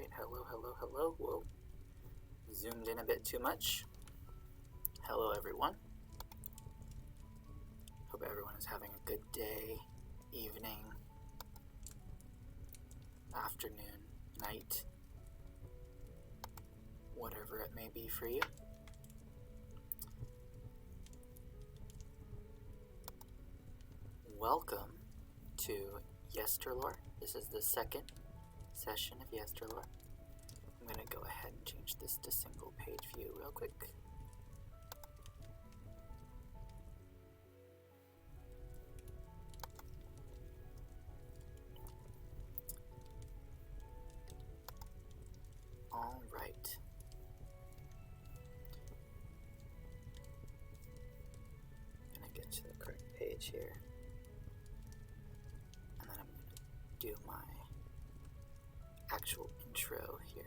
Alright, hello. Whoa. Zoomed in a bit too much. Hello, everyone. Hope everyone is having a good day, evening, afternoon, night, whatever it may be for you. Welcome to yesterlore. This is the second session of yesterlore. I'm going to go ahead and change this to single page view real quick. All right. I'm going to get to the correct page here. And then I'm going to do my actual intro here.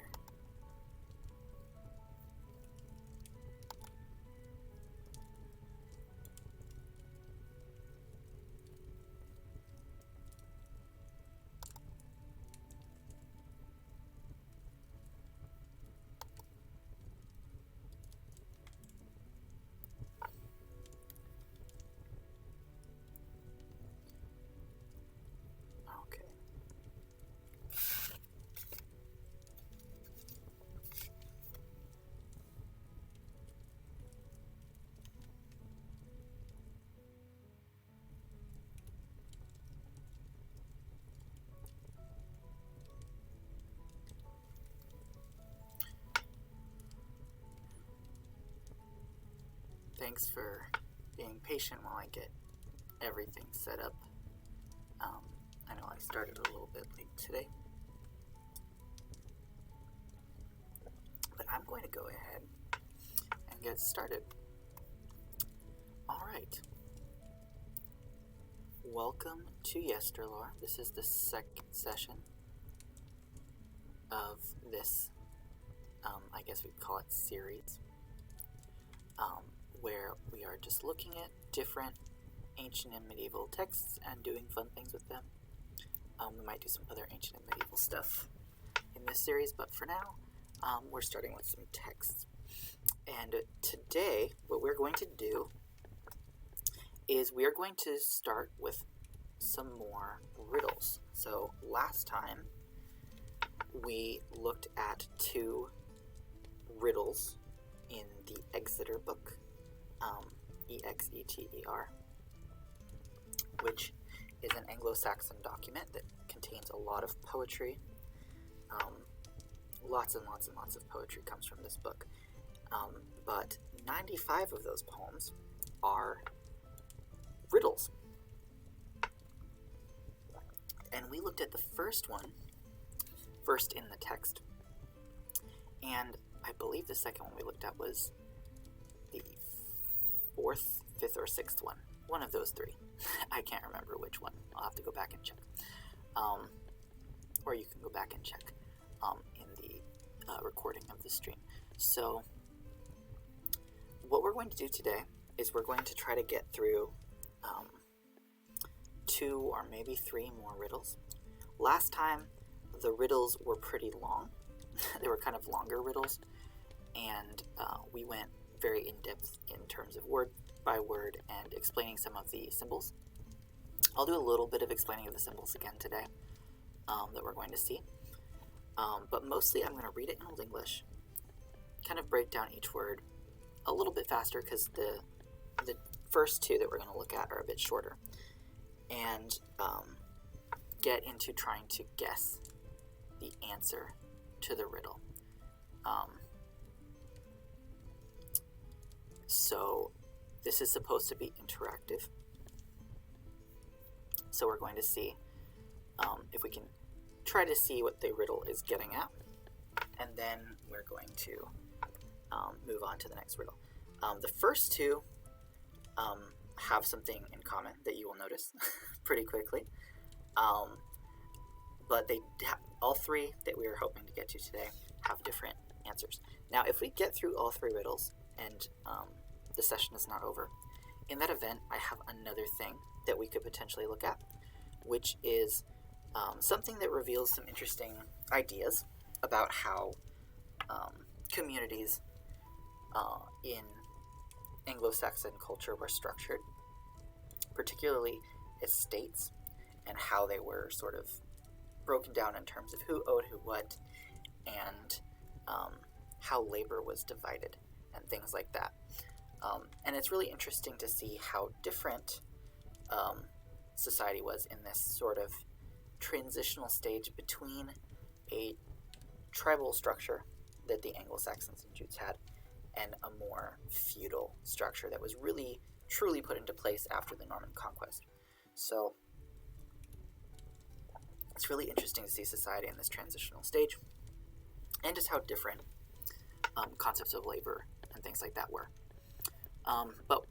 Thanks for being patient while I get everything set up. I know I started a little bit late today, but I'm going to go ahead and get started. Alright. Welcome to yesterlore. This is the second session of this, I guess we'd call it series. Where we are just looking at different ancient and medieval texts and doing fun things with them. We might do some other ancient and medieval stuff in this series, but for now, we're starting with some texts. And today, what we're going to do is we are going to start with some more riddles. So last time, we looked at 2 riddles in the Exeter book. Exeter, which is an Anglo-Saxon document that contains a lot of poetry. Lots and lots of poetry comes from this book. But 95 of those poems are riddles. And we looked at the first one, first in the text. And I believe the second one we looked at was the 4th, 5th, or 6th one. One of those 3. I can't remember which one. I'll have to go back and check. Or you can go back and check in the recording of the stream. So what we're going to do today is we're going to try to get through 2 or maybe 3 more riddles. Last time, the riddles were pretty long. They were kind of longer riddles, and we went very in-depth in terms of word by word and explaining some of the symbols. I'll do a little bit of explaining of the symbols again today that we're going to see. But mostly I'm going to read it in Old English, kind of break down each word a little bit faster because the first 2 that we're going to look at are a bit shorter, and get into trying to guess the answer to the riddle. So this is supposed to be interactive. So we're going to see if we can try to see what the riddle is getting at, and then we're going to move on to the next riddle. The first 2 have something in common that you will notice pretty quickly, but all 3 that we are hoping to get to today have different answers. Now, if we get through all 3 riddles and the session is not over, in that event, I have another thing that we could potentially look at, which is something that reveals some interesting ideas about how communities in Anglo-Saxon culture were structured, particularly estates, and how they were sort of broken down in terms of who owed who what, and how labor was divided, and things like that. And it's really interesting to see how different society was in this sort of transitional stage between a tribal structure that the Anglo-Saxons and Jutes had and a more feudal structure that was really truly put into place after the Norman conquest. So it's really interesting to see society in this transitional stage, and just how different concepts of labor and things like that were. But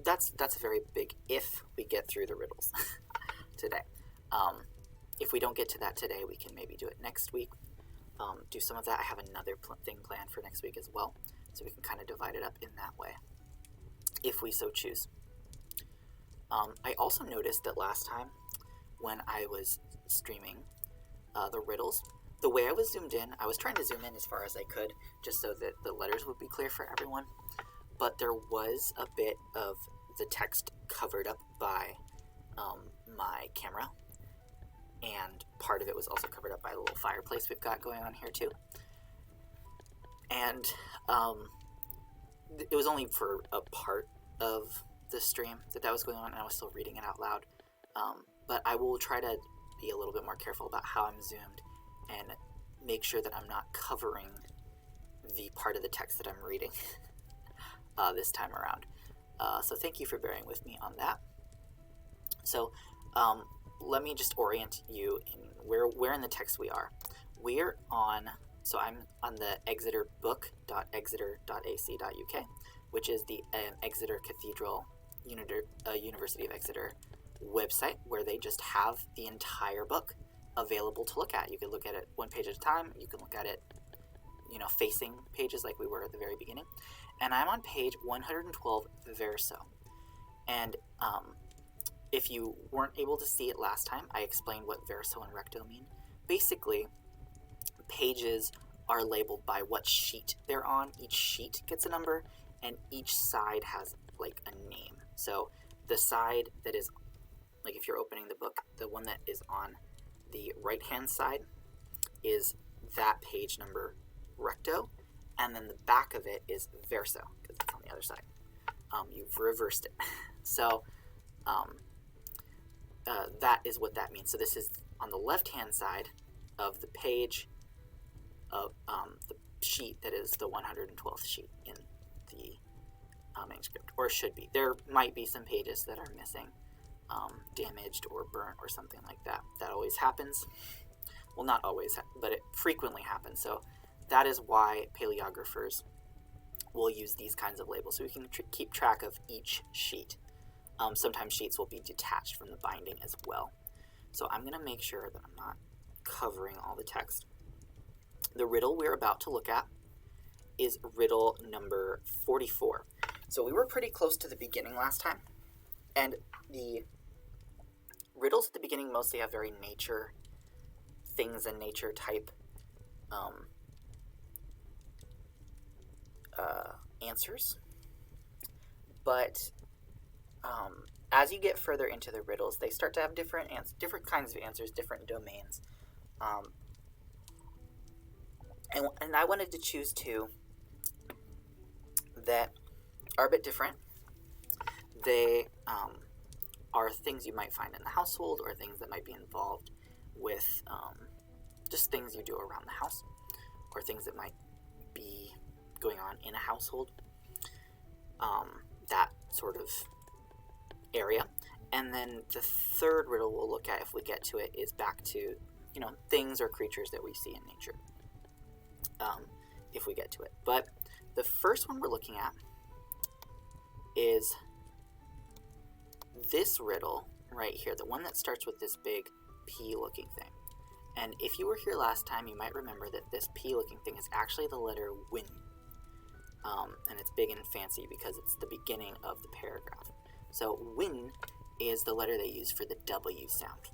that's a very big if we get through the riddles today. If we don't get to that today, we can maybe do it next week. Do some of that. I have another thing planned for next week as well, so we can kind of divide it up in that way, if we so choose. I also noticed that last time when I was streaming the riddles, the way I was zoomed in, I was trying to zoom in as far as I could, just so that the letters would be clear for everyone, but there was a bit of the text covered up by my camera, and part of it was also covered up by the little fireplace we've got going on here too. And it was only for a part of the stream that was going on, and I was still reading it out loud. But I will try to be a little bit more careful about how I'm zoomed and make sure that I'm not covering the part of the text that I'm reading this time around. So thank you for bearing with me on that. So let me just orient you in where in the text we are. We're on, so I'm on the exeterbook.exeter.ac.uk, which is the Exeter Cathedral University of Exeter website, where they just have the entire book available to look at. You can look at it one page at a time. You can look at it, facing pages like we were at the very beginning. And I'm on page 112 verso. And if you weren't able to see it last time, I explained what verso and recto mean. Basically, pages are labeled by what sheet they're on. Each sheet gets a number, and each side has like a name. So the side that is, like if you're opening the book, the one that is on the right-hand side is that page number recto, and then the back of it is verso, because it's on the other side. You've reversed it. So that is what that means. So this is on the left-hand side of the page of the sheet that is the 112th sheet in the manuscript, or should be. There might be some pages that are missing, damaged or burnt or something like that. That always happens. Well, not always, but it frequently happens. So that is why paleographers will use these kinds of labels, so we can keep track of each sheet. Sometimes sheets will be detached from the binding as well. So I'm going to make sure that I'm not covering all the text. The riddle we're about to look at is riddle number 44. So we were pretty close to the beginning last time, and the riddles at the beginning mostly have very nature, things in nature type answers. But as you get further into the riddles, they start to have different kinds of answers, different domains. And I wanted to choose two that are a bit different. They are things you might find in the household, or things that might be involved with just things you do around the house, or things that might be going on in a household, that sort of area. And then the third riddle we'll look at, if we get to it, is back to things or creatures that we see in nature, if we get to it. But the first one we're looking at is this riddle right here, the one that starts with this big P looking thing. And if you were here last time, you might remember that this P looking thing is actually the letter win. And it's big and fancy because it's the beginning of the paragraph. So win is the letter they use for the W sound.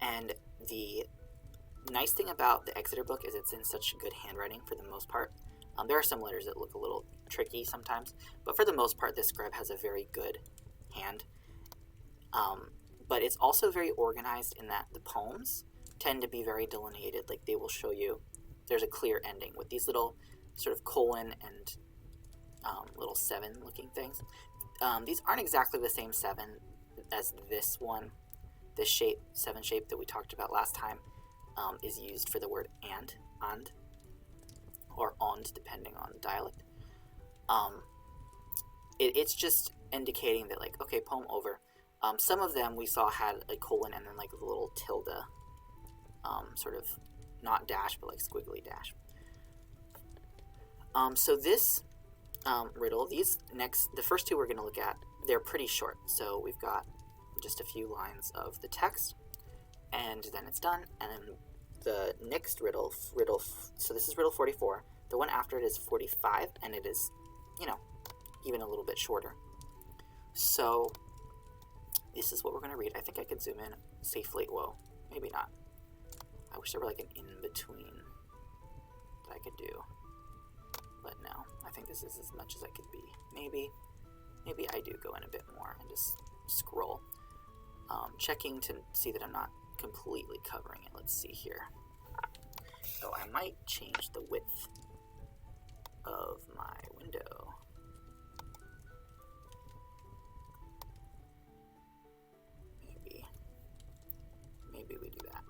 And the nice thing about the Exeter book is it's in such good handwriting for the most part. There are some letters that look a little tricky sometimes, but for the most part, this scribe has a very good hand. But it's also very organized in that the poems tend to be very delineated. Like, they will show you there's a clear ending with these little sort of colon and little 7 looking things. These aren't exactly the same 7 as this one. This shape, 7 shape that we talked about last time, is used for the word and, or ond, depending on dialect. It's just indicating that, like, okay, poem over. Some of them we saw had a colon and then like a little tilde, sort of not dash, but like squiggly dash. So this riddle, the first 2 we're going to look at, they're pretty short. So we've got just a few lines of the text, and then it's done. And then the next riddle, so this is riddle 44. The one after it is 45, and it is, even a little bit shorter. So this is what we're going to read. I think I could zoom in safely. Whoa, maybe not. I wish there were like an in-between that I could do. But no, I think this is as much as I could be. Maybe I do go in a bit more and just scroll. Checking to see that I'm not completely covering it. Let's see here. Oh, I might change the width of my window. Maybe we do that.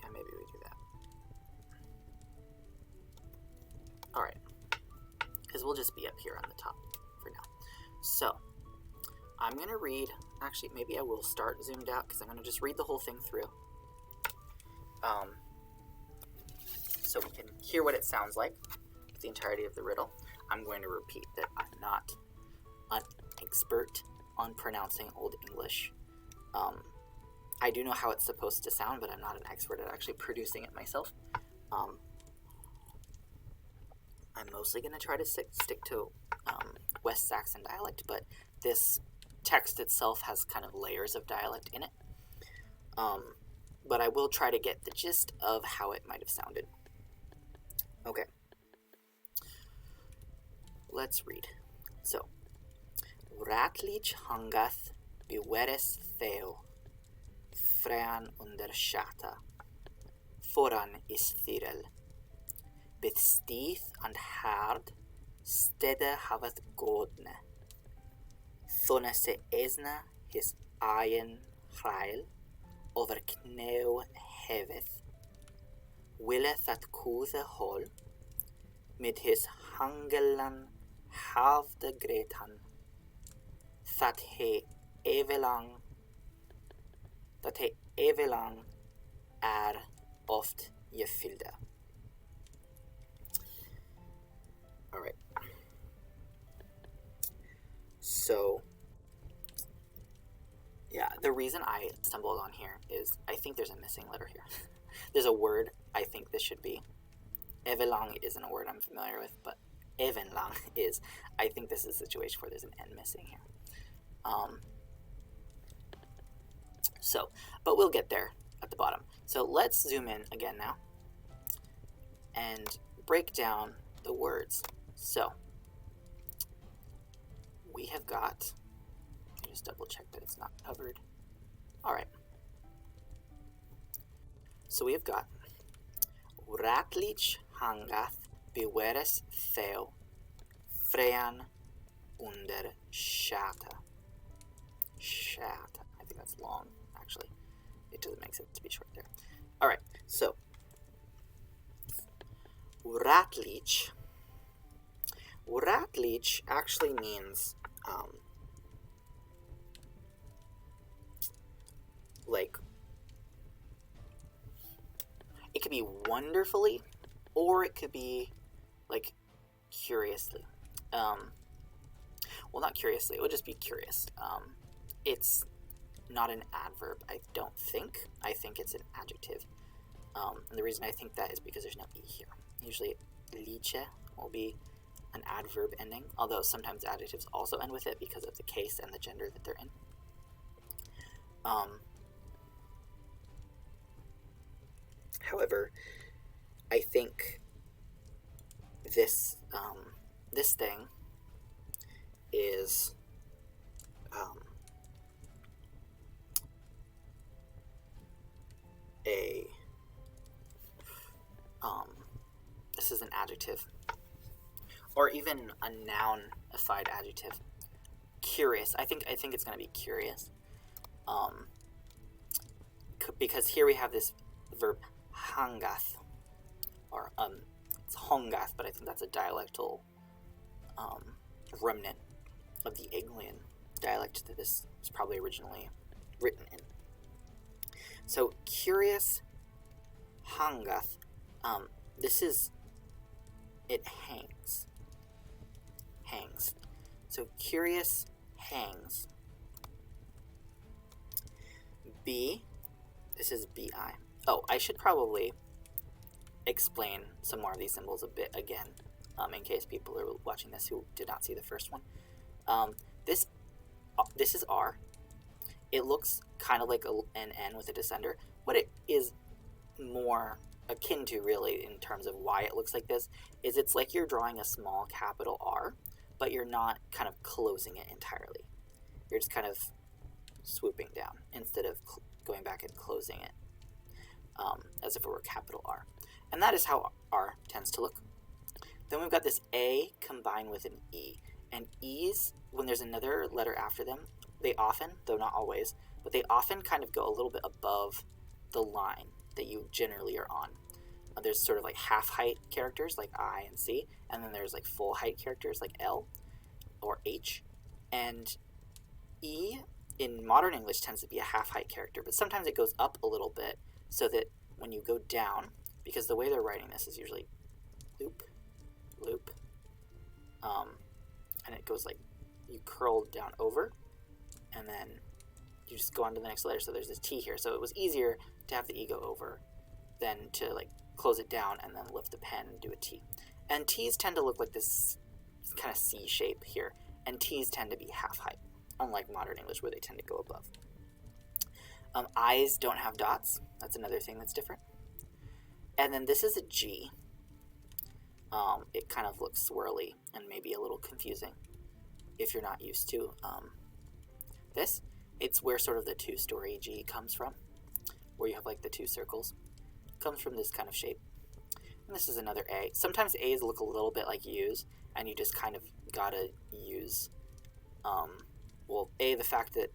Yeah, maybe we do that. All right, because we'll just be up here on the top for now. So I'm going to read, actually maybe I will start zoomed out because I'm going to just read the whole thing through. So we can hear what it sounds like with the entirety of the riddle. I'm going to repeat that I'm not an expert on pronouncing Old English. I do know how it's supposed to sound, but I'm not an expert at actually producing it myself. I'm mostly going to try to stick to West Saxon dialect, but this text itself has kind of layers of dialect in it. But I will try to get the gist of how it might have sounded. Okay. Let's read. So, Ratlich hangath beweres theo, frean under shata, foran is thirel, bith stith and hard, stede havat godne, thone se esna his ayen hrail, over kneu heveth, willeth at kuthe hol, mid his hangelan havde gretan, that he evelang oft gefylde. All right. So, yeah, the reason I stumbled on here is I think there's a missing letter here. There's a word I think this should be. Evelang isn't a word I'm familiar with, but evenlang is. I think this is a situation where there's an N missing here. But we'll get there at the bottom. So let's zoom in again now and break down the words. So we have got, let me just double check that it's not covered. All right. So we have got Ratlich hangath beweres theo, frean under shata. Shata. I think that's long, actually. It doesn't make sense to be short there. All right, so Ratlich actually means like, it could be wonderfully, or it could be like curiously. Well, not curiously, it would just be curious. It's not an adverb, I don't think. I think it's an adjective. And the reason I think that is because there's no E here. Usually liche will be an adverb ending, although sometimes adjectives also end with it because of the case and the gender that they're in. However, I think this this thing is this is an adjective, or even a noun-ified adjective. Curious. I think it's going to be curious, because here we have this verb hangath, or it's hongath, but I think that's a dialectal remnant of the Anglian dialect that this was probably originally written in. So curious hangath. This is, it hangs. So curious hangs. B, this is bi. Oh, I should probably explain some more of these symbols a bit again, in case people are watching this who did not see the first one. This is R. It looks kind of like an N with a descender. What it is more akin to, really, in terms of why it looks like this, is it's like you're drawing a small capital R, but you're not kind of closing it entirely. You're just kind of swooping down instead of going back and closing it, as if it were capital R. And that is how R tends to look. Then we've got this A combined with an E. And E's, when there's another letter after them, they often, though not always, but they often kind of go a little bit above the line that you generally are on. There's sort of like half-height characters like I and C, and then there's like full-height characters like L or H. And E in modern English tends to be a half-height character, but sometimes it goes up a little bit so that when you go down, because the way they're writing this is usually loop, loop, and it goes like you curl down over, and then you just go on to the next letter. So there's this T here. So it was easier to have the E go over than to like close it down and then lift the pen and do a T. And T's tend to look like this kind of C shape here. And T's tend to be half height, unlike modern English where they tend to go above. I's don't have dots. That's another thing that's different. And then this is a G. It kind of looks swirly and maybe a little confusing if you're not used to this. It's where sort of the two-story G comes from, where you have like the two circles. It comes from this kind of shape. And this is another A. Sometimes A's look a little bit like U's, and you just kind of gotta use, well, A, the fact that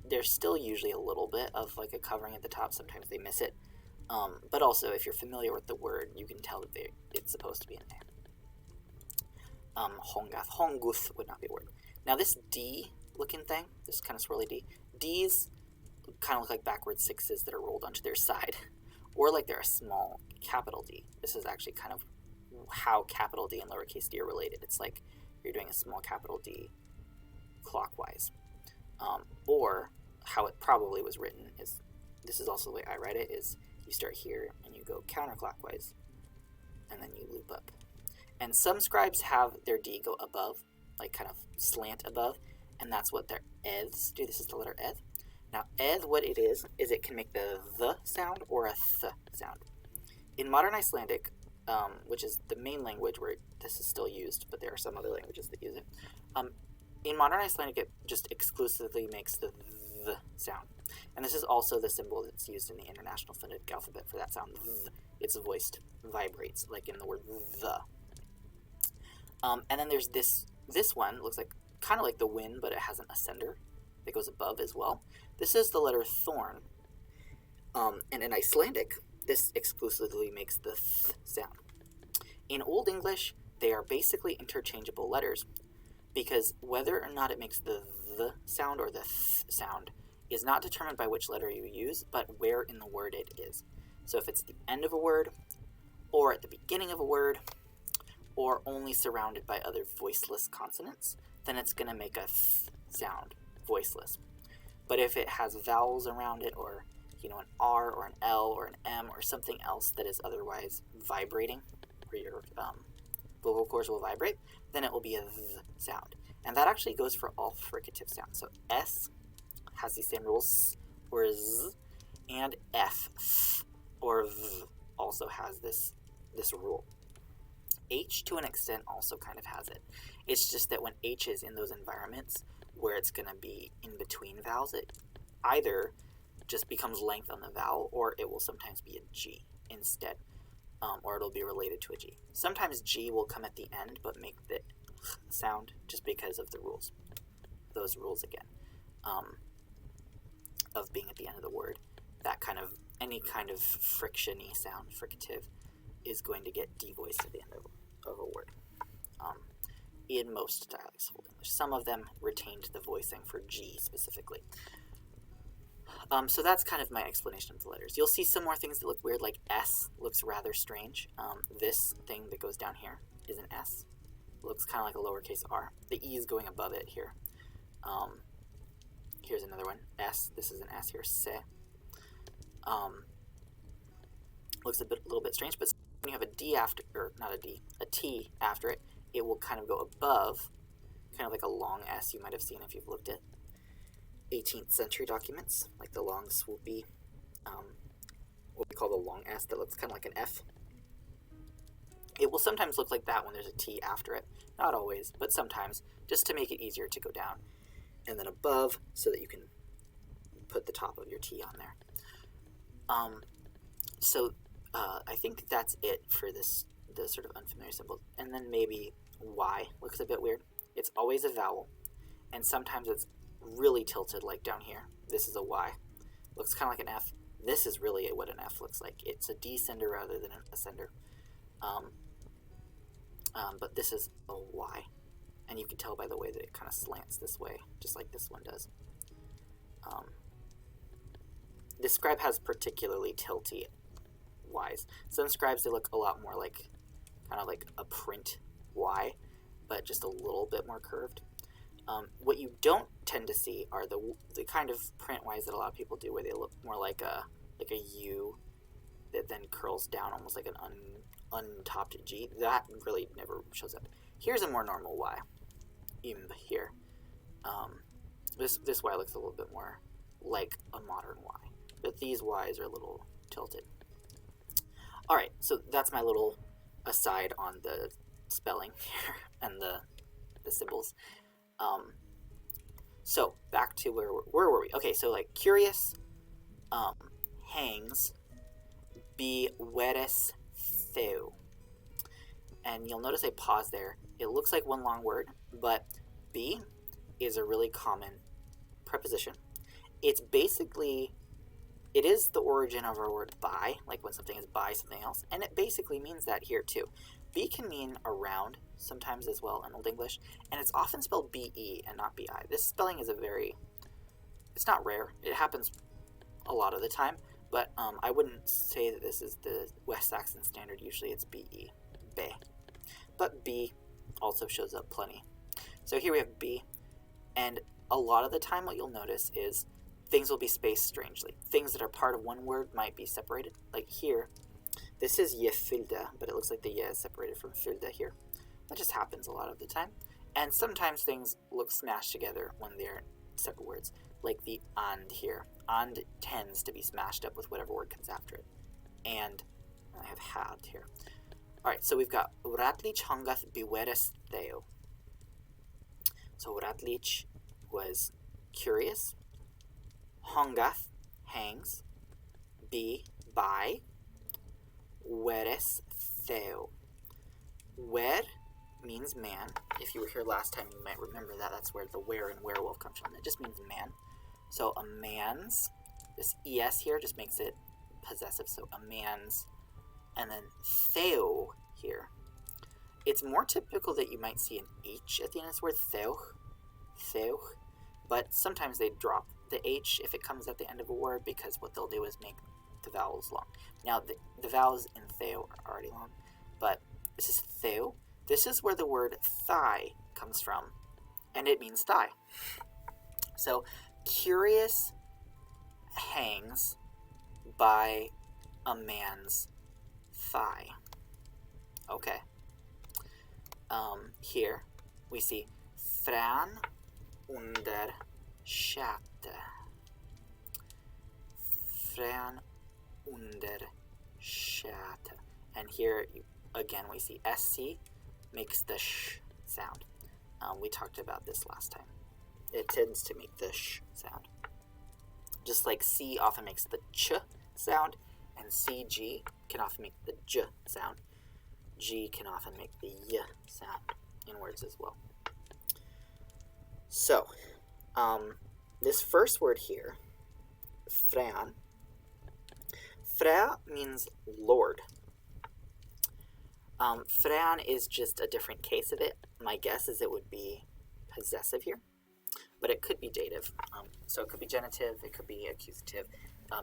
there's still usually a little bit of like a covering at the top. Sometimes they miss it. But also, if you're familiar with the word, you can tell that it's supposed to be an A. Hongath. Honguth would not be a word. Now this D looking thing, this kind of swirly D, D's kind of look like backward sixes that are rolled onto their side, or like they're a small capital D. This is actually kind of how capital D and lowercase d are related. It's like you're doing a small capital D clockwise. Or how it probably was written is, this is also the way I write it, is you start here and you go counterclockwise, and then you loop up. And some scribes have their D go above, like kind of slant above, and that's what their eths do. This is the letter eth. Now, eth, what it is it can make the sound or a th sound. In modern Icelandic, which is the main language where this is still used, but there are some other languages that use it. In modern Icelandic, it just exclusively makes the th sound. And this is also the symbol that's used in the International Phonetic Alphabet for that sound. Th. It's voiced, vibrates, like in the word the. And then there's this one, looks like kind of like the wind, but it has an ascender that goes above as well. This is the letter thorn. And in Icelandic, this exclusively makes the th sound. In Old English, they are basically interchangeable letters, because whether or not it makes the sound or the th sound is not determined by which letter you use, but where in the word it is. So if it's the end of a word, or at the beginning of a word, or only surrounded by other voiceless consonants, then it's going to make a th sound, voiceless. But if it has vowels around it, or an R or an L or an M or something else that is otherwise vibrating, or you're vocal cords will vibrate, then it will be a th sound. And that actually goes for all fricative sounds. So S has these same rules, or Z, and F or V also has this rule. H, to an extent, also kind of has it. It's just that when H is in those environments where it's going to be in between vowels, it either just becomes length on the vowel, or it will sometimes be a G instead, or it'll be related to a G. Sometimes G will come at the end but make the sound just because of the rules. Those rules again, of being at the end of the word. That kind of, any kind of friction-y sound, fricative, is going to get devoiced at the end of a word. In most dialects of Old English. Some of them retained the voicing for G specifically. So that's kind of my explanation of the letters. You'll see some more things that look weird, like S looks rather strange. This thing that goes down here is an S. Looks kind of like a lowercase r. The E is going above it here. Here's another one, S. This is an S here, se. Looks a little bit strange, but when you have a D after, or not a D, a T after it, it will kind of go above, kind of like a long S you might have seen if you've looked at 18th century documents, like the long swoopy, what we call the long S that looks kind of like an F. It will sometimes look like that when there's a T after it. Not always, but sometimes, just to make it easier to go down. And then above, so that you can put the top of your T on there. I think that's it for the sort of unfamiliar symbols. And then maybe Y looks a bit weird. It's always a vowel, and sometimes it's really tilted, like down here. This is a Y. Looks kind of like an F. This is really what an F looks like. It's a descender rather than an ascender. But this is a Y, and you can tell by the way that it kind of slants this way, just like this one does. This scribe has particularly tilty Ys. Some scribes, they look a lot more like, kind of like a print Y, but just a little bit more curved. What you don't tend to see are the kind of print Ys that a lot of people do, where they look more like a U that then curls down, almost like an untopped G. That really never shows up. Here's a more normal Y. Imb here. This Y looks a little bit more like a modern Y, but these Ys are a little tilted. Alright, so that's my little aside on the spelling here and the symbols. So back to where were we? Okay, so like curious, hangs, be weres theu. And you'll notice a pause there. It looks like one long word, but be is a really common preposition. It's basically, it is the origin of our word by, like when something is by something else, and it basically means that here too. Be can mean around sometimes as well in Old English, and it's often spelled B-E and not B-I. This spelling is it's not rare. It happens a lot of the time, but I wouldn't say that this is the West Saxon standard. Usually it's B-E, be. But B also shows up plenty. So here we have B, and a lot of the time what you'll notice is things will be spaced strangely. Things that are part of one word might be separated. Like here, this is gefylde, but it looks like the ye is separated from fylde here. That just happens a lot of the time. And sometimes things look smashed together when they're separate words, like the and here. And tends to be smashed up with whatever word comes after it. And I have had here. Alright, so we've got Ratlich hangath biweres theu. So Ratlich was curious. Hangath, hangs. Be, by. Weres theu. Wer means man. If you were here last time, you might remember that. That's where the were and werewolf comes from. It just means man. So a man's, this es here just makes it possessive. So a man's, and then theu here. It's more typical that you might see an H at the end of this word, theuch, but sometimes they drop the H if it comes at the end of a word, because what they'll do is make the vowels long. Now, the vowels in theu are already long, but this is theu. This is where the word thigh comes from, and it means thigh. So, curious hangs by a man's thigh. Okay. Here we see Fran under Schäte. Fran under Schäte. And here again we see SC makes the sh sound. We talked about this last time. It tends to make the sh sound. Just like C often makes the ch sound, and CG can often make the j sound. G can often make the y sound in words as well. So, this first word here, Fran. Frä means Lord. Fran is just a different case of it. My guess is it would be possessive here, but it could be dative. So it could be genitive, it could be accusative.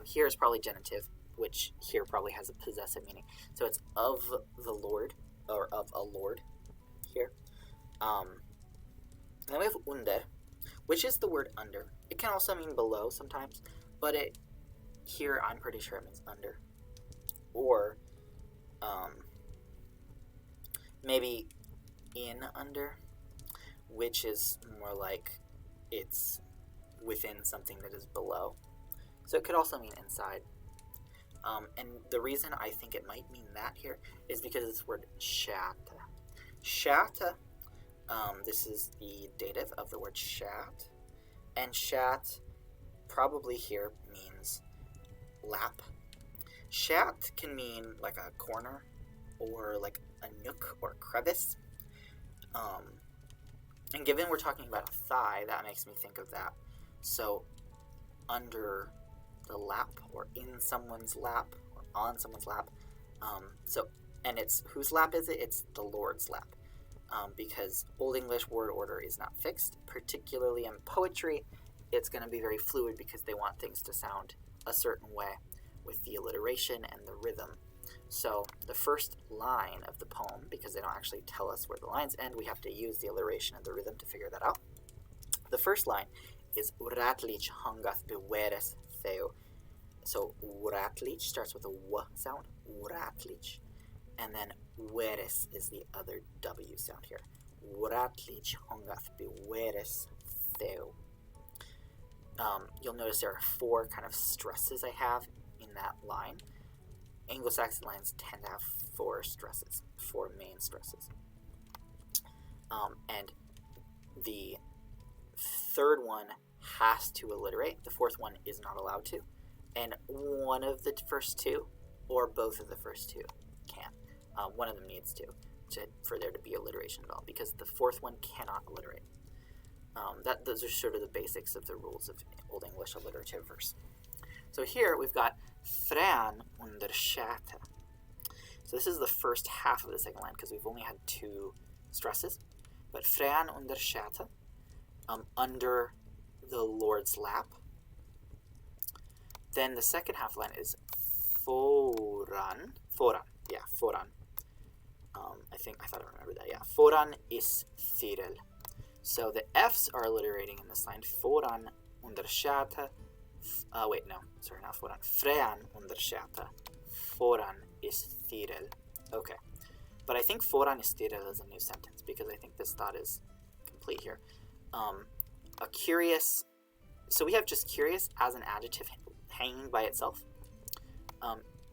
Here is probably genitive, which here probably has a possessive meaning. So it's of the Lord, or of a Lord here. Then we have under, which is the word under. It can also mean below sometimes, but here I'm pretty sure it means under. Or maybe in under, which is more like it's within something that is below. So it could also mean inside. And the reason I think it might mean that here is because it's the word schäte. Schäte, this is the dative of the word schät. And schät probably here means lap. Schät can mean like a corner or like a nook or crevice. And given we're talking about a thigh, that makes me think of that. So under the lap, or in someone's lap, or on someone's lap. And it's, whose lap is it? It's the Lord's lap. Because Old English word order is not fixed, particularly in poetry. It's going to be very fluid because they want things to sound a certain way with the alliteration and the rhythm. So the first line of the poem, because they don't actually tell us where the lines end, we have to use the alliteration and the rhythm to figure that out. The first line is Uratlich hangeth beweres theo. So Uratlich starts with a w sound, Uratlich, and then weres is the other w sound here. Uratlich hangeth beweres theo. You'll notice there are 4 kind of stresses I have in that line. Anglo-Saxon lines tend to have 4 stresses, 4 main stresses. And the third one has to alliterate. The fourth one is not allowed to. And one of the first 2, or both of the first 2, can. One of them needs to for there to be alliteration at all, because the fourth one cannot alliterate. Those are sort of the basics of the rules of Old English alliterative verse. So here we've got Fran under Schäte. So this is the first half of the second line because we've only had 2 stresses. But Fran under Schäte, under the Lord's lap. Then the second half line is foran. I thought I remembered that. Yeah, foran is Cyril. So the F's are alliterating in this line. Foran under Schäte. Not foran. Fran under Schäte. Foran is Cyril. Okay. But I think foran is Cyril is a new sentence because I think this thought is complete here. A curious. So we have just curious as an adjective hanging by itself.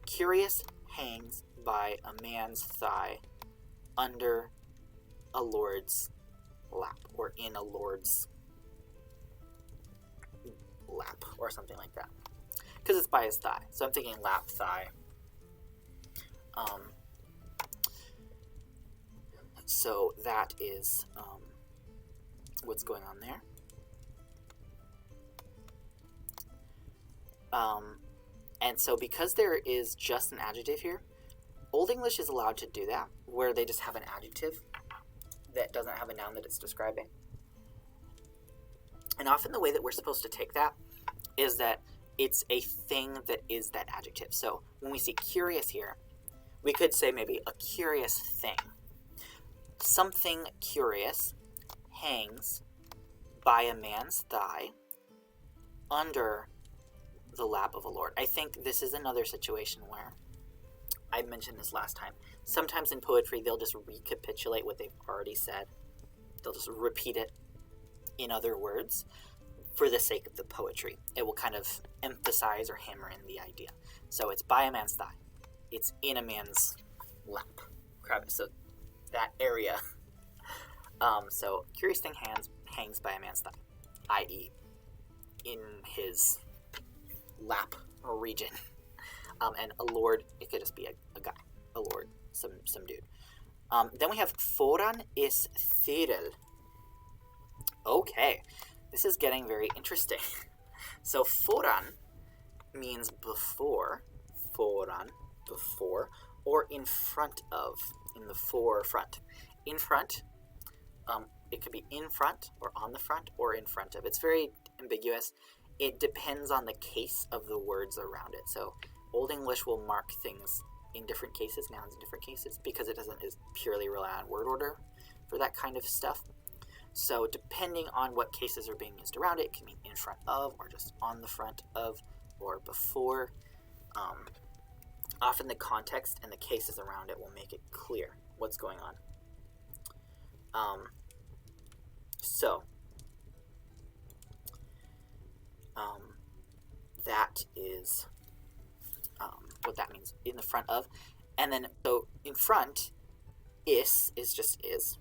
Curious hangs by a man's thigh under a lord's lap, or in a lord's lap, or something like that, because it's by his thigh. So I'm thinking lap, thigh. So that is what's going on there. And so because there is just an adjective here, Old English is allowed to do that, where they just have an adjective that doesn't have a noun that it's describing. And often the way that we're supposed to take that is that it's a thing that is that adjective. So when we see curious here, we could say maybe a curious thing. Something curious hangs by a man's thigh under the lap of a lord. I think this is another situation where, I mentioned this last time, Sometimes in poetry, they'll just recapitulate what they've already said. They'll just repeat it in other words for the sake of the poetry. It will kind of emphasize or hammer in the idea. So it's by a man's thigh. It's in a man's lap. So that area. So curious thing hangs by a man's thigh, i.e. in his lap region. And a lord, it could just be a guy, a lord, some dude. Then we have foran is thyrel. Okay, this is getting very interesting. So foran means before, foran, before, or in front of, in the forefront. In front, it could be in front, or on the front, or in front of. It's very ambiguous. It depends on the case of the words around it. So Old English will mark things in different cases, nouns in different cases, because it doesn't purely rely on word order for that kind of stuff. So depending on what cases are being used around it, it can mean in front of, or just on the front of, or before. Often the context and the cases around it will make it clear what's going on. That is what that means, in the front of. And then, so in front, is just is.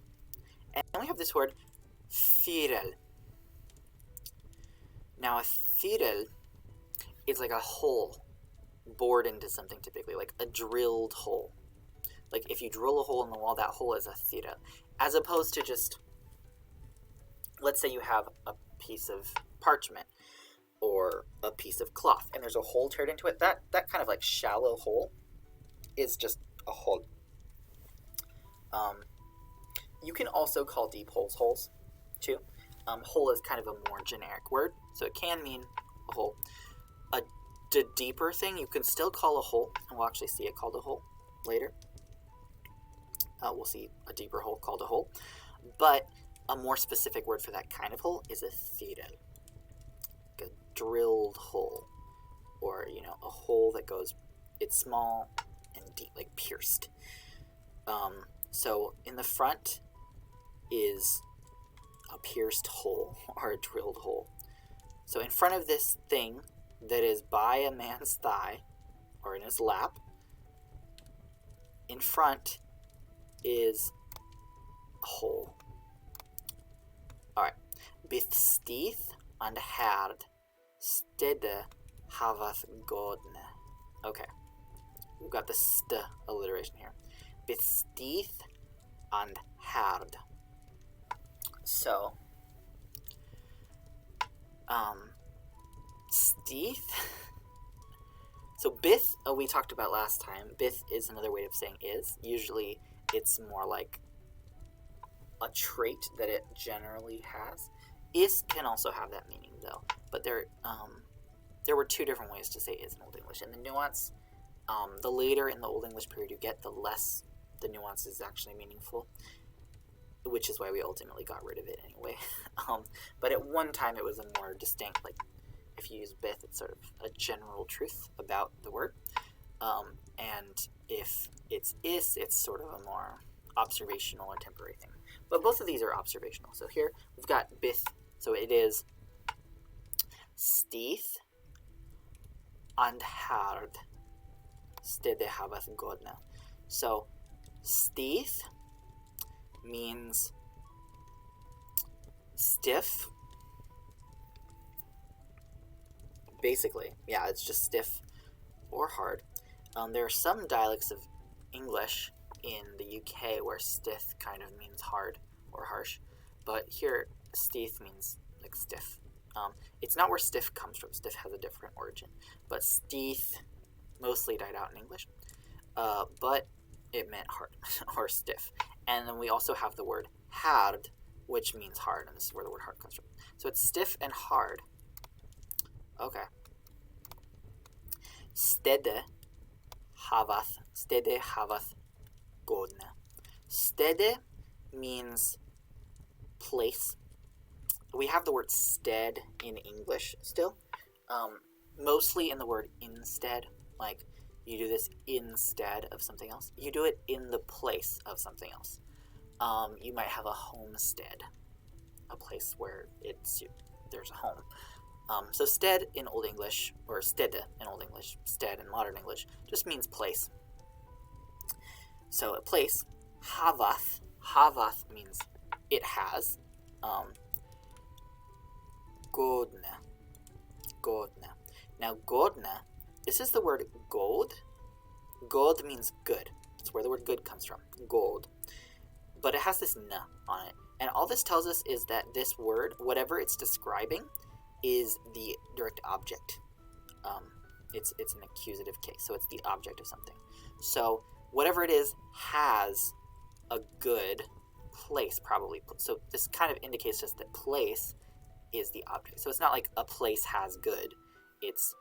And then we have this word, thyrel. Now, a thyrel is like a hole bored into something, typically, like a drilled hole. Like if you drill a hole in the wall, that hole is a thyrel. As opposed to just, let's say you have a piece of parchment or a piece of cloth, and there's a hole teared into it. That kind of like shallow hole is just a hole. You can also call deep holes holes, too. Hole is kind of a more generic word, so it can mean a hole. The deeper thing you can still call a hole, and we'll actually see it called a hole later. We'll see a deeper hole called a hole, but a more specific word for that kind of hole is a thyrel. Like a drilled hole, or, a hole that goes, it's small and deep, like pierced. So in the front is a pierced hole, or a drilled hole. So in front of this thing that is by a man's thigh, or in his lap, in front is a hole. Alright. Byth stith and hard stede havath godne. Okay. We've got the st alliteration here. Byth stith and hard. So, stith. So byth, we talked about last time. Byth is another way of saying is. Usually it's more like a trait that it generally has. Is can also have that meaning though. But there were two different ways to say is in Old English. And the nuance, the later in the Old English period you get, the less the nuance is actually meaningful. Which is why we ultimately got rid of it anyway. But at one time it was a more distinct, like, if you use byth, it's sort of a general truth about the word. And if it's is, it's sort of a more observational or temporary thing. But both of these are observational. So here we've got byth, so it is stith and hard stede havath godna. So stith means stiff. Basically, yeah, it's just stiff or hard. There are some dialects of English in the UK where stiff kind of means hard or harsh, but here stith means like stiff. It's not where stiff comes from. Stiff has a different origin, but stith mostly died out in English, but it meant hard or stiff. And then we also have the word hard, which means hard, and this is where the word hard comes from. So it's stiff and hard. Okay. Stede havath godne. Stede means place. We have the word stead in English still, mostly in the word instead. Like, You do this instead of something else. You do it in the place of something else. You might have a homestead, a place where there's a home. So stead in Old English, or stede in Old English, stead in Modern English, just means place. So a place, havath means it has. Godne. Now godne, this is the word gold. Gold means good. It's where the word good comes from, gold. But it has this n on it. And all this tells us is that this word, whatever it's describing, is the direct object. It's an accusative case, so it's the object of something. So whatever it is has a good place, probably. So this kind of indicates just that place is the object. So it's not like a place has good. It's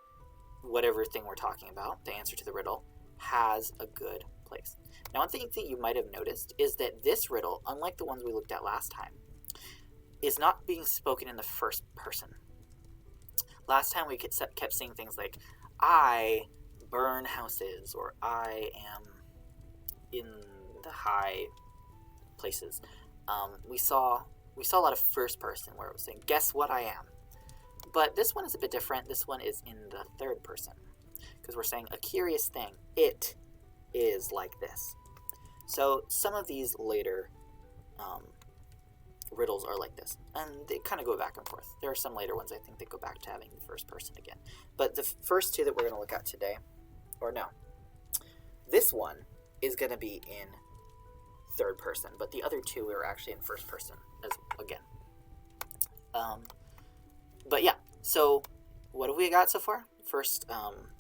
whatever thing we're talking about, the answer to the riddle, has a good place. Now, one thing that you might have noticed is that this riddle, unlike the ones we looked at last time, is not being spoken in the first person. Last time we kept saying things like, I burn houses, or I am in the high places. We saw a lot of first person where it was saying, guess what I am. But this one is a bit different. This one is in the third person, because we're saying a curious thing. It is like this. So some of these later riddles are like this, and they kind of go back and forth. There are some later ones I think that go back to having the first person again. But the first two that we're going to look at today, or no, this one is going to be in third person, but the other two are actually in first person again. But yeah, so what have we got so far? First,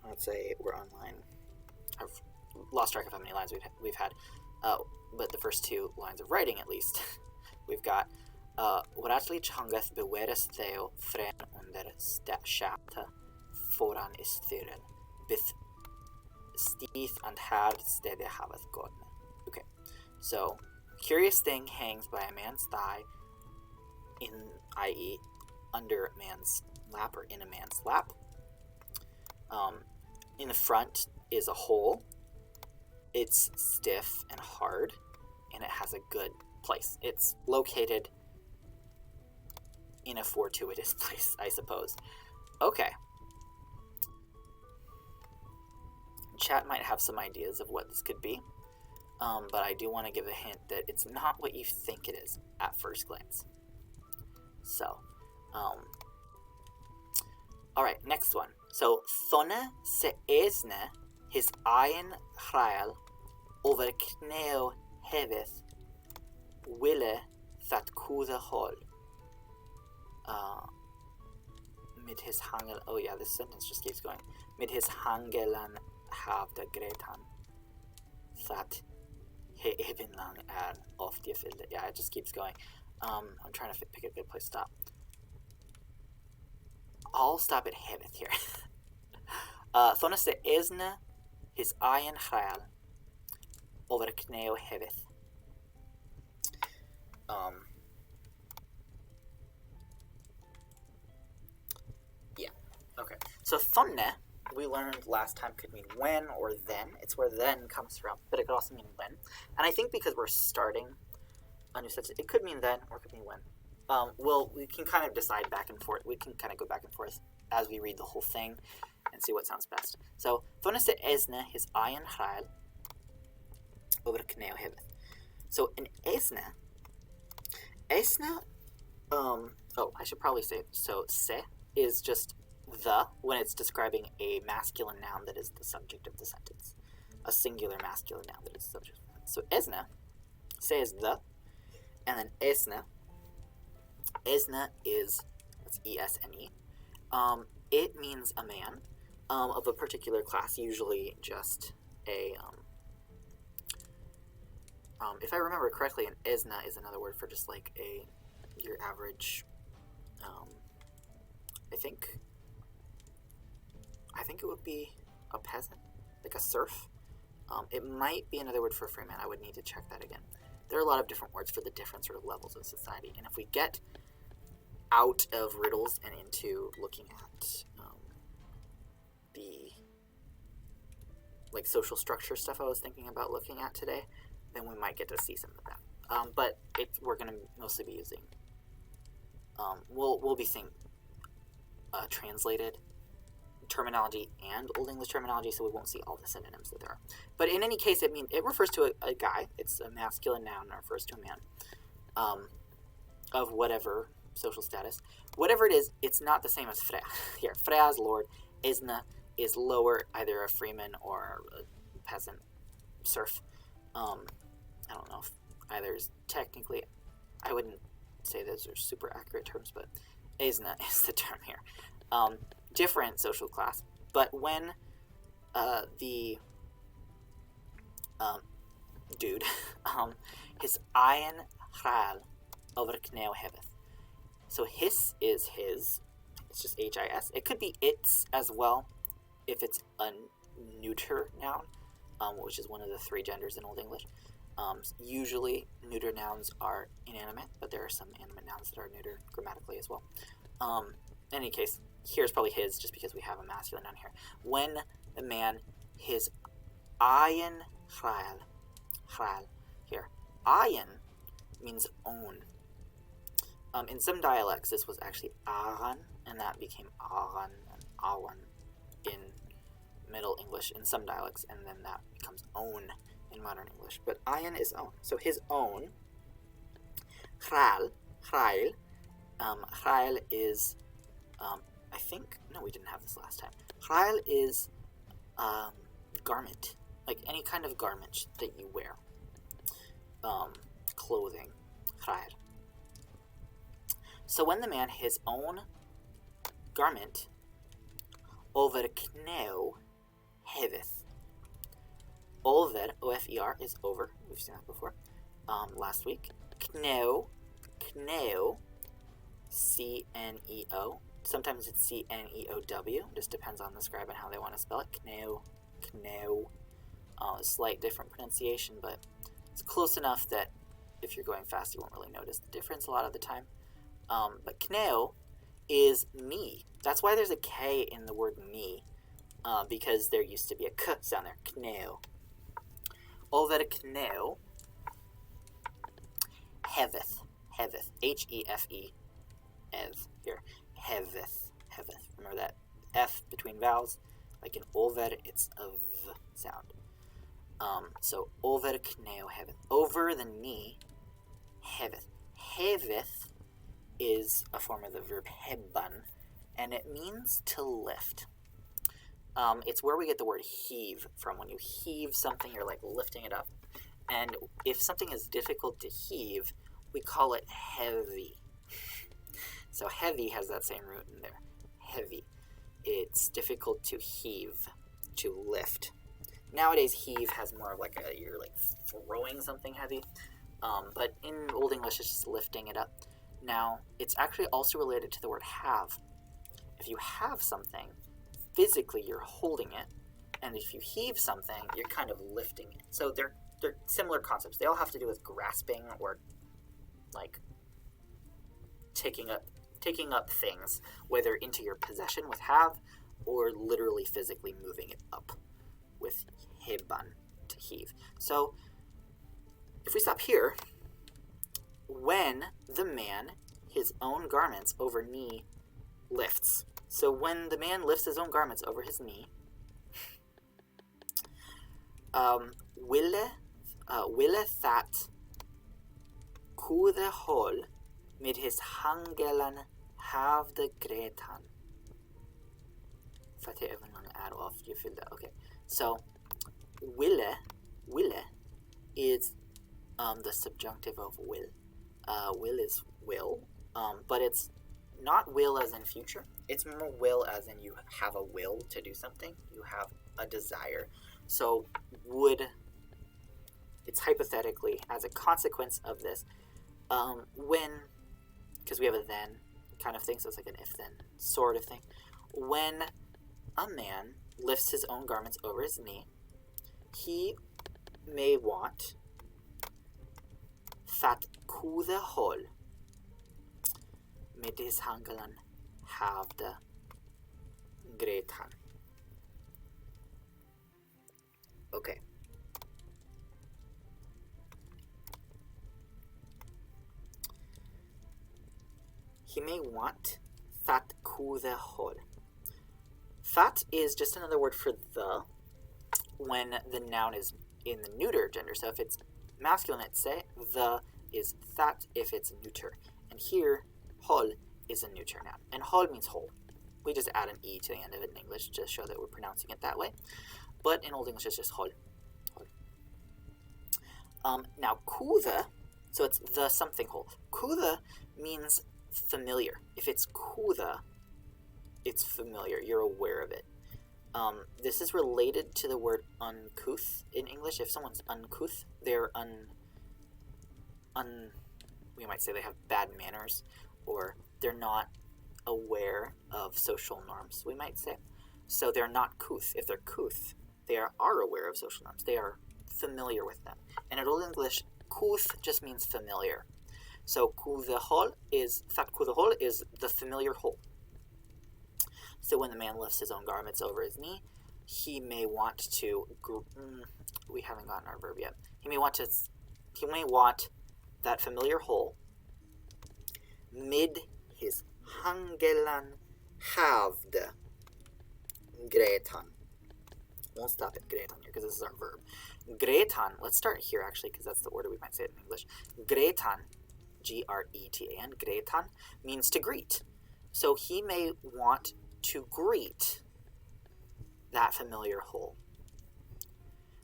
let's say we're online. I've lost track of how many lines we've had, but the first two lines of writing at least, we've got Oratlich hangeth beweres theo fren under skjata foran i styren, bith stith and hard stede haveth godne. Okay, so curious thing hangs by a man's thigh, i.e. under a man's lap or in a man's lap. In the front is a hole. It's stiff and hard, and it has a good place. It's located in a fortuitous place, I suppose. Okay. Chat might have some ideas of what this could be, but I do want to give a hint that it's not what you think it is at first glance. So, alright, next one. So, Thone se esne his egen hrael over kneo heveth ville that kude hol. Mid his hangel, oh yeah, this sentence just keeps going. Mid his hangelan havde gretan that he even lang off the field. Yeah, it just keeps going. I'm trying to pick a good place to stop. I'll stop at heveth here. Thone se esne his egen hrael over kneo heveth. Yeah, okay. So thonne, we learned last time, could mean when or then. It's where then comes from, but it could also mean when. And I think because we're starting a new sentence, it could mean then or it could mean when. We can kind of decide back and forth. We can kind of go back and forth as we read the whole thing and see what sounds best. So, thone se esne his egen hrael over kneo heveth. So, an esne, I should probably say, so se is just the, when it's describing a masculine noun that is the subject of the sentence. A singular masculine noun that is the subject of the sentence. So, esne, se is the, and then esne is, that's E-S-N-E. It means a man of a particular class, usually just a, if I remember correctly, an esna is another word for just like your average, I think it would be a peasant, like a serf. It might be another word for a free man. I would need to check that again. There are a lot of different words for the different sort of levels of society, and if we get out of riddles and into looking at like social structure stuff I was thinking about looking at today, then we might get to see some of that. But we're going to mostly be using, we'll be seeing translated terminology and Old English terminology, so we won't see all the synonyms that there are. But in any case, it refers to a guy. It's a masculine noun, and refers to a man of whatever social status. Whatever it is, it's not the same as frea. Here, frea is lord, isna is lower, either a freeman or a peasant, serf. I don't know if either is technically, I wouldn't say those are super accurate terms, but isna is the term here. Different social class, but when the dude, his ayin chral over kneu heveth. So his is his, it's just H-I-S. It could be its as well if it's a neuter noun, which is one of the three genders in Old English. Usually neuter nouns are inanimate, but there are some animate nouns that are neuter grammatically as well. In any case, here's probably his, just because we have a masculine noun here. When the man, his ayin chral, here. Ayin means own. In some dialects, this was actually aran, and that became aran and awan in Middle English in some dialects, and then that becomes own in modern English. But ayin is own. So his own. Chral is, I think, no, we didn't have this last time. Chral is garment, like any kind of garment that you wear. Clothing. Chral. So when the man, his own garment, over kneu heveth. Over, O-F-E-R, is over. We've seen that before last week. Kneu, C-N-E-O. Sometimes it's C-N-E-O-W. Just depends on the scribe and how they want to spell it. Kneu. Slight different pronunciation, but it's close enough that if you're going fast, you won't really notice the difference a lot of the time. But kneu is me. That's why there's a K in the word me, because there used to be a K sound there. Kneu. Over kneu heveth. H-E-F-E. Ev. Here. Heveth. Remember that F between vowels? Like in over, it's a V sound. So over kneu heveth. Over the knee, heveth. Heveth is a form of the verb hebban, and it means to lift. It's where we get the word heave from. When you heave something, you're like lifting it up. And if something is difficult to heave, we call it heavy. So heavy has that same root in there. Heavy. It's difficult to heave, to lift. Nowadays, heave has more of like you're like throwing something heavy. But in Old English, it's just lifting it up. Now, it's actually also related to the word have. If you have something, physically you're holding it, and if you heave something, you're kind of lifting it. So they're similar concepts. They all have to do with grasping or like taking up things, whether into your possession with have, or literally physically moving it up with hebban, to heave. So if we stop here, when the man his own garments over knee lifts. So when the man lifts his own garments over his knee, ville that kude hol med his hangelan havde gretan. För att jag även add off you feel that. Okay. So ville is the subjunctive of will. Will is will, but it's not will as in future. It's more will as in you have a will to do something. You have a desire. So would, it's hypothetically, as a consequence of this, when, because we have a then kind of thing, so it's like an if-then sort of thing. When a man lifts his own garments over his knee, he may want that kude hol med his hangelan havde gretan. Okay. He may want that kude hol. That is just another word for the when the noun is in the neuter gender. So if it's masculine, it's say the is that if it's neuter. And here, hol is a neuter noun. And hol means whole. We just add an E to the end of it in English to show that we're pronouncing it that way. But in Old English, it's just hol. Now, kude, so it's the something whole. Kude means familiar. If it's kude, it's familiar. You're aware of it. This is related to the word uncouth in English. If someone's uncouth, they're we might say they have bad manners, or they're not aware of social norms, we might say. So they're not couth. If they're couth, they are aware of social norms. They are familiar with them. And in Old English, couth just means familiar. So kudehol is the familiar hole. So when the man lifts his own garments over his knee, he may want to. We haven't gotten our verb yet. He may want that familiar hole mid his hangelan havd gretan. Won't stop at gretan here because this is our verb. Gretan. Let's start here actually because that's the order we might say it in English. Gretan, Gretan. Gretan means to greet. So he may want to greet that familiar hole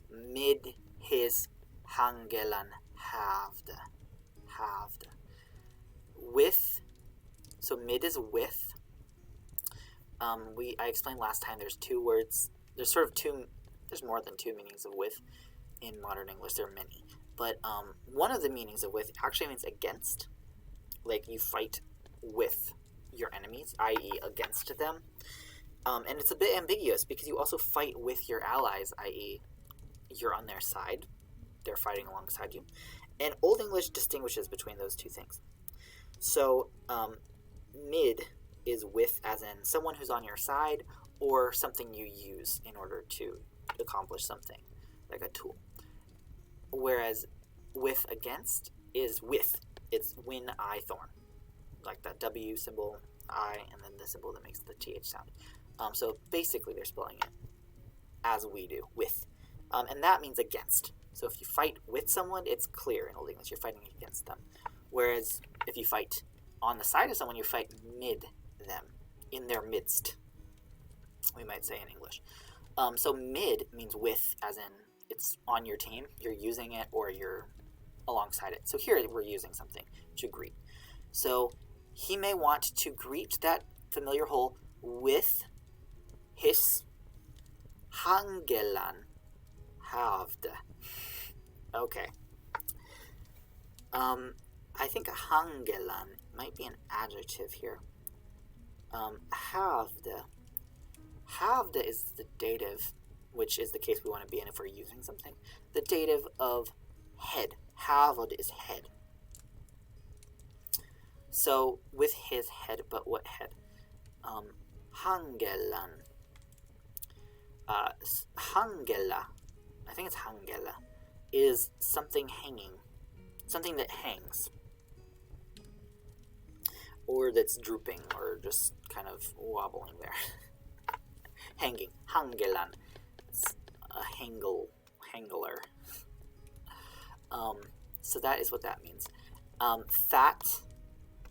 mid his hangelan havd. With, so mid is with. I explained last time there's two words. There's more than two meanings of with in modern English. There are many. But one of the meanings of with actually means against. Like you fight with your enemies, i.e. against them. And it's a bit ambiguous because you also fight with your allies, i.e. you're on their side. They're fighting alongside you. And Old English distinguishes between those two things. So mid is with as in someone who's on your side or something you use in order to accomplish something, like a tool. Whereas with against is with. It's win, I, thorn. Like that W symbol, I, and then the symbol that makes the TH sound. So basically they're spelling it as we do, with. And that means against. So if you fight with someone, it's clear in Old English you're fighting against them. Whereas if you fight on the side of someone, you fight mid them, in their midst, we might say in English. So mid means with, as in it's on your team, you're using it, or you're alongside it. So here we're using something to greet. So he may want to greet that familiar hole with his hangelan havd. Okay. I think hangelan might be an adjective here. Havd. Havd is the dative, which is the case we want to be in if we're using something. The dative of head. Havd is head. So with his head, but what head? Hangelan. Hangela, I think it's hangela, is something hanging. Something that hangs. Or that's drooping, or just kind of wobbling there. Hanging. Hangelan. It's a hangler. So that is what that means. That.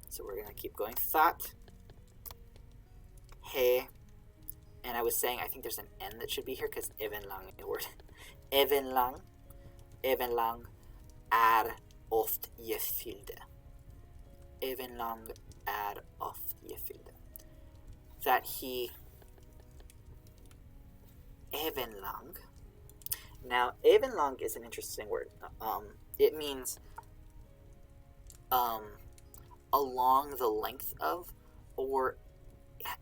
So we're going to keep going. That. He. And I was saying, I think there's an N that should be here because evenlang is a word. Evenlang oft gefylde. Evenlang oft gefylde. That he evenlang. Now, evenlang is an interesting word. It means along the length of, or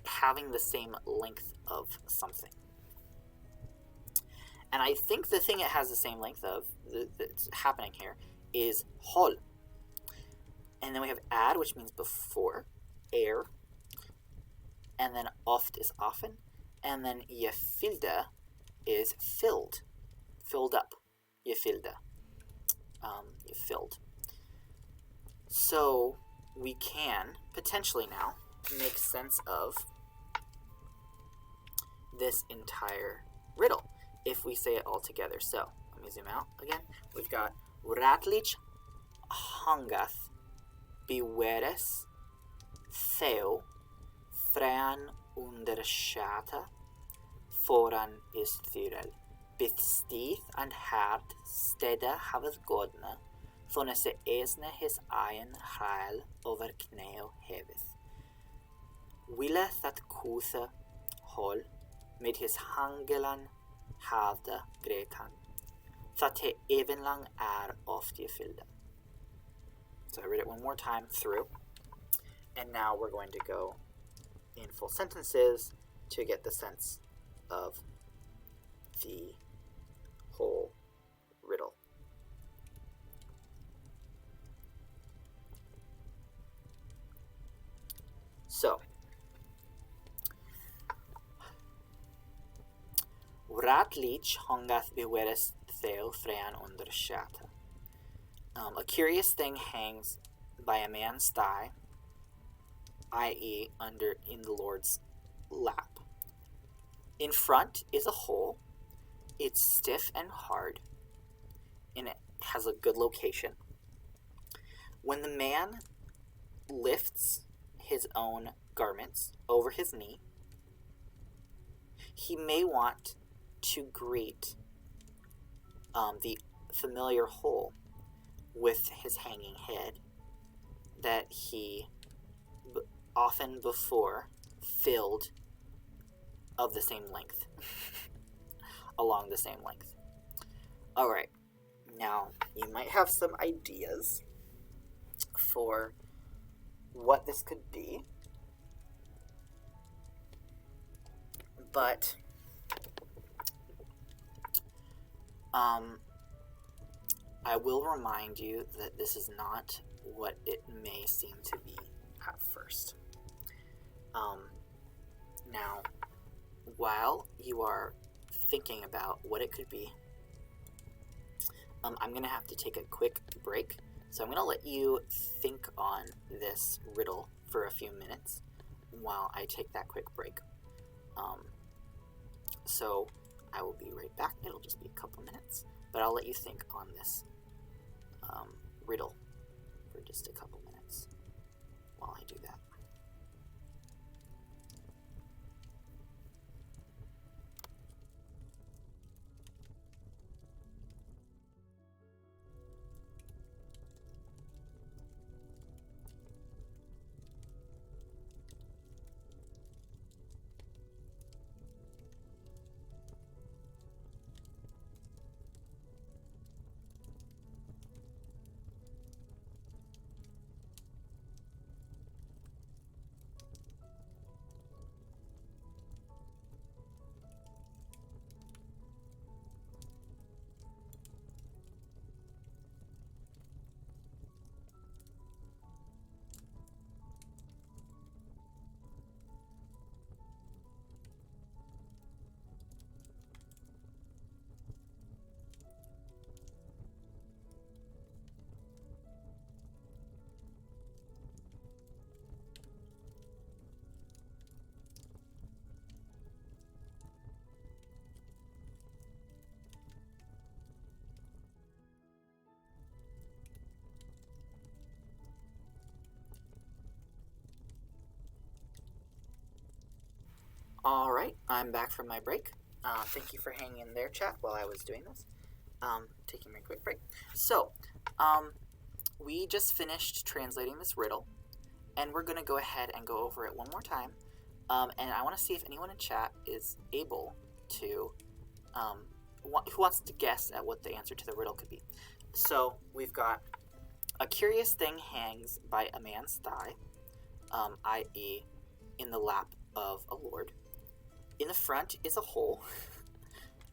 having the same length of something. And I think the thing it has the same length of, that's happening here, is hol. And then we have ad, which means before, air. And then oft is often. And then gefylde is filled. filled up. Gefylde. You filled. So we can potentially now make sense of this entire riddle if we say it all together. So let me zoom out again. We've got Ratlich hangath beweres theo fran under skata foran is thyrel byth stith and hard stedda hafedd godna thona se esne his iron hael over kneo hefyd. Wille that kutha hol med his hangelan havda grekan that he evenlang oft gefylde. So I read it one more time through, and now we're going to go in full sentences to get the sense of the whole riddle. So, Ratlich hangath beweres theo frean under skata. A curious thing hangs by a man's thigh, i.e. in the Lord's lap. In front is a hole. It's stiff and hard, and it has a good location. When the man lifts his own garments over his knee, he may want to greet the familiar hole with his hanging head that he often before filled of the same length, along the same length. Alright, now you might have some ideas for what this could be, but I will remind you that this is not what it may seem to be at first. Now, while you are thinking about what it could be, I'm going to have to take a quick break. So I'm going to let you think on this riddle for a few minutes while I take that quick break. So I will be right back. It'll just be a couple minutes, but I'll let you think on this riddle for just a couple minutes while I do that. Alright, I'm back from my break. Thank you for hanging in there, chat, while I was doing this. Taking my quick break. So, we just finished translating this riddle, and we're going to go ahead and go over it one more time. And I want to see if anyone in chat is able to, who wants to guess at what the answer to the riddle could be. So, we've got, a curious thing hangs by a man's thigh, i.e. in the lap of a lord. In the front is a hole,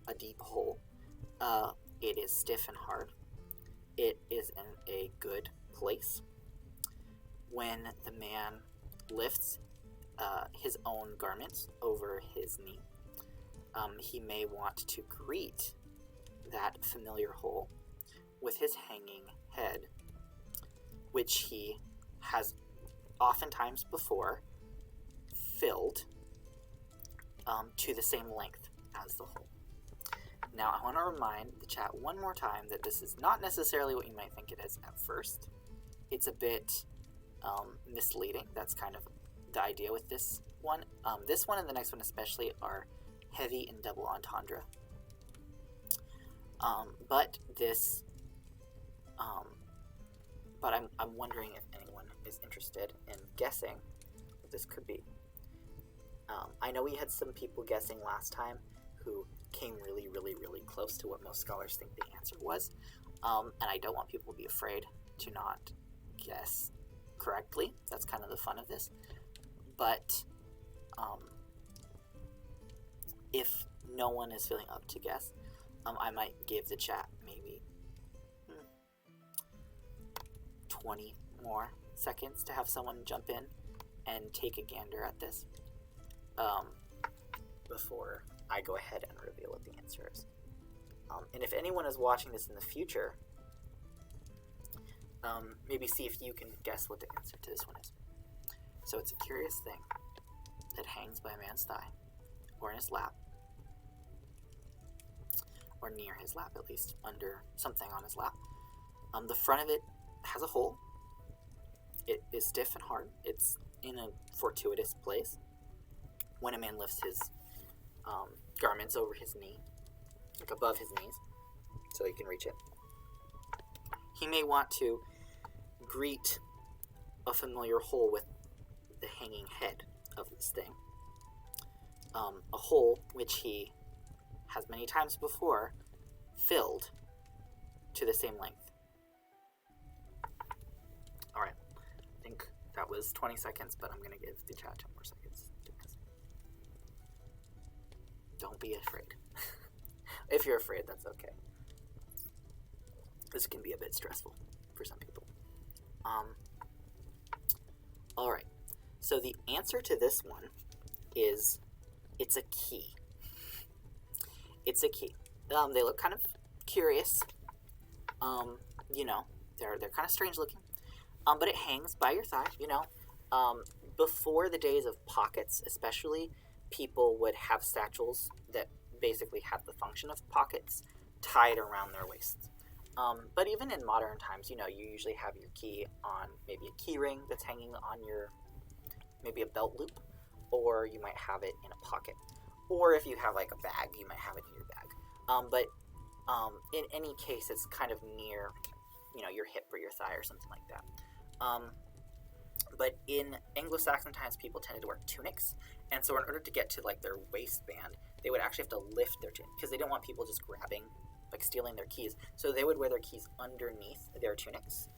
a deep hole. It is stiff and hard. It is in a good place. When the man lifts his own garments over his knee, he may want to greet that familiar hole with his hanging head, which he has oftentimes before filled to the same length as the hole. Now, I want to remind the chat one more time that this is not necessarily what you might think it is at first. It's a bit misleading. That's kind of the idea with this one. This one and the next one especially are heavy in double entendre. But I'm wondering if anyone is interested in guessing what this could be. I know we had some people guessing last time who came really, really, really close to what most scholars think the answer was. And I don't want people to be afraid to not guess correctly. That's kind of the fun of this. But if no one is feeling up to guess, I might give the chat maybe 20 more seconds to have someone jump in and take a gander at this before I go ahead and reveal what the answer is. And if anyone is watching this in the future, maybe see if you can guess what the answer to this one is. So it's a curious thing that hangs by a man's thigh, or in his lap, or near his lap at least, under something on his lap. The front of it has a hole. It is stiff and hard. It's in a fortuitous place. When a man lifts his garments over his knee, like above his knees, so he can reach it, he may want to greet a familiar hole with the hanging head of this thing. A hole which he has many times before filled to the same length. Alright, I think that was 20 seconds, but I'm going to give the chat 10 more seconds to guess. Don't be afraid. If you're afraid, that's okay. This can be a bit stressful for some people. Alright, so the answer to this one is, it's a key. It's a key. They look kind of curious. You know, they're kind of strange looking. But it hangs by your thigh, you know. Before the days of pockets, especially, people would have satchels that basically have the function of pockets tied around their waists. But even in modern times, you know, you usually have your key on maybe a key ring that's hanging on your, maybe a belt loop, or you might have it in a pocket. Or if you have like a bag, you might have it in your bag. But in any case, it's kind of near, you know, your hip or your thigh or something like that. But in Anglo-Saxon times, people tended to wear tunics, and so in order to get to like their waistband, they would actually have to lift their tunic, because they didn't want people just grabbing, like stealing their keys. So they would wear their keys underneath their tunics.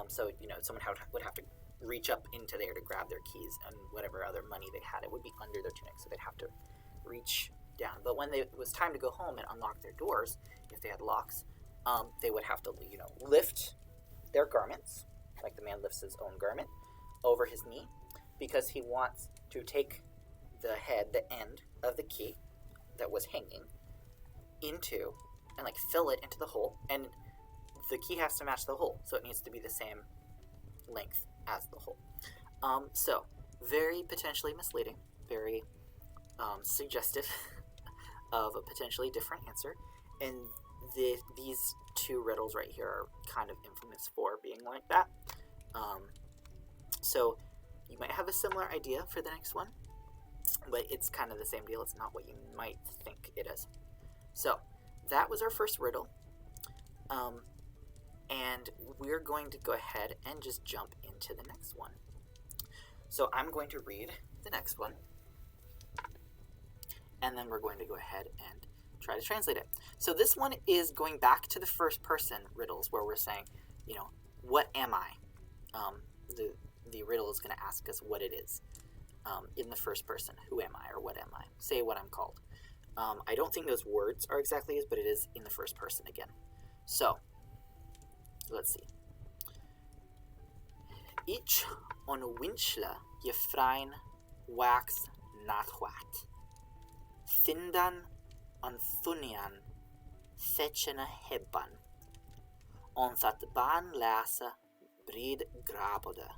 So, you know, someone would have to reach up into there to grab their keys, and whatever other money they had, it would be under their tunic, so they'd have to reach down. But when it was time to go home and unlock their doors, if they had locks, they would have to, you know, lift their garments, like the man lifts his own garment, over his knee, because he wants to take the end of the key that was hanging into, and like fill it into the hole, and the key has to match the hole, so it needs to be the same length as the hole. So, very potentially misleading, very suggestive of a potentially different answer, and these two riddles right here are kind of infamous for being like that. So you might have a similar idea for the next one, but it's kind of the same deal. It's not what you might think it is. So that was our first riddle, and we're going to go ahead and just jump into the next one. So I'm going to read the next one, and then we're going to go ahead and try to translate it. So this one is going back to the first person riddles, where we're saying, you know, what am I? The riddle is going to ask us what it is in the first person. Who am I, or what am I? Say what I'm called. I don't think those words are exactly as, but it is in the first person again. So, let's see. Ich on winchla jefrein wax nathwat. Thindan on thunian fetchene hebban. On that ban läsa brid grabode.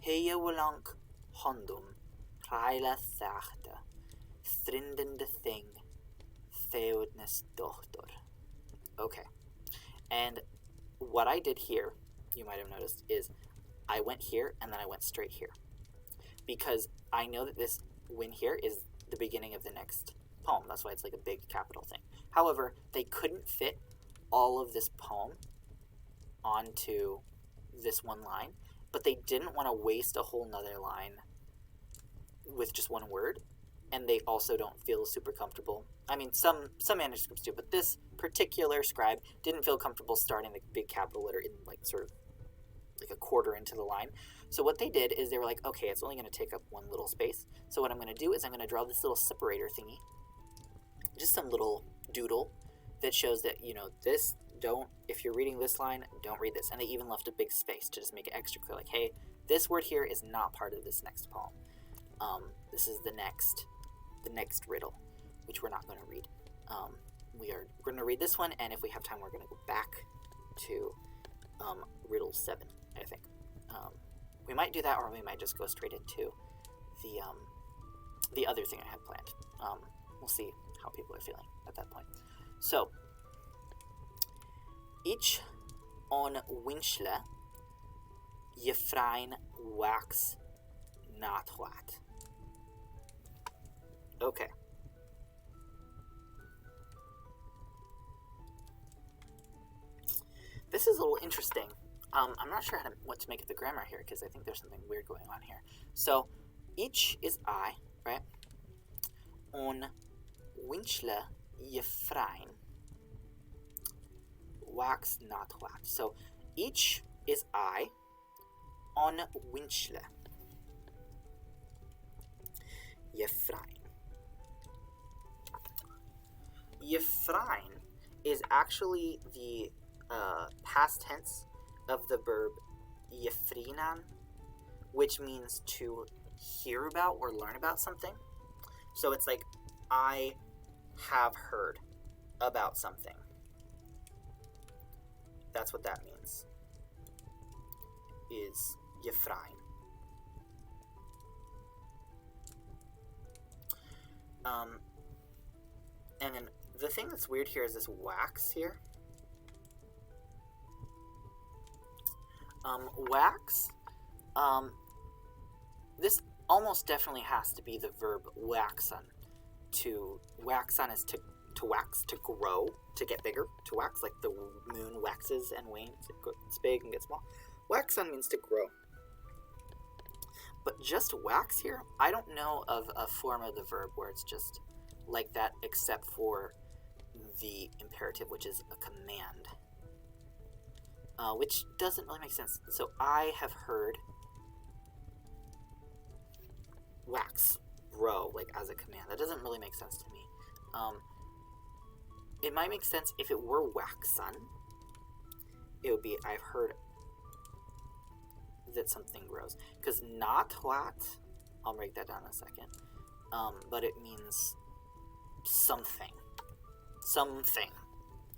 Heje wolank hondum, praila thachta, thrindende thing, theodnes dochter. Okay, and what I did here, you might have noticed, is I went here and then I went straight here. Because I know that this win here is the beginning of the next poem. That's why it's like a big capital thing. However, they couldn't fit all of this poem onto this one line, but they didn't want to waste a whole nother line with just one word, and they also don't feel super comfortable. I mean, some manuscripts do, but this particular scribe didn't feel comfortable starting the big capital letter in like sort of like a quarter into the line. So what they did is they were like, okay, it's only going to take up one little space. So what I'm going to do is I'm going to draw this little separator thingy, just some little doodle that shows that, you know, this don't, if you're reading this line, don't read this. And they even left a big space to just make it extra clear, like, hey, this word here is not part of this next poem. This is the next riddle, which we're not going to read. We're going to read this one, and if we have time, we're going to go back to riddle 7, I think. We might do that, or we might just go straight into the other thing I had planned. We'll see how people are feeling at that point. So, each on winchle jefrein wax natwat. Okay. This is a little interesting. I'm not sure what to make of the grammar here, because I think there's something weird going on here. So, each is I, right? On winchle jefrein wax natwat. So, each is I on winchle jefrein. Jefrein is actually the past tense of the verb jefrinan, which means to hear about or learn about something. So it's like, I have heard about something. That's what that means, is jefrein. And then the thing that's weird here is this wax here. Wax, this almost definitely has to be the verb waxon. To waxon is to wax, to grow, to get bigger, to wax, like the moon waxes and wanes, it's big and gets small. Waxon means to grow. But just wax here, I don't know of a form of the verb where it's just like that, except for the imperative, which is a command. Which doesn't really make sense. So I have heard wax grow, like as a command. That doesn't really make sense to me. It might make sense if it were waxon. It would be, I've heard that something grows. Because not what, I'll break that down in a second. But it means something. Something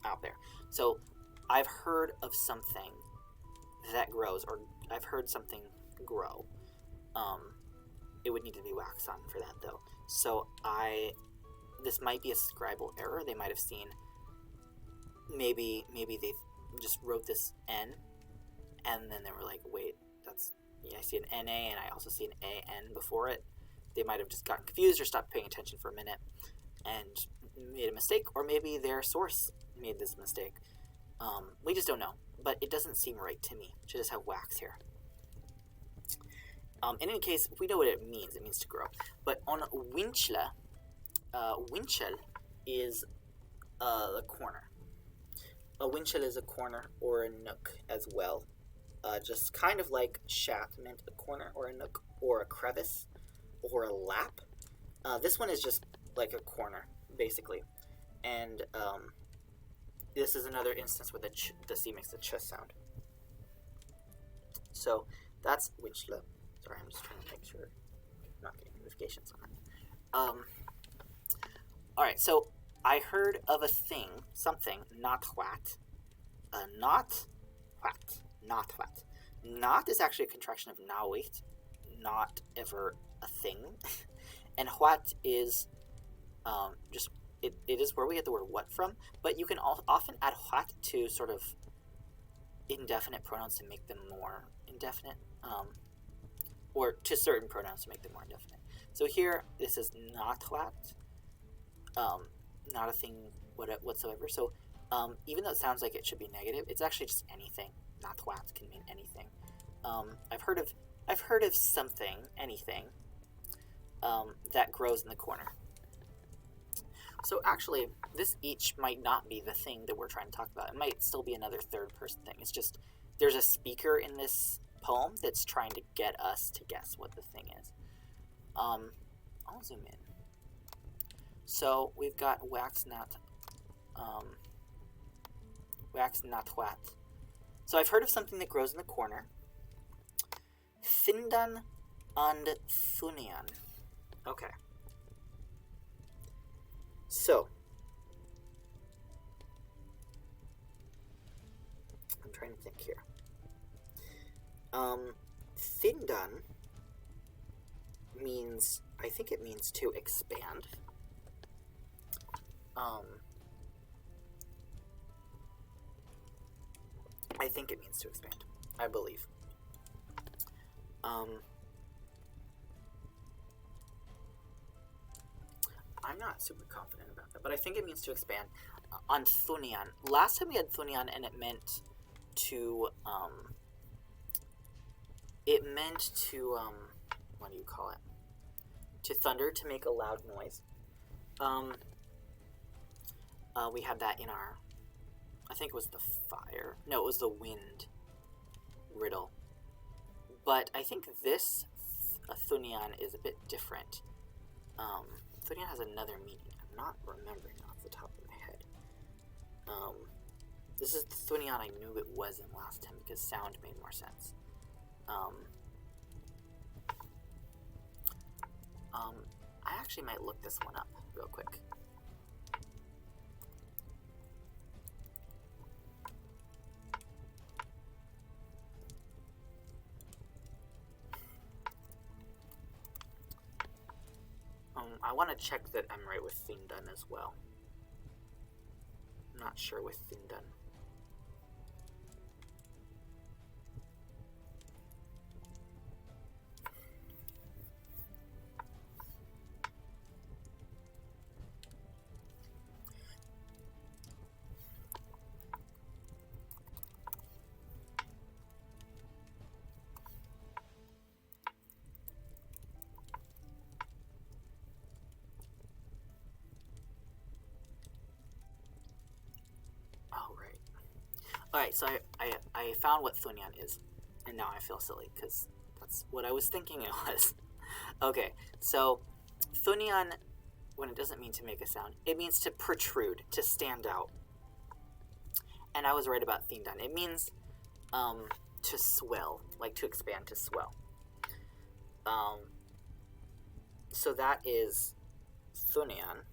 out there. So I've heard of something that grows, or I've heard something grow. It would need to be waxon for that, though. So this might be a scribal error. They might have seen, maybe they just wrote this N, and then they were like, wait, I see an NA, and I also see an AN before it. They might have just gotten confused or stopped paying attention for a minute and made a mistake, or maybe their source made this mistake. We just don't know, but it doesn't seem right to me to just have wax here. In any case, we know what it means. It means to grow. But on winchle, winchel is a corner. A winchel is a corner or a nook as well. Just kind of like chat meant a corner or a nook or a crevice or a lap. This one is just like a corner, basically. And this is another instance where the C makes the ch sound. So that's winchle. Sorry, I'm just trying to make sure I'm not getting notifications on that. Alright, so I heard of a thing, something, not what. Not what. Not what. Not is actually a contraction of not, not ever a thing. And what is just, it is where we get the word what from, but you can often add what to sort of indefinite pronouns to make them more indefinite, or to certain pronouns to make them more indefinite. So here, this is not what, not a thing whatsoever. So even though it sounds like it should be negative, it's actually just anything. Not what can mean anything. I've heard of something, anything, that grows in the corner. So actually, this each might not be the thing that we're trying to talk about. It might still be another third-person thing. It's just there's a speaker in this poem that's trying to get us to guess what the thing is. I'll zoom in. So we've got wax not what. So I've heard of something that grows in the corner. Findan and Thunian. Okay. So, I'm trying to think here. Findan means, I think it means to expand. I think it means to expand, I believe. I'm not super confident about that, but I think it means to expand. On Thunian, last time we had Thunian, and it meant to, what do you call it? To thunder, to make a loud noise. We had that in our, I think it was the fire. No, it was the wind riddle. But I think this Thunian is a bit different. Thunian has another meaning. I'm not remembering it off the top of my head. This is the Thunian I knew it wasn't last time because sound made more sense. I actually might look this one up real quick. I want to check that I'm right with Findan as well. I'm not sure with Findan. Alright, so I found what Thunian is, and now I feel silly, because that's what I was thinking it was. Okay, so Thunian, when it doesn't mean to make a sound, it means to protrude, to stand out. And I was right about Findan. It means to swell, like to expand, to swell. So that is Thunian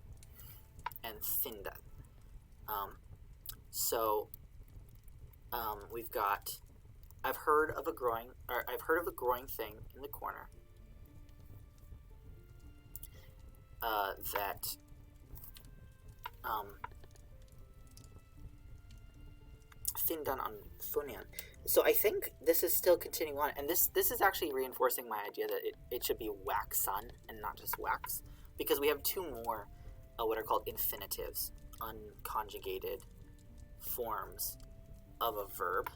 and Findan. We've got, I've heard of a growing thing in the corner that Findan on Thunian. So I think this is still continuing on, and this is actually reinforcing my idea that it should be waxan and not just wax, because we have two more what are called infinitives, unconjugated forms of a verb.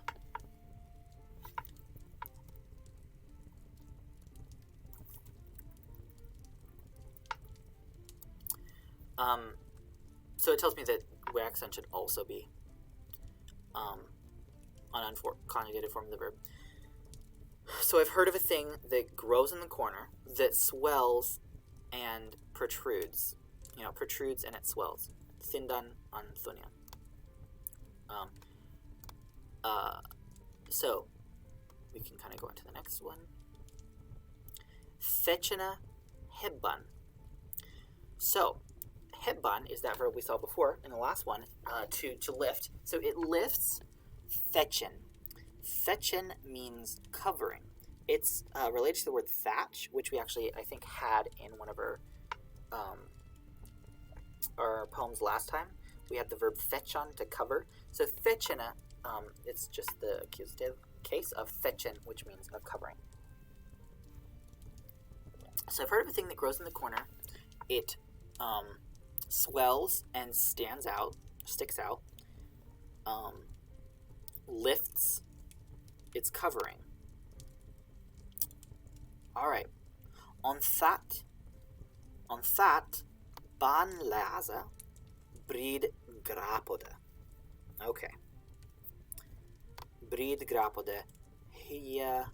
So it tells me that waxan should also be an unconjugated form of the verb. So I've heard of a thing that grows in the corner, that swells and protrudes. You know, protrudes and it swells. Findan on Thunian. So we can kind of go into the next one. Fetchena hebban. So hebban is that verb we saw before in the last one, to lift. So it lifts fetchen. Fetchen means covering. It's related to the word thatch, which we actually, I think, had in one of our poems last time. We had the verb fetchan, to cover. So fetchena, it's just the accusative case of fetchen, which means a covering. So I've heard of a thing that grows in the corner. It swells and stands out, sticks out, lifts its covering. All right. On that, banlaza breed grapode. Okay. Breed grapode. Here,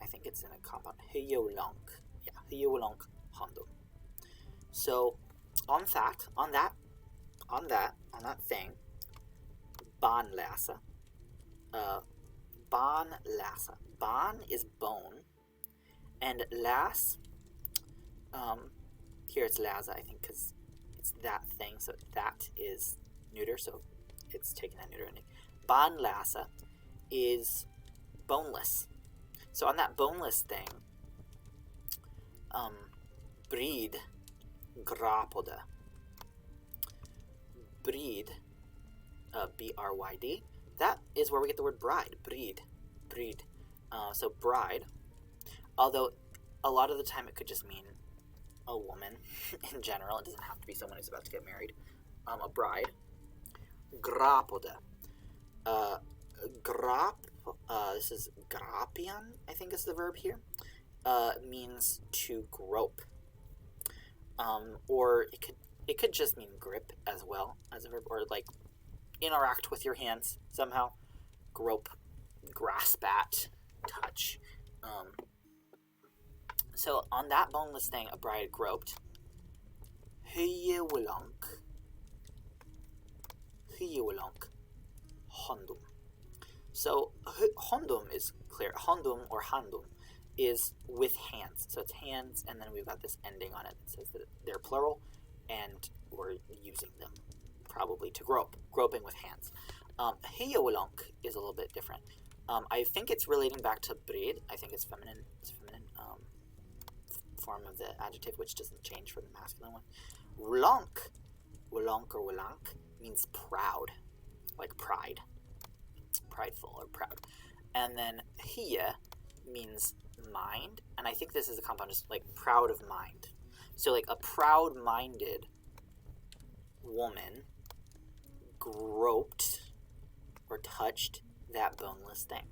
I think it's in a compound. Hyolank. Yeah, hyolank handum. So, on that thing, banlasa. Banlasa. Ban is bone, and las, here it's lasa, I think, because it's that thing, so that is neuter, so it's taking that neuter ending. Banlasa is boneless. So on that boneless thing, breed grapode. Breed, B-R-Y-D. That is where we get the word bride. Breed. So bride. Although a lot of the time it could just mean a woman in general. It doesn't have to be someone who's about to get married. A bride. Grapode. This is grapian, I think is the verb here. Means to grope. Or it could just mean grip as well as a verb, or like interact with your hands somehow. Grope, grasp at, touch. So on that boneless thing, a bride groped. Hyolank handum. So handum is clear. Handum or handum is with hands. So it's hands, and then we've got this ending on it that says that they're plural, and we're using them probably to grope. Groping with hands. Hyolank is a little bit different. I think it's relating back to breed. I think it's feminine. It's a feminine form of the adjective, which doesn't change from the masculine one. Wulank or wulank means proud, like pride, prideful or proud. And then hia means mind, and I think this is a compound, just like proud of mind. So like a proud-minded woman groped or touched that boneless thing,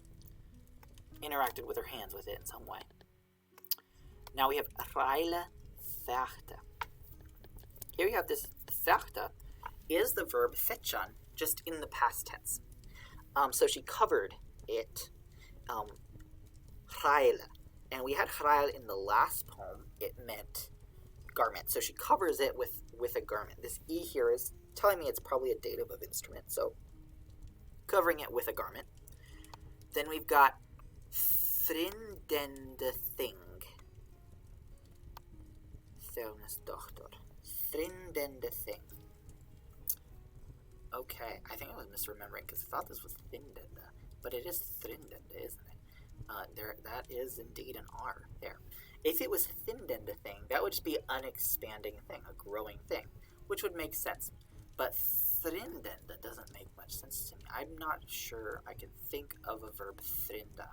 interacted with her hands with it in some way. Now we have reile vechte. Here we have this vechte is the verb fetchan, just in the past tense. So she covered it, reile. And we had reile in the last poem. It meant garment. So she covers it with a garment. This E here is telling me it's probably a dative of instrument, so covering it with a garment. Then we've got frindende thing. Thjónusdóttir. Frindende thing. Okay, I think I was misremembering because I thought this was thindende, but it is thrindende, isn't it? That is indeed an R there. If it was thindende thing, that would just be an expanding thing, a growing thing, which would make sense. But thrindende doesn't make much sense to me. I'm not sure I can think of a verb thrindan.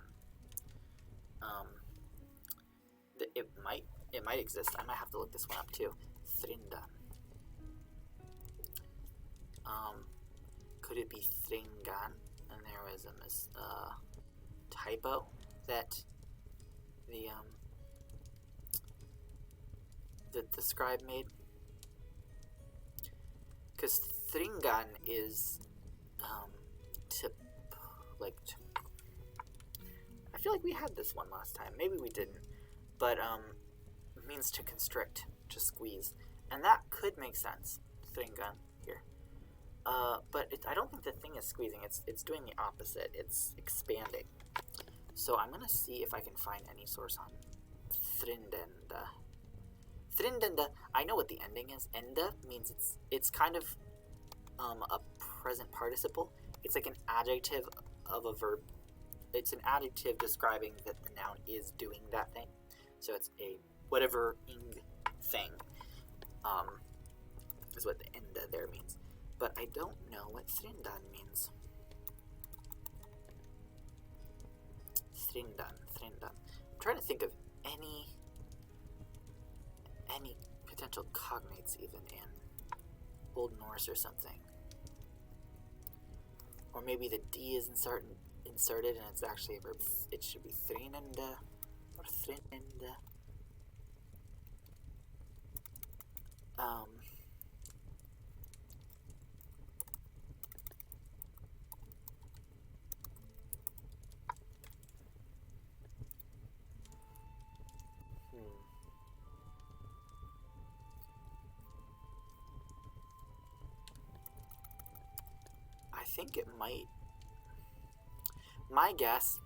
It might exist. I might have to look this one up too. Thrindan. Could it be thringan? And there was a typo that the scribe made, because thringan is I feel like we had this one last time. Maybe we didn't, but it means to constrict, to squeeze, and that could make sense. Thringan here. But I don't think the thing is squeezing. It's doing the opposite. It's expanding. So I'm going to see if I can find any source on thrindende. Thrindenda, I know what the ending is. Enda means it's kind of a present participle. It's like an adjective of a verb. It's an adjective describing that the noun is doing that thing. So it's a whatever ing thing is what the enda there means. But I don't know what Thrindan means. Thrindan. I'm trying to think of any potential cognates even in Old Norse or something. Or maybe the D is inserted and it's actually a verb. It should be Thrinenda or Thrinenda. I think it might. My guess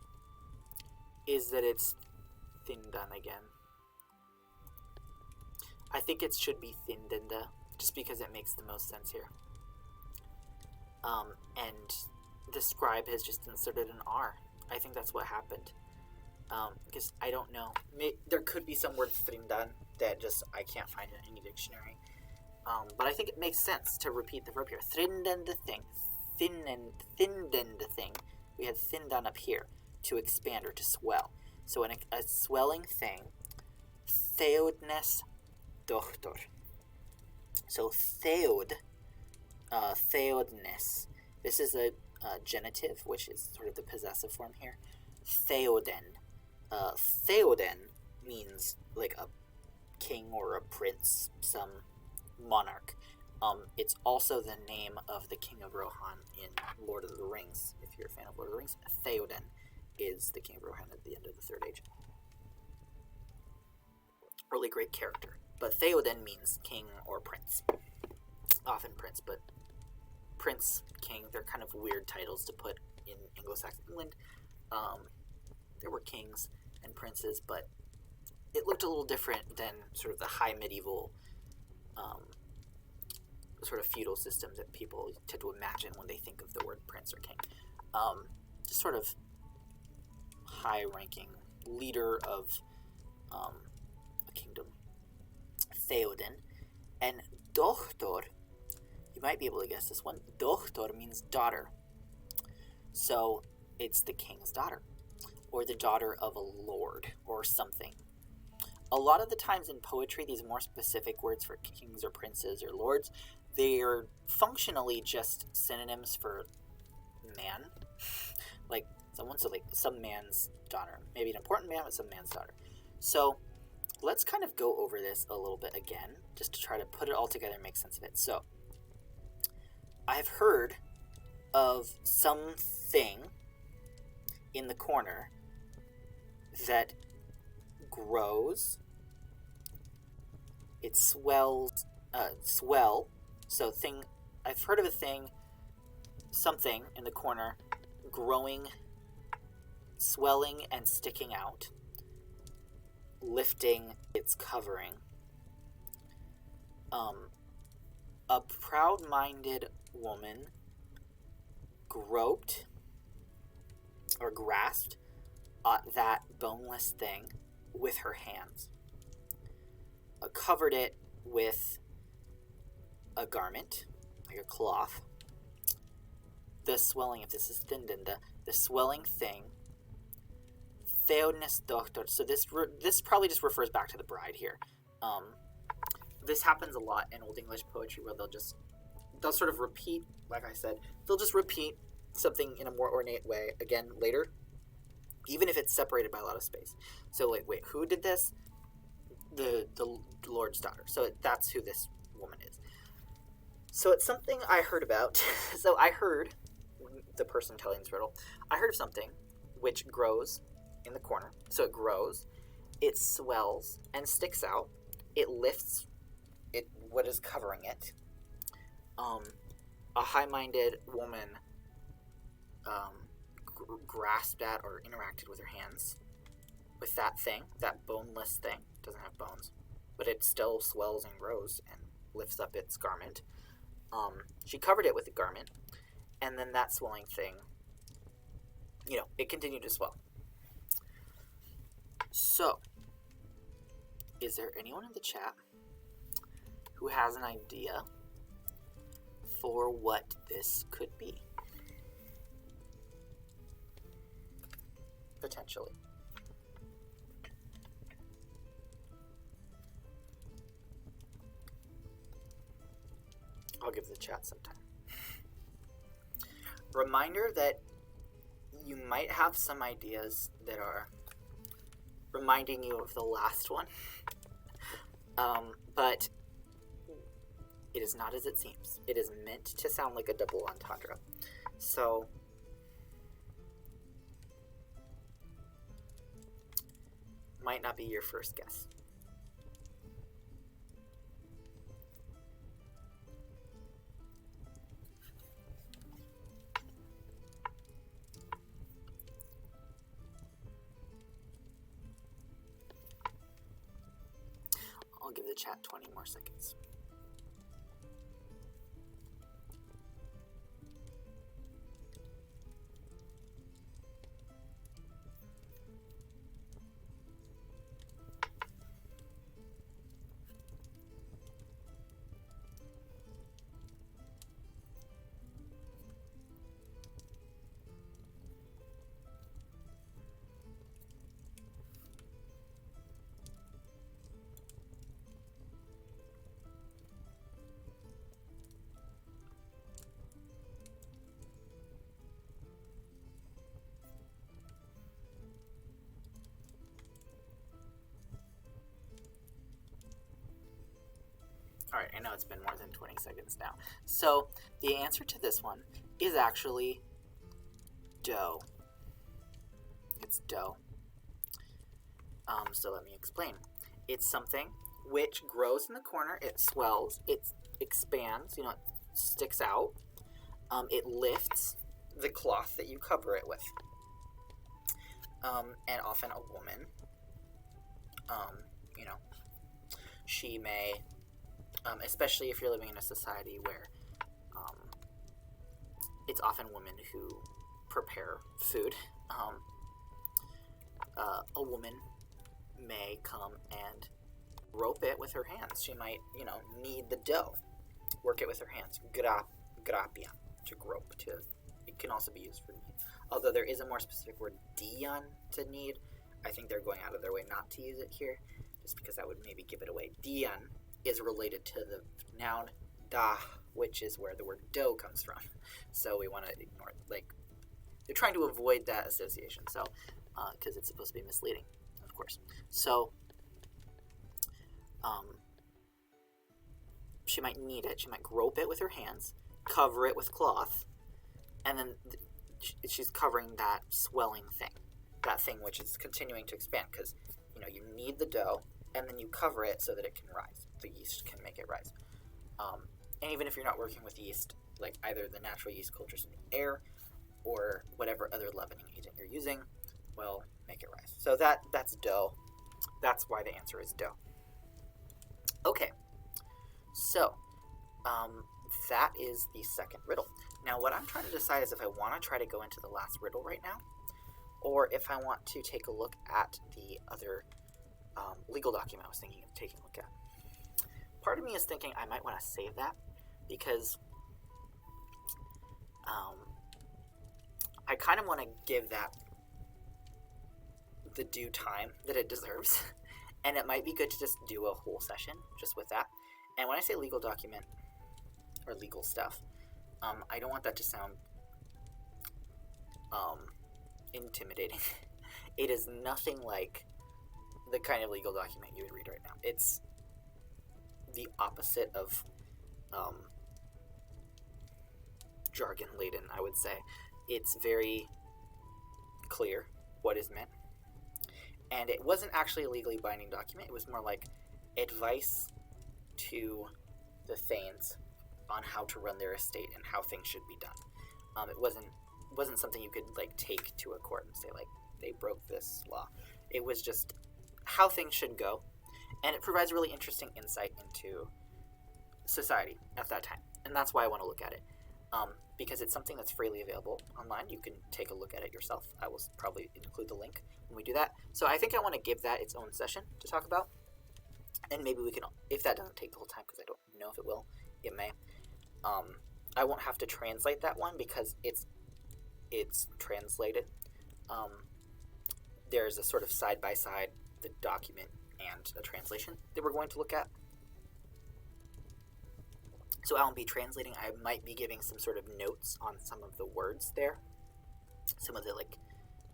is that it's Thindun again. I think it should be Thindunda, just because it makes the most sense here. And the scribe has just inserted an R. I think that's what happened. Because I don't know. There could be some word Thrindan that just I can't find in any dictionary. But I think it makes sense to repeat the verb here. Thrinden the thing. Thinden the thing. We had thindan up here to expand or to swell. So in a swelling thing, theodnes dochter. So theodnes. This is a genitive, which is sort of the possessive form here. Theoden. Theoden means like a king or a prince, some monarch. It's also the name of the King of Rohan in Lord of the Rings. If you're a fan of Lord of the Rings, Theoden is the King of Rohan at the end of the Third Age. Really great character. But Theoden means king or prince. Often prince, but prince, king, they're kind of weird titles to put in Anglo-Saxon England. There were kings and princes, but it looked a little different than sort of the high medieval sort of feudal systems that people tend to imagine when they think of the word prince or king. Just sort of high-ranking leader of a kingdom. Theoden. And dochter, you might be able to guess this one. Dochter means daughter. So it's the king's daughter, or the daughter of a lord, or something. A lot of the times in poetry, these more specific words for kings or princes or lords, they are functionally just synonyms for man. Like some man's daughter. Maybe an important man, but some man's daughter. So let's kind of go over this a little bit again, just to try to put it all together and make sense of it. So I've heard of something in the corner that grows, it swells, so I've heard of a thing, something in the corner, growing, swelling and sticking out, lifting its covering. A proud-minded woman groped or grasped that boneless thing with her hands, covered it with a garment, like a cloth. The swelling, if this is Thindenda, the swelling thing, Theodnes dochter. So this probably just refers back to the bride here. This happens a lot in Old English poetry where they'll sort of repeat, like I said, they'll just repeat something in a more ornate way again later, even if it's separated by a lot of space. So like, wait, who did this? The Lord's daughter. So that's who this woman is. So it's something I heard about. So I heard, the person telling this riddle, I heard of something which grows in the corner. So it grows, it swells and sticks out. It lifts what is covering it. A high-minded woman grasped at or interacted with her hands with that thing, that boneless thing. It doesn't have bones. but it still swells and grows and lifts up its garment. She covered it with the garment, and then that swelling thing, it continued to swell. So, is there anyone in the chat who has an idea for what this could be? Potentially. I'll give the chat some time. Reminder that you might have some ideas that are reminding you of the last one, but it is not as it seems. It is meant to sound like a double entendre. So, might not be your first guess. I'll give the chat 20 more seconds. Alright, I know it's been more than 20 seconds now. So, the answer to this one is actually dough. It's dough. So let me explain. It's something which grows in the corner, it swells, it expands, it sticks out, it lifts the cloth that you cover it with. And often a woman, she may... especially if you're living in a society where it's often women who prepare food. A woman may come and rope it with her hands. She might, knead the dough, work it with her hands. Grapia, to grope. It can also be used for knead. Although there is a more specific word, dian, to knead. I think they're going out of their way not to use it here, just because that would maybe give it away. Dian is related to the noun da, which is where the word dough comes from. So we want to ignore it. They're trying to avoid that association, so, because it's supposed to be misleading, of course. So, she might knead it, she might grope it with her hands, cover it with cloth, and then she's covering that swelling thing, that thing which is continuing to expand, because, you knead the dough, and then you cover it so that it can rise. The yeast can make it rise. And even if you're not working with yeast, like either the natural yeast cultures in the air or whatever other leavening agent you're using, will make it rise. So that's dough. That's why the answer is dough. Okay, so that is the second riddle. Now what I'm trying to decide is if I want to try to go into the last riddle right now, or if I want to take a look at the other legal document I was thinking of taking a look at. Part of me is thinking I might want to save that because I kind of want to give that the due time that it deserves. And it might be good to just do a whole session just with that. And when I say legal document or legal stuff, I don't want that to sound intimidating. It is nothing like the kind of legal document you would read right now. It's the opposite of jargon-laden, I would say. It's very clear what is meant. And it wasn't actually a legally binding document. It was more like advice to the thanes on how to run their estate and how things should be done. It wasn't something you could take to a court and say they broke this law. It was just how things should go. And it provides really interesting insight into society at that time. And that's why I want to look at it. Because it's something that's freely available online. You can take a look at it yourself. I will probably include the link when we do that. So I think I want to give that its own session to talk about. And maybe we can, if that doesn't take the whole time, because I don't know if it will, it may. I won't have to translate that one because it's translated. There's a sort of side-by-side, the document and a translation that we're going to look at. So I won't be translating. I might be giving some sort of notes on some of the words there. Some of the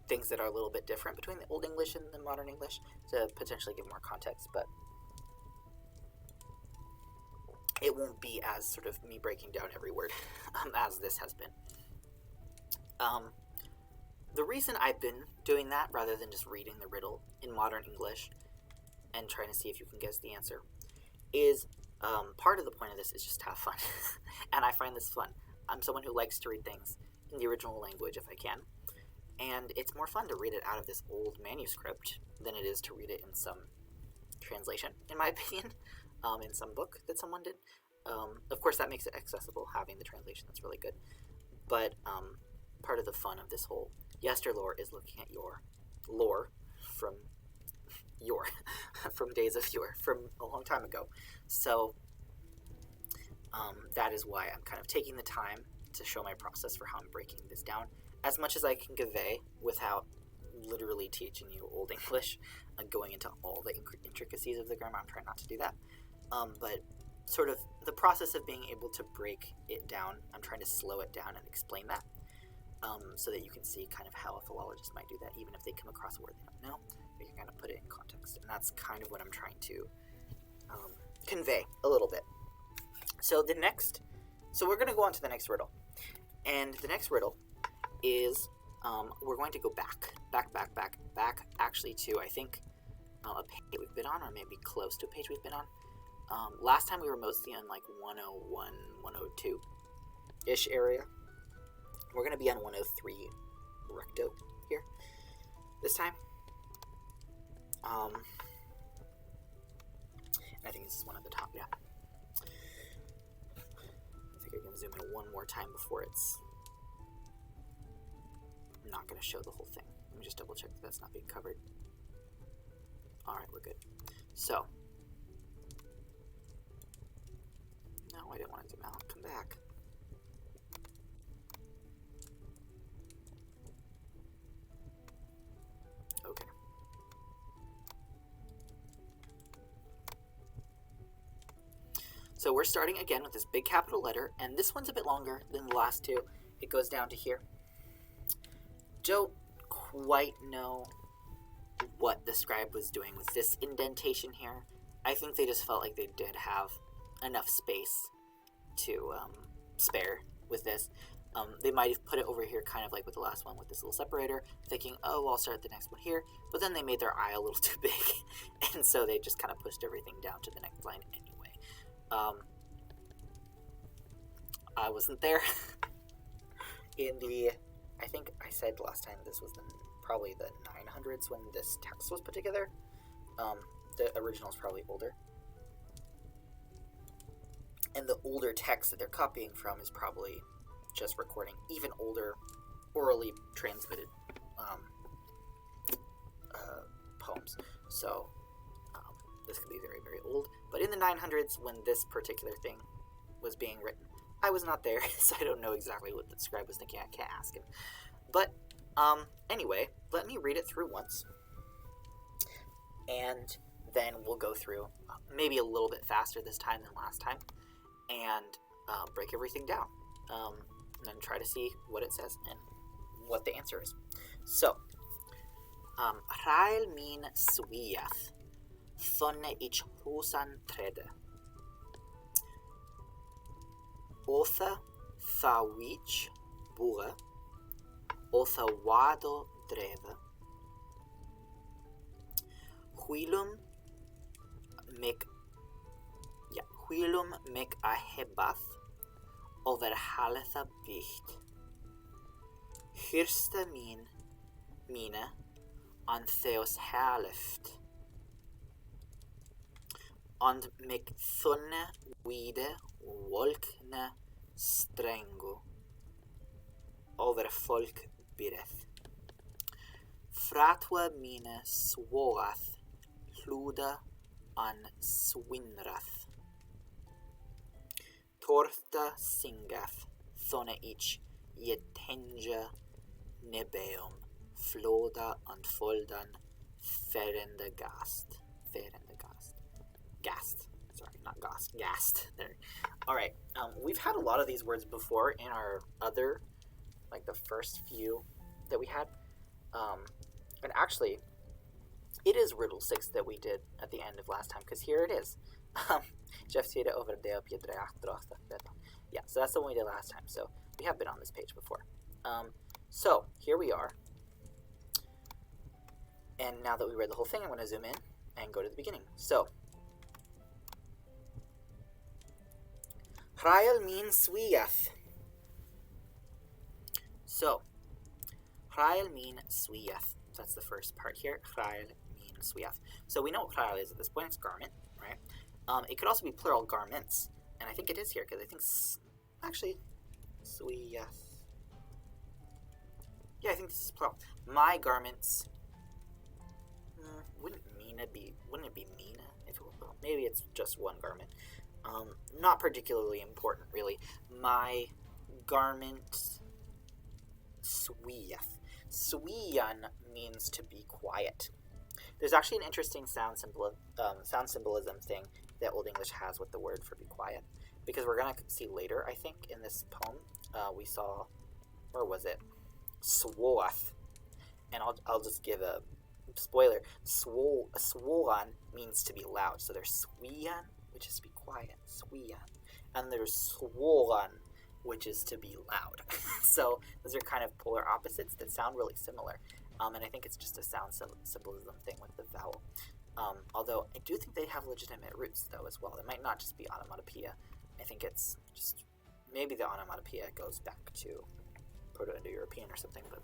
things that are a little bit different between the Old English and the Modern English to potentially give more context, but it won't be as sort of me breaking down every word as this has been. The reason I've been doing that rather than just reading the riddle in Modern English and trying to see if you can guess the answer is part of the point of this is just to have fun. And I find this fun. I'm someone who likes to read things in the original language if I can. And it's more fun to read it out of this old manuscript than it is to read it in some translation, in my opinion, in some book that someone did. Of course, that makes it accessible, having the translation. That's really good. But part of the fun of this whole yesterlore is looking at your lore from from days of yore, from a long time ago. So that is why I'm kind of taking the time to show my process for how I'm breaking this down as much as I can convey without literally teaching you Old English and going into all the intricacies of the grammar. I'm trying not to do that. But sort of the process of being able to break it down, I'm trying to slow it down and explain that so that you can see kind of how a philologist might do that, even if they come across a word they don't know. You can kind of put it in context, and that's kind of what I'm trying to convey a little bit. So we're going to go on to the next riddle, and the next riddle is we're going to go back, actually to I think a page we've been on, or maybe close to a page we've been on. Last time we were mostly on 101, 102-ish area. We're going to be on 103 recto here this time. I think this is one at the top, yeah. I think I can zoom in one more time before it's not going to show the whole thing. Let me just double check that that's not being covered. Alright, we're good. So, no, I didn't want to zoom out. Come back. Okay. So we're starting again with this big capital letter, and this one's a bit longer than the last two. It goes down to here. Don't quite know what the scribe was doing with this indentation here. I think they just felt like they did have enough space to spare with this. They might have put it over here kind of like with the last one with this little separator, thinking, oh, I'll start the next one here, but then they made their eye a little too big, and so they just kind of pushed everything down to the next line anyway. I wasn't there in the, I think I said last time this was probably the 900s when this text was put together. The original is probably older. And the older text that they're copying from is probably just recording even older orally transmitted poems. So this could be very, very old. But in the 900s, when this particular thing was being written, I was not there, so I don't know exactly what the scribe was thinking. I can't ask him. But anyway, let me read it through once. And then we'll go through maybe a little bit faster this time than last time and break everything down. And then try to see what it says and what the answer is. So, Rael min swiath, thonne ich husan trede. Otha thawich bure, otha wado dreve. Huilum mek a hebath over haletha bicht. Hyrste mine an theos herlift. Und mick thunne wide wolkne strängo over folk bireth. Fratwa mine svoath hluda an swinrath. Torta singath thone ich jetenja nebeum floda and foldan ferende gast. Gast. Sorry, not gast. Gast. There. All right. We've had a lot of these words before in our other, like the first few that we had. And actually, it is Riddle 6 that we did at the end of last time, because here it is. Yeah, so that's the one we did last time. So we have been on this page before. So here we are. And now that we read the whole thing, I'm going to zoom in and go to the beginning. So, Hrael min swiath. So, Hrael min swiath. That's the first part here. Hrael min swiath. So we know what Hrael is at this point. It's garment, right? It could also be plural garments. And I think it is here, because I think, actually, swiath. Yeah, I think this is plural. My garments. Wouldn't it be Mina? If it were, well, maybe it's just one garment. Not particularly important, really. My garment, swiath. Swian means to be quiet. There's actually an interesting sound symbolism thing that Old English has with the word for be quiet, because we're gonna see later, I think, in this poem, we saw, where was it? Swath, and I'll just give a spoiler. Swoan means to be loud, so there's swian, which is to be quiet, swian, and there's swoan, which is to be loud. So those are kind of polar opposites that sound really similar, and I think it's just a sound symbolism thing with the vowel. Although I do think they have legitimate roots, though, as well. It might not just be onomatopoeia. I think it's just, maybe the onomatopoeia goes back to Proto-Indo-European or something, but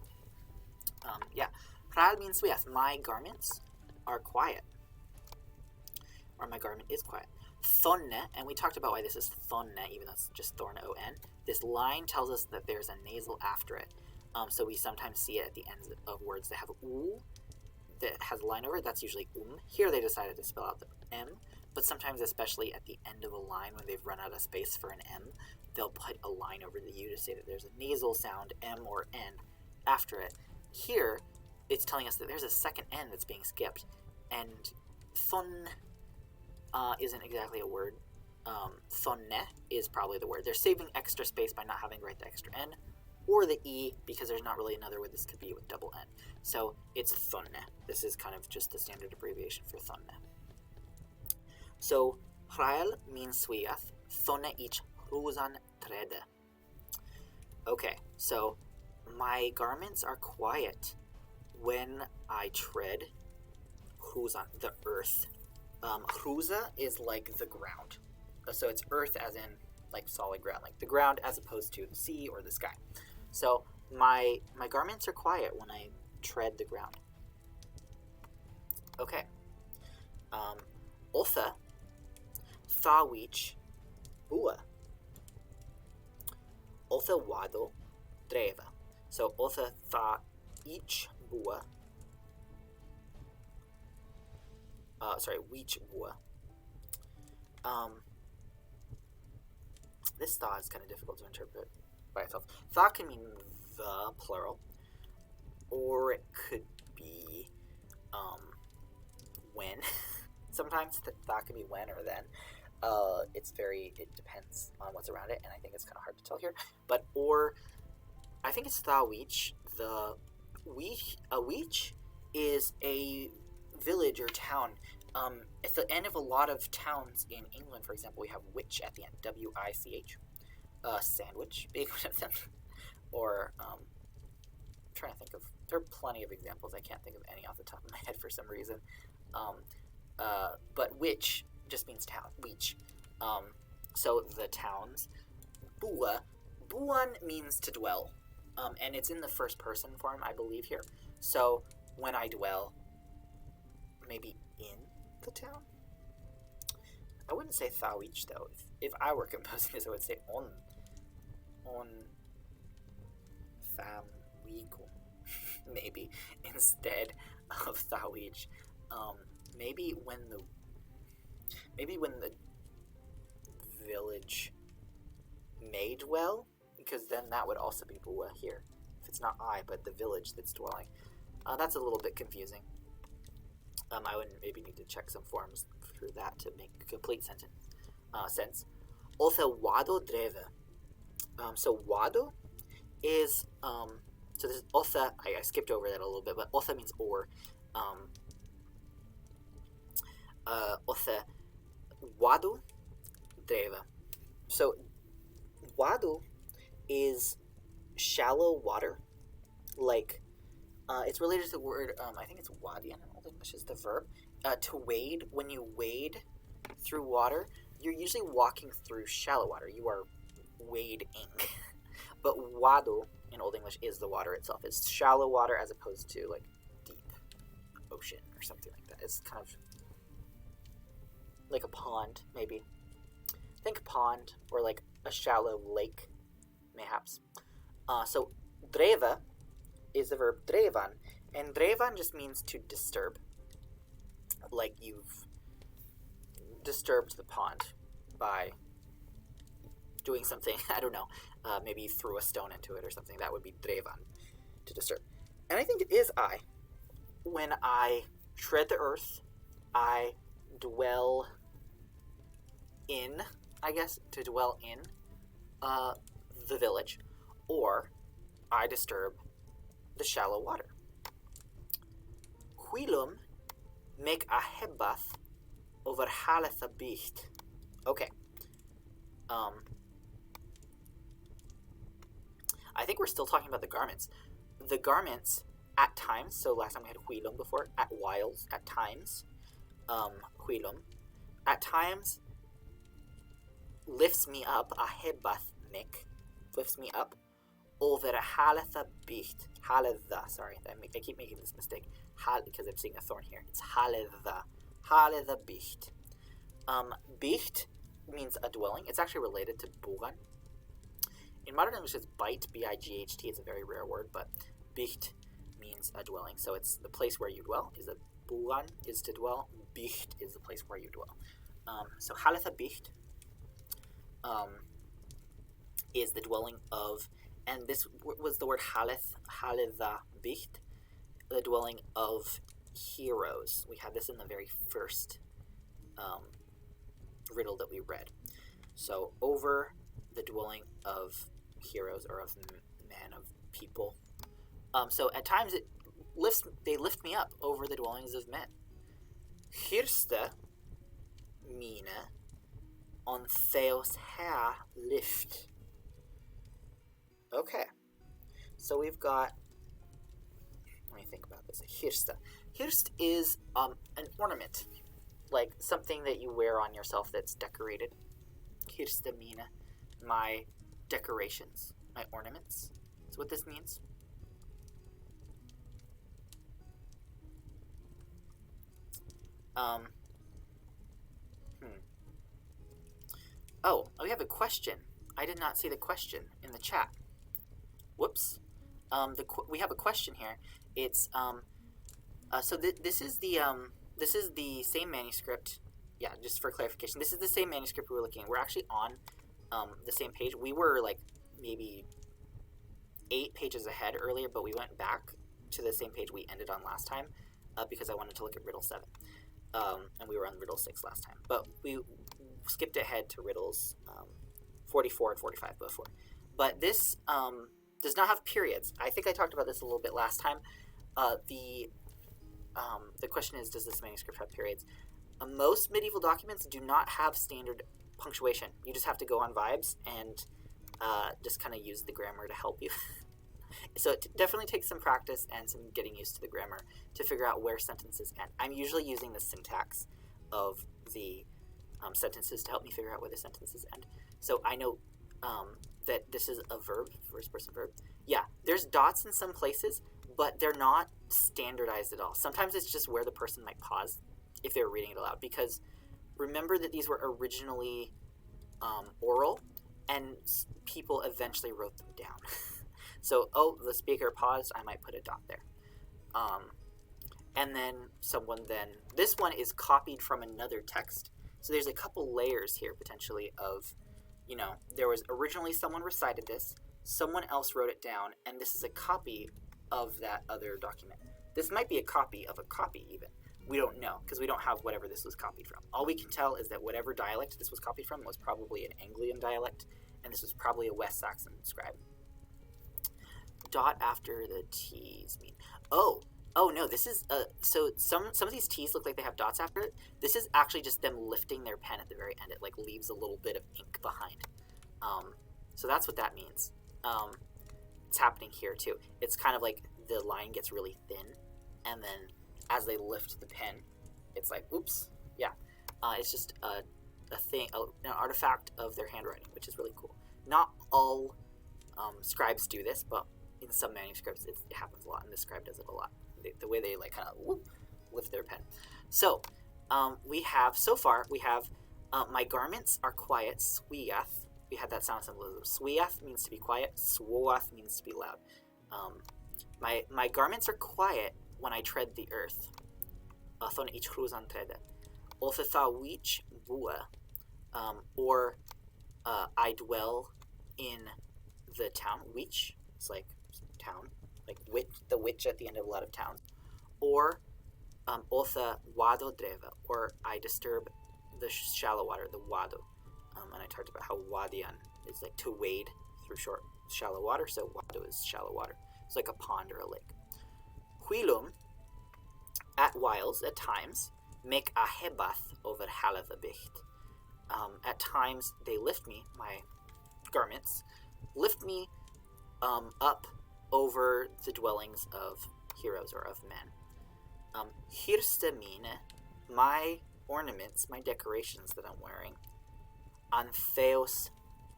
yeah. Hrael means swiath. My garments are quiet. Or my garment is quiet. Thonne, and we talked about why this is thonne, even though it's just thorn O-N. This line tells us that there's a nasal after it. So we sometimes see it at the ends of words that have oo, that has a line over it. That's usually Here they decided to spell out the M, but sometimes, especially at the end of a line when they've run out of space for an M, they'll put a line over the U to say that there's a nasal sound, M or N, after it. Here, it's telling us that there's a second N that's being skipped, and thon isn't exactly a word. Thonne is probably the word. They're saving extra space by not having to write the extra N, or the E, because there's not really another word this could be with double N. So it's thonne. This is kind of just the standard abbreviation for thonne. So, Hrael means swiath, thonne ich hrusan trede. Okay, so my garments are quiet when I tread hrusan, the earth. Hrusa is like the ground. So it's earth as in like solid ground, like the ground as opposed to the sea or the sky. So my garments are quiet when I tread the ground. Okay. Otha thawich bua. Otha wado dreva. So otha tha each bua. Weech bua. This tha is kind of difficult to interpret by itself. Tha can mean the, plural, or it could be when. Sometimes tha can be when or then. It depends on what's around it, and I think it's kind of hard to tell here. But, or, I think it's tha weech. The weech is a village or town. At the end of a lot of towns in England, for example, we have wich at the end, W-I-C-H. Sandwich being one of them. Or, I'm trying to think of, there are plenty of examples. I can't think of any off the top of my head for some reason. But wich just means town, weech. So the towns. Bua. Buan means to dwell. And it's in the first person form, I believe, here. So when I dwell, maybe in the town? I wouldn't say thawich though. If I were composing this, I would say on thawiku, maybe, instead of thawich. Maybe when the village made well, because then that would also be bua here. If it's not I, but the village that's dwelling. That's a little bit confusing. I would maybe need to check some forms through that to make a complete sense. Also, wado dreve. So wado is so this otha. I skipped over that a little bit, but otha means or. Otha wado dreve. So wado is shallow water, like it's related to the word. I think it's wadian in Old English is the verb. To wade. When you wade through water, you're usually walking through shallow water. You are wading. But wado in Old English is the water itself. It's shallow water as opposed to like deep ocean or something like that. It's kind of like a pond, maybe. Think pond or like a shallow lake, mayhaps. So dreva is the verb drevan, and drevan just means to disturb. Like you've disturbed the pond by doing something, I don't know, maybe you threw a stone into it or something. That would be drevan, to disturb. And I think it is I. When I tread the earth, I dwell in, I guess, to dwell in the village, or I disturb the shallow water. Huilum make a hebath over halatha bicht. Okay. I think we're still talking about the garments. The garments, at times, so last time we had huilum before, at whiles, at times, huilum, at times, lifts me up, a hebath mek, lifts me up, over a halatha bicht. Halatha, sorry, I keep making this mistake. Because I'm seeing a thorn here. It's halatha. Halatha bicht. Bicht means a dwelling. It's actually related to bugan. In modern English, it's bite, B-I-G-H-T. It's a very rare word, but bicht means a dwelling. So it's the place where you dwell. Is a bugan is to dwell. Bicht is the place where you dwell. So halatha bicht is the dwelling of, and this was the word halatha bicht, the dwelling of heroes. We had this in the very first riddle that we read. So over the dwelling of heroes, or of men, of people. So at times they lift me up over the dwellings of men. Hirste mine on theos ha lift. Okay, so we've got, let me think about this. Hirste. Hirst is an ornament, like something that you wear on yourself that's decorated. Hirste mine, my decorations, my ornaments. That's what this means. Oh, we have a question. I did not see the question in the chat. Whoops. We have a question here. It's this is the same manuscript. Yeah, just for clarification, this is the same manuscript we were looking at. We're actually on the same page. We were like maybe 8 pages ahead earlier, but we went back to the same page we ended on last time because I wanted to look at Riddle 7. And we were on Riddle 6 last time. But we skipped ahead to Riddles 44 and 45 before. But this does not have periods. I think I talked about this a little bit last time. The question is, does this manuscript have periods? Most medieval documents do not have standard punctuation. You just have to go on vibes and just kind of use the grammar to help you. So it definitely takes some practice and some getting used to the grammar to figure out where sentences end. I'm usually using the syntax of the sentences to help me figure out where the sentences end. So I know that this is a verb, first person verb. Yeah, there's dots in some places, but they're not standardized at all. Sometimes it's just where the person might pause if they're reading it aloud, because remember that these were originally oral, and people eventually wrote them down. So, the speaker paused, I might put a dot there. And then this one is copied from another text. So there's a couple layers here, potentially, of, there was originally someone recited this, someone else wrote it down, and this is a copy of that other document. This might be a copy of a copy, even. We don't know, because we don't have whatever this was copied from. All we can tell is that whatever dialect this was copied from was probably an Anglian dialect, and this was probably a West Saxon scribe. Dot after the T's mean. Oh no, this is, so some of these T's look like they have dots after it. This is actually just them lifting their pen at the very end. It like leaves a little bit of ink behind. So that's what that means. It's happening here too. It's kind of like the line gets really thin, and then as they lift the pen, it's like, oops, yeah. It's just a thing, an artifact of their handwriting, which is really cool. Not all scribes do this, but in some manuscripts it happens a lot, and this scribe does it a lot. The way they like kind of lift their pen. So we have my garments are quiet, swiath. We had that sound symbolism. Swiath means to be quiet, swoath means to be loud. My garments are quiet when I tread the earth. Thon ich cruzan trede. Ofetha wich bua, or I dwell in the town. Wich, it's like town, like the witch at the end of a lot of towns. Or Otha wado dreva, or I disturb the shallow water, the wado. And I talked about how wadian is like to wade through shallow water, so wado is shallow water. It's like a pond or a lake. Huilum, at whiles, at times, make a hebath over halavabicht. At times they lift me, my garments, lift me up over the dwellings of heroes or of men. Hirstemine, my ornaments, my decorations that I'm wearing, Antheos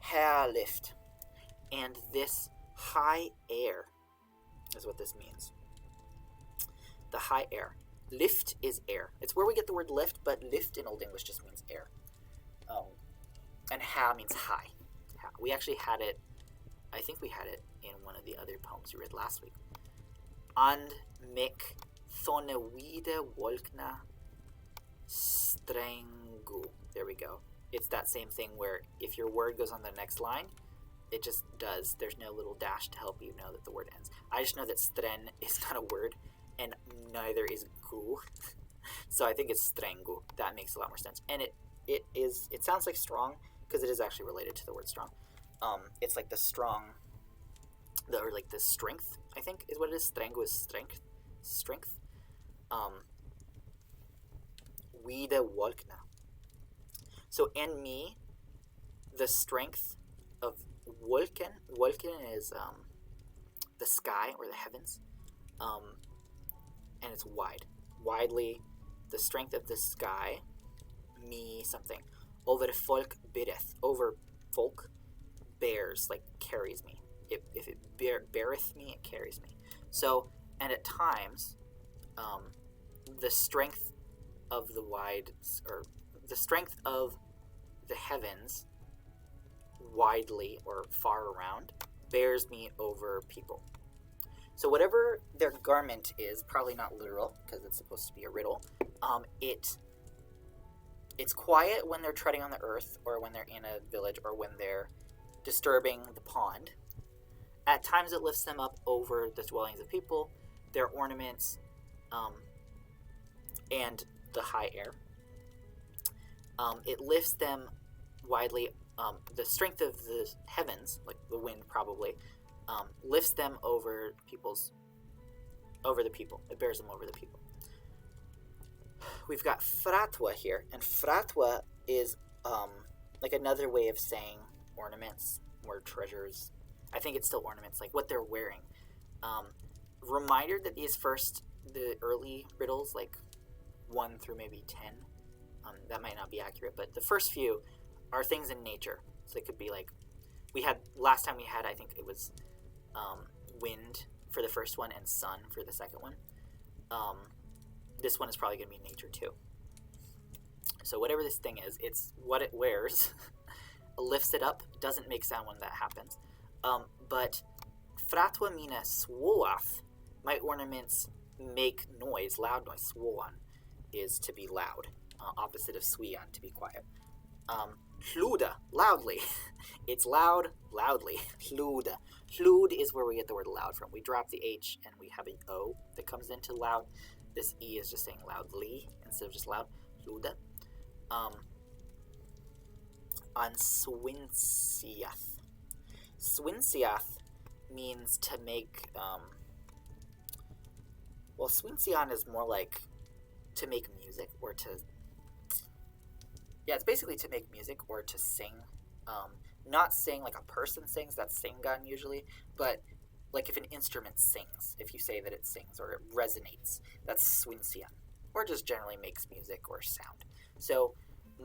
herlift, and this high air is what this means. The high air. Lift is air. It's where we get the word lift, but lift in Old English just means air. And ha means high. Ha. We actually had it, I think we had it in one of the other poems we read last week. And mek thonewide wolkna strengu. There we go. It's that same thing where if your word goes on the next line, it just does. There's no little dash to help you know that the word ends. I just know that stren is not a word, and neither is gu. So I think it's strengu. That makes a lot more sense. And it sounds like strong, because it is actually related to the word strong. It's like the strong, or like the strength, I think is what it is. Strengu is strength. Wide wolkna. So in me, the strength of wolken is the sky or the heavens, and it's widely, the strength of the sky, me something, over folk bireth, over folk bears, like carries me. If it beareth me, it carries me. So, and at times, the strength of the the strength of the heavens widely or far around bears me over people. So whatever their garment is, probably not literal because it's supposed to be a riddle, it's quiet when they're treading on the earth or when they're in a village or when they're disturbing the pond. At times it lifts them up over the dwellings of people, their ornaments, and the high air. It lifts them widely. The strength of the heavens, like the wind probably, lifts them over the people. It bears them over the people. We've got fratwa here, and fratwa is like another way of saying ornaments or treasures. I think it's still ornaments, like what they're wearing. Reminder that the early riddles, like 1 through maybe 10, that might not be accurate, but the first few are things in nature. So it could be like, last time we had, I think it was wind for the first one and sun for the second one. This one is probably going to be nature too. So whatever this thing is, it's what it wears, lifts it up, doesn't make sound when that happens. But fratwa mina swoaf, my ornaments make noise, loud noise. Swoan is to be loud, opposite of swian, to be quiet. Hluda, loudly. It's loud, loudly. Hluda. Hlud is where we get the word loud from. We drop the H and we have an O that comes into loud. This E is just saying loudly instead of just loud. Hluda. On swinsiath. Swinsiath means to make, well, swinsian is more like to make music or to, yeah, it's basically to make music or to sing. Not sing like a person sings, that's singan usually, but like if an instrument sings, if you say that it sings or it resonates, that's swinsian, or just generally makes music or sound. So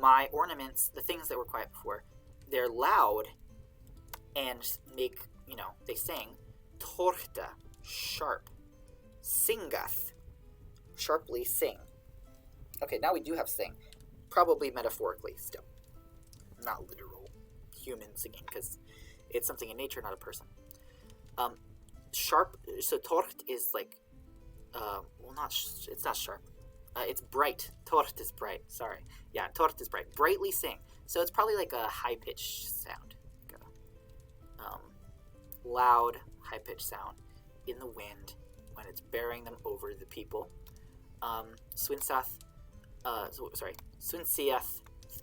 my ornaments, the things that were quiet before, they're loud and make, you know, they sing. Torta, sharp. Singath, sharply sing. Okay, now we do have sing. Probably metaphorically still. Not literal human singing, because it's something in nature, not a person. Sharp, so tort is like, well, it's not sharp. It's bright. Tort is bright, sorry. Yeah, tort is bright. Brightly sing. So it's probably like a high-pitched sound. Like a, loud, high-pitched sound in the wind when it's bearing them over the people. Swinsiath,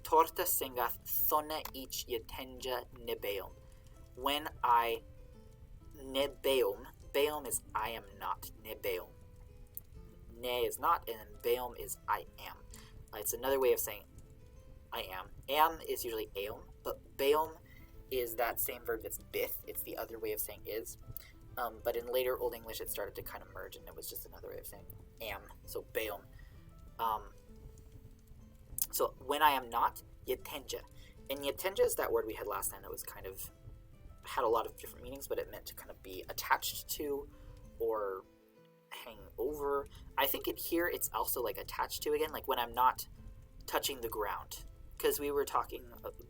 torta singath thona ich yetenja nebeum. When I nebeum, beum is I am not, nebeum. Ne is not, and beum is I am. It's another way of saying I am. Am is usually eum, but beum is that same verb that's bith. It's the other way of saying is. But in later Old English, it started to kind of merge, and it was just another way of saying am. So beum. So when I am not, yetenja. And yetenja is that word we had last time that was kind of, had a lot of different meanings, but it meant to kind of be attached to or hang over. I think here it's also like attached to again, like when I'm not touching the ground. Because we were talking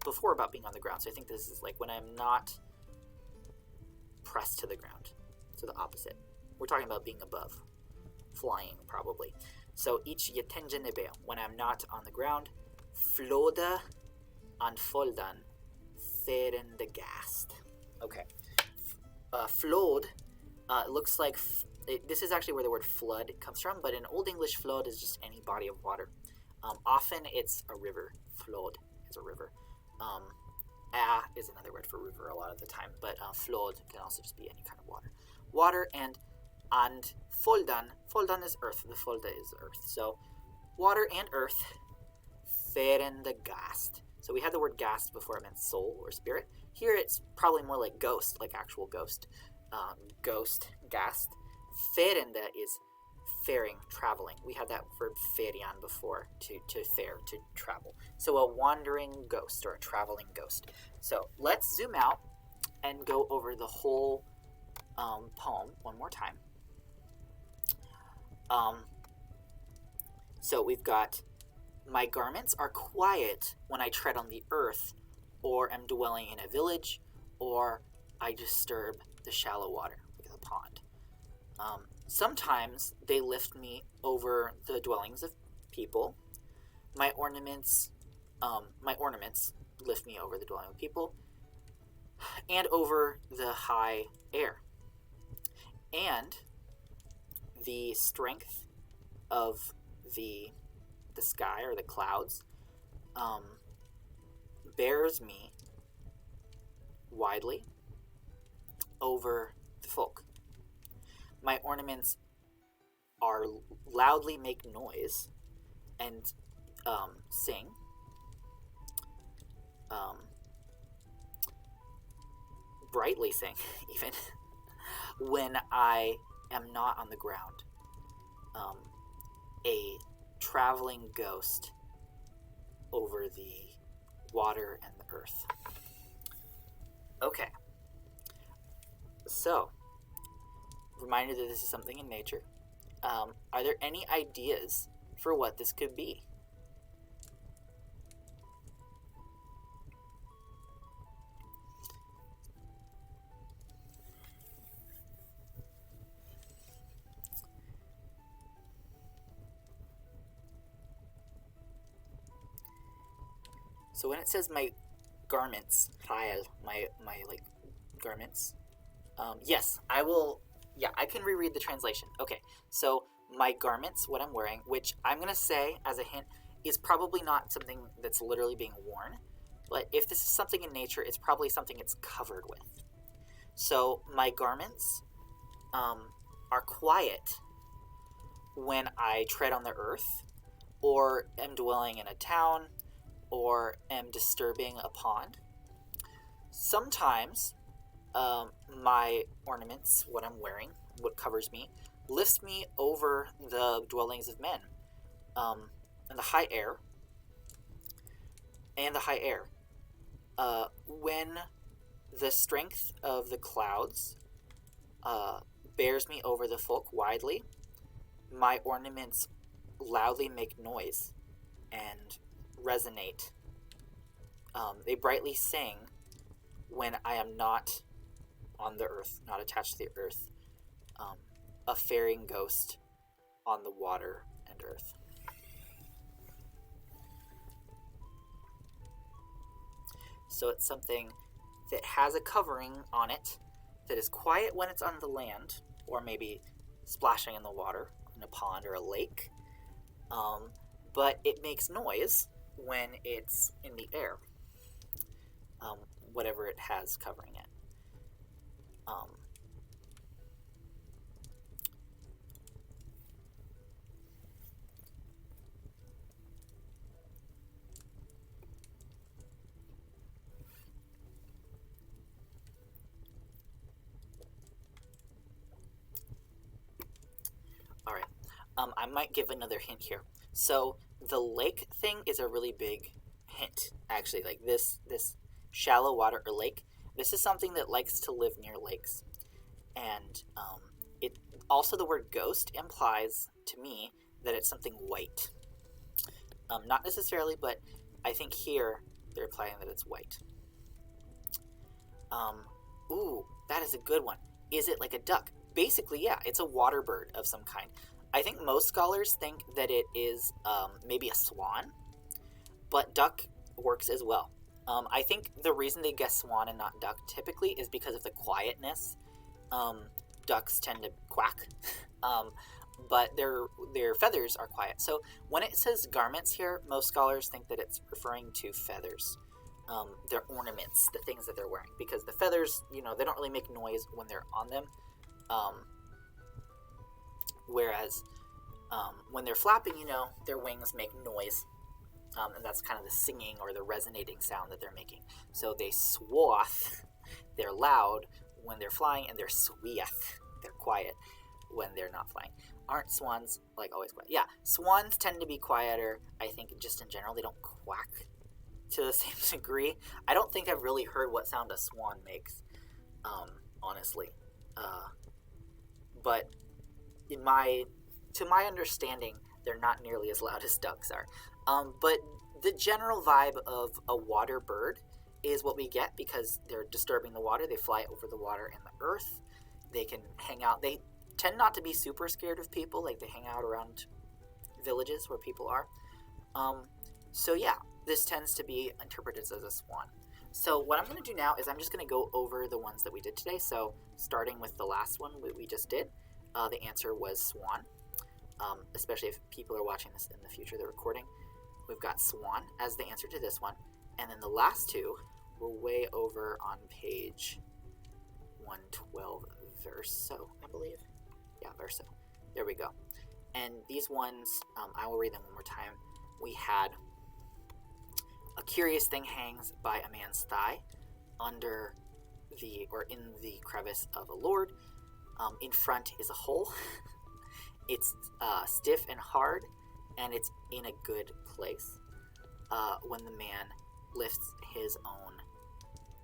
before about being on the ground, so I think this is like when I'm not pressed to the ground. So the opposite. We're talking about being above. Flying, probably. So each yetenja nebeo, when I'm not on the ground. Floda an foldan, feren de gast. Okay. Flod, it looks like, this is actually where the word flood comes from, but in Old English, flood is just any body of water. Often it's a river. Flod is a river. Is another word for river a lot of the time, but flod can also just be any kind of water. Water and foldan is earth. The folda is earth. So water and earth, feren de gast. So we had the word gast before, it meant soul or spirit. Here it's probably more like ghost, like actual ghost. Ghost, gast. Ferende is faring, traveling. We had that verb ferian before, to fare, to travel. So a wandering ghost or a traveling ghost. So let's zoom out and go over the whole poem one more time. So we've got, my garments are quiet when I tread on the earth, or am dwelling in a village, or I disturb the shallow water, like the pond. Sometimes they lift me over the dwellings of people. My ornaments lift me over the dwelling of people, and over the high air. And the strength of the sky or the clouds bears me widely over the folk. My ornaments are loudly make noise and sing. Brightly sing, even, when I am not on the ground. A traveling ghost over the water and the earth. Okay. So, reminder that this is something in nature. Are there any ideas for what this could be? So when it says my garments, my like garments, yes, I will. Yeah, I can reread the translation. Okay, so my garments, what I'm wearing, which I'm gonna say as a hint, is probably not something that's literally being worn, but if this is something in nature, it's probably something it's covered with. So my garments are quiet when I tread on the earth, or am dwelling in a town, or am disturbing a pond. Sometimes my ornaments, what I'm wearing, what covers me, lifts me over the dwellings of men, and the high air, when the strength of the clouds bears me over the folk widely, my ornaments loudly make noise and resonate. They brightly sing when I am not on the earth, not attached to the earth, a faring ghost on the water and earth. So it's something that has a covering on it, that is quiet when it's on the land, or maybe splashing in the water, in a pond or a lake, but it makes noise when it's in the air, whatever it has covering it. All right, I might give another hint here. So the lake thing is a really big hint, actually. Like this shallow water or lake. This is something that likes to live near lakes, and it also, the word ghost implies to me that it's something white. Not necessarily, but I think here they're implying that it's white. Ooh, that is a good one. Is it like a duck? Basically, yeah, it's a water bird of some kind. I think most scholars think that it is maybe a swan, but duck works as well. I think the reason they guess swan and not duck typically is because of the quietness. Ducks tend to quack, but their feathers are quiet. So when it says garments here, most scholars think that it's referring to feathers. Their ornaments, the things that they're wearing, because the feathers, they don't really make noise when they're on them, whereas when they're flapping, their wings make noise, and that's kind of the singing or the resonating sound that they're making. So they swath, they're loud when they're flying, and they're sweeth, they're quiet when they're not flying. Aren't swans like always quiet? Yeah, swans tend to be quieter, I think, just in general. They don't quack to the same degree. I don't think I've really heard what sound a swan makes, honestly. But to my understanding, they're not nearly as loud as ducks are. But the general vibe of a water bird is what we get because they're disturbing the water. They fly over the water and the earth. They can hang out. They tend not to be super scared of people. Like, they hang out around villages where people are. So yeah, this tends to be interpreted as a swan. So what I'm going to do now is I'm just going to go over the ones that we did today. So starting with the last one we just did, the answer was swan. Especially if people are watching this in the future, the recording. We've got swan as the answer to this one. And then the last two were way over on page 112, verso, I believe. Yeah, verso. There we go. And these ones, I will read them one more time. We had a curious thing hangs by a man's thigh under in the crevice of a lord. In front is a hole. It's stiff and hard, and it's in a good place. When the man lifts his own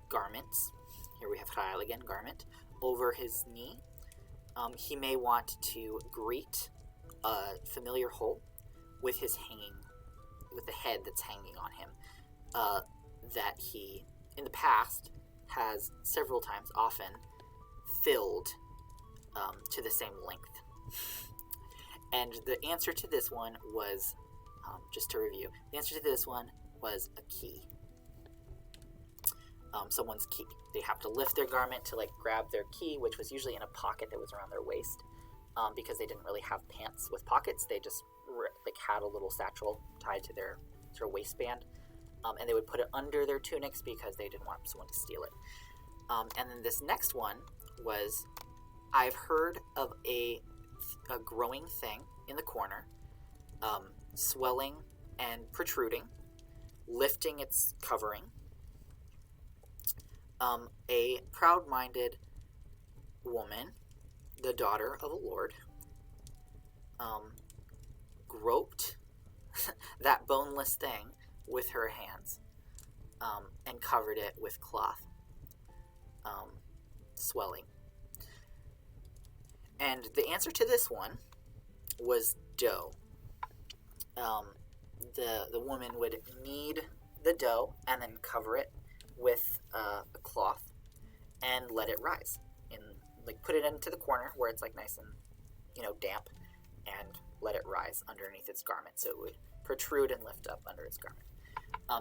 garments, here we have chayil again, garment, over his knee, he may want to greet a familiar hole with the head that's hanging on him, that he, in the past, has several times, often, filled to the same length. And the answer to this one was, just to review, the answer to this one was a key. someone's key. They have to lift their garment to like grab their key, which was usually in a pocket that was around their waist, because they didn't really have pants with pockets. They just like had a little satchel tied to their sort of waistband, and they would put it under their tunics because they didn't want someone to steal it. And then this next one was, I've heard of a growing thing in the corner, swelling and protruding, lifting its covering. A proud-minded woman, the daughter of a lord, groped that boneless thing with her hands, and covered it with cloth, swelling. And the answer to this one was dough. The woman would knead the dough and then cover it with a cloth and let it rise, and like put it into the corner where it's like nice and damp, and let it rise underneath its garment, so it would protrude and lift up under its garment.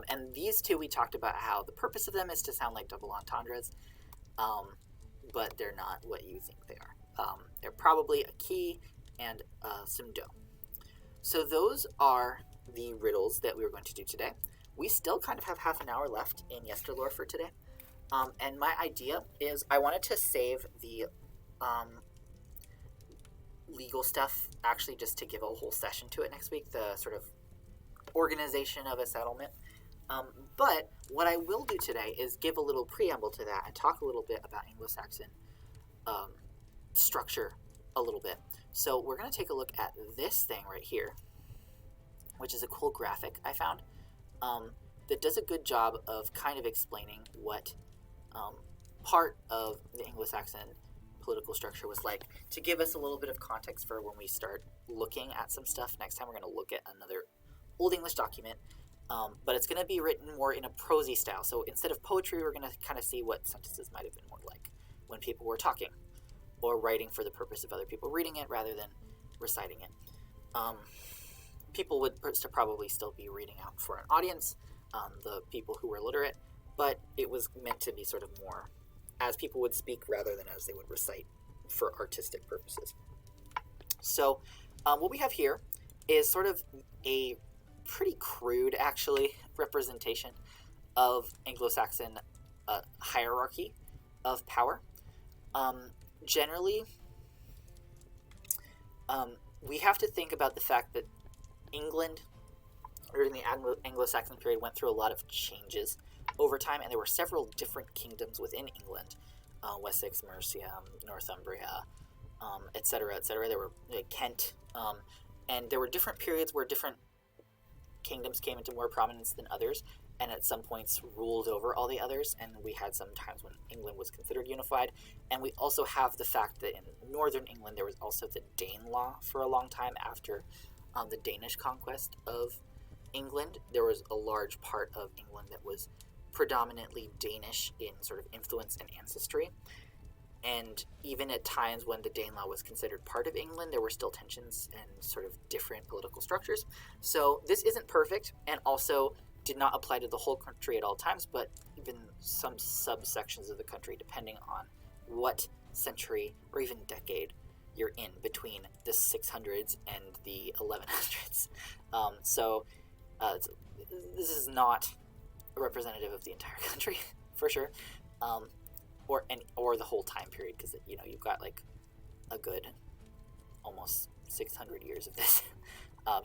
And these two, we talked about how the purpose of them is to sound like double entendres, but they're not what you think they are. They're probably a key and some dough. So those are the riddles that we were going to do today. We still kind of have half an hour left in yesterlore for today. And my idea is I wanted to save the legal stuff actually just to give a whole session to it next week, the sort of organization of a settlement. But what I will do today is give a little preamble to that and talk a little bit about Anglo-Saxon structure a little bit. So we're going to take a look at this thing right here, which is a cool graphic I found, that does a good job of kind of explaining what part of the Anglo-Saxon political structure was like, to give us a little bit of context for when we start looking at some stuff. Next time we're going to look at another Old English document, but it's going to be written more in a prosy style. So instead of poetry, we're going to kind of see what sentences might have been more like when people were talking or writing for the purpose of other people reading it rather than reciting it. People would probably still be reading out for an audience, the people who were literate, but it was meant to be sort of more as people would speak rather than as they would recite for artistic purposes. So what we have here is sort of a pretty crude, actually, representation of Anglo-Saxon hierarchy of power. Generally, we have to think about the fact that England, during the Anglo-Saxon period, went through a lot of changes over time, and there were several different kingdoms within England, Wessex, Mercia, Northumbria, etc., etc. There were Kent, and there were different periods where different kingdoms came into more prominence than others, and at some points ruled over all the others, and we had some times when England was considered unified. And we also have the fact that in northern England there was also the Danelaw for a long time after the Danish conquest of England. There was a large part of England that was predominantly Danish in sort of influence and ancestry. And even at times when the Danelaw was considered part of England, there were still tensions and sort of different political structures. So this isn't perfect, and also did not apply to the whole country at all times, but even some subsections of the country, depending on what century or even decade you're in between the 600s and the 1100s. This is not representative of the entire country, for sure. Or the whole time period, because you've got like a good almost 600 years of this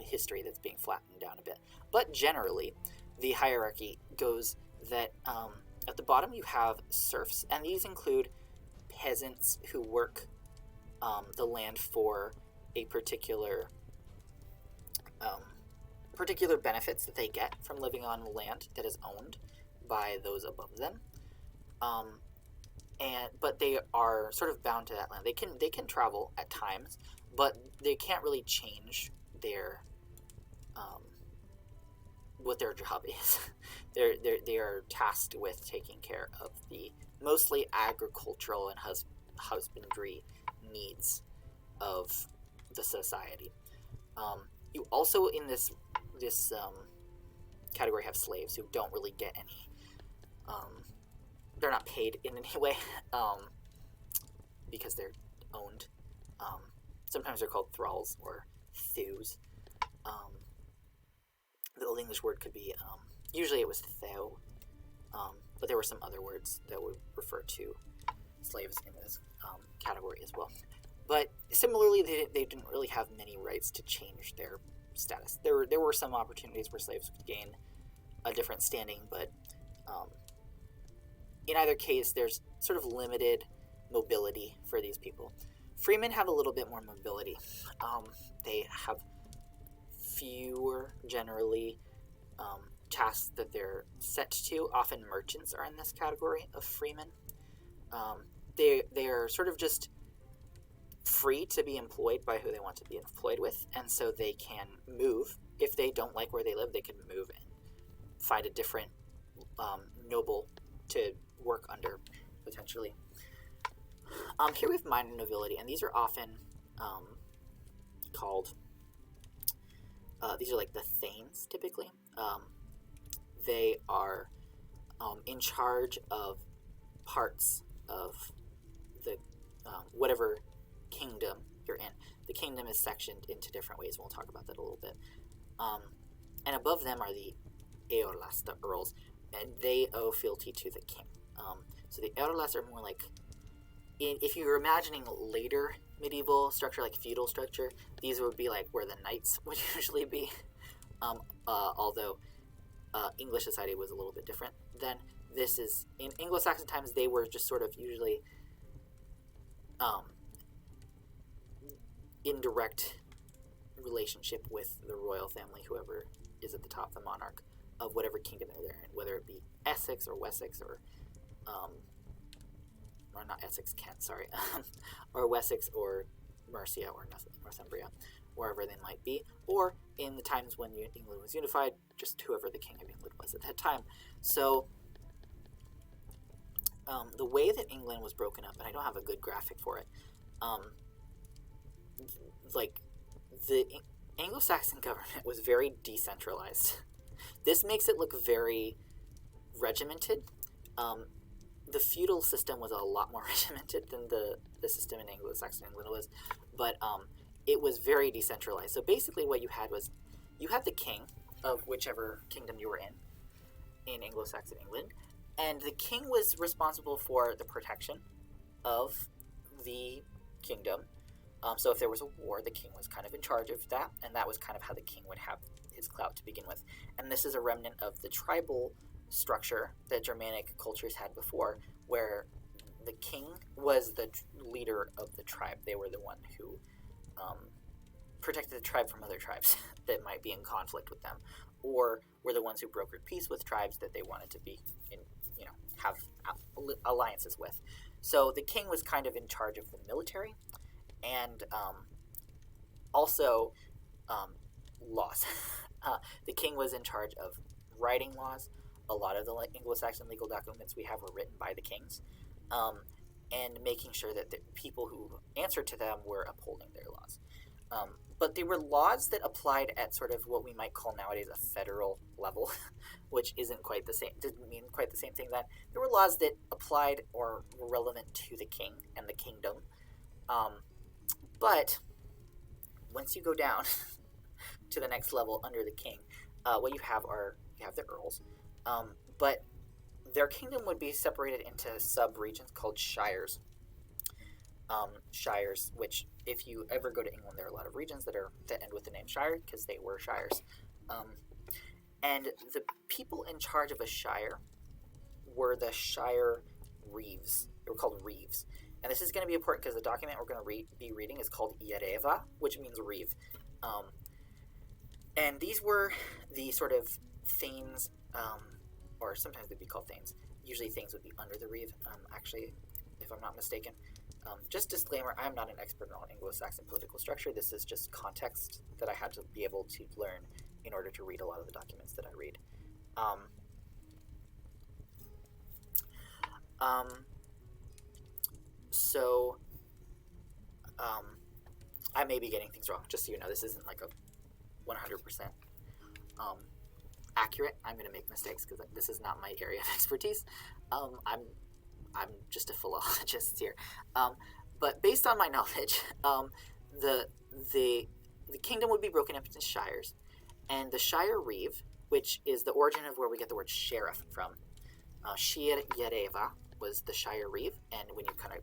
history that's being flattened down a bit. But generally, the hierarchy goes that at the bottom you have serfs, and these include peasants who work the land for a particular benefits that they get from living on land that is owned by those above them. But they are sort of bound to that land. They can travel at times, but they can't really change their what their job is. They are tasked with taking care of the mostly agricultural and husbandry needs of the society. You also in this category have slaves who don't really get any they're not paid in any way because they're owned. Sometimes they're called thralls or thews. The Old English word could be, usually it was thou, but there were some other words that would refer to slaves in this category as well. But similarly, they didn't really have many rights to change their status. There were some opportunities where slaves could gain a different standing, but in either case, there's sort of limited mobility for these people. Freemen have a little bit more mobility. They have fewer, generally, tasks that they're set to. Often merchants are in this category of freemen. They are sort of just free to be employed by who they want to be employed with, and so they can move. If they don't like where they live, they can move and find a different noble to work under, potentially. Here we have minor nobility, and these are often called, these are like the thanes, typically. They are in charge of parts of the whatever kingdom you're in. The kingdom is sectioned into different ways, and we'll talk about that a little bit. And above them are the eorlas, the earls, and they owe fealty to the king. So the eorlas are more like, if you're imagining later medieval structure, like feudal structure, these would be like where the knights would usually be. Although English society was a little bit different then. This is, in Anglo-Saxon times, they were just sort of usually in direct relationship with the royal family, whoever is at the top, the monarch of whatever kingdom they're in, whether it be Essex or Wessex or not Essex, Kent, sorry, or Wessex or Mercia or Northumbria, wherever they might be, or in the times when England was unified, just whoever the King of England was at that time. So the way that England was broken up, and I don't have a good graphic for it, like the Anglo-Saxon government was very decentralized. This makes it look very regimented. The feudal system was a lot more regimented than the system in Anglo-Saxon England was, but it was very decentralized. So basically what you had was, you had the king of whichever kingdom you were in Anglo-Saxon England, and the king was responsible for the protection of the kingdom. So if there was a war, the king was kind of in charge of that, and that was kind of how the king would have his clout to begin with. And this is a remnant of the tribal structure that Germanic cultures had before, where the king was the leader of the tribe. They were the one who protected the tribe from other tribes that might be in conflict with them, or were the ones who brokered peace with tribes that they wanted to be in, have alliances with. So the king was kind of in charge of the military, and also laws. The king was in charge of writing laws. A lot of the Anglo-Saxon legal documents we have were written by the kings, and making sure that the people who answered to them were upholding their laws. But they were laws that applied at sort of what we might call nowadays a federal level, which didn't mean quite the same thing then. There were laws that applied or were relevant to the king and the kingdom. But once you go down to the next level under the king, what you have the earls, but their kingdom would be separated into sub-regions called shires. Shires, which if you ever go to England, there are a lot of regions that end with the name shire because they were shires. And the people in charge of a shire were the shire reeves. They were called reeves. And this is going to be important because the document we're going to be reading is called Iereva, which means reeve. And these were the sort of thanes, or sometimes they'd be called thanes. Usually thanes would be under the reeve, actually, if I'm not mistaken. Just disclaimer, I'm not an expert on Anglo-Saxon political structure. This is just context that I had to be able to learn in order to read a lot of the documents that I read. So I may be getting things wrong, just so you know. This isn't like a 100% accurate. I'm going to make mistakes because this is not my area of expertise. I'm I'm just a philologist here. But based on my knowledge, the the the kingdom would be broken up into shires, and the shire reeve, which is the origin of where we get the word sheriff from. Shir Yereva was the shire reeve, and when you kind of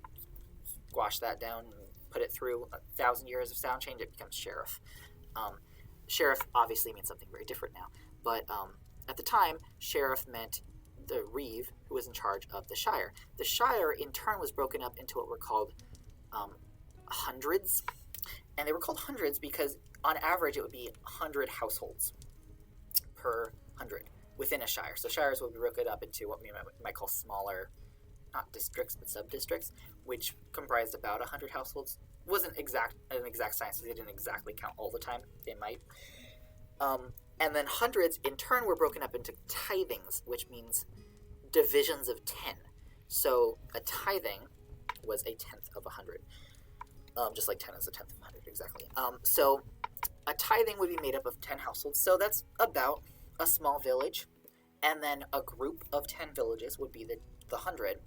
squash that down and put it through 1,000 years of sound change, it becomes sheriff. Sheriff obviously means something very different now, but at the time, sheriff meant the reeve who was in charge of the shire. The shire, in turn, was broken up into what were called hundreds, and they were called hundreds because on average it would be 100 households per 100 within a shire. So shires would be broken up into what we might call smaller, not districts, but sub-districts, which comprised about 100 households. Wasn't an exact science, they didn't exactly count all the time. They might. And then hundreds, in turn, were broken up into tithings, which means divisions of 10. So a tithing was a tenth of 100. Just like 10 is a tenth of 100, exactly. So a tithing would be made up of 10 households. So that's about a small village. And then a group of 10 villages would be the 100.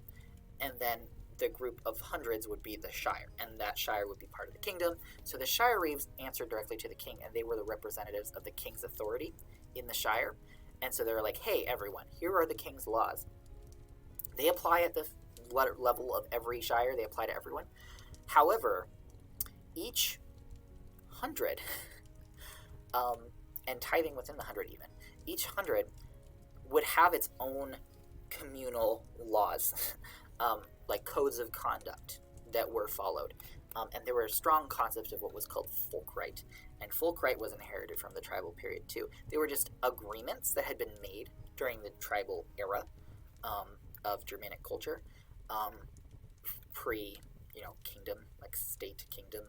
And then the group of hundreds would be the shire, and that shire would be part of the kingdom. So the shire reeves answered directly to the king, and they were the representatives of the king's authority in the shire. And so they were like, hey, everyone, here are the king's laws. They apply at the level of every shire. They apply to everyone. However, each 100, and tithing within the 100 even, each 100 would have its own communal laws. Like codes of conduct that were followed. And there were strong concepts of what was called folk right. And folk right was inherited from the tribal period too. They were just agreements that had been made during the tribal era of Germanic culture, kingdom, like state kingdom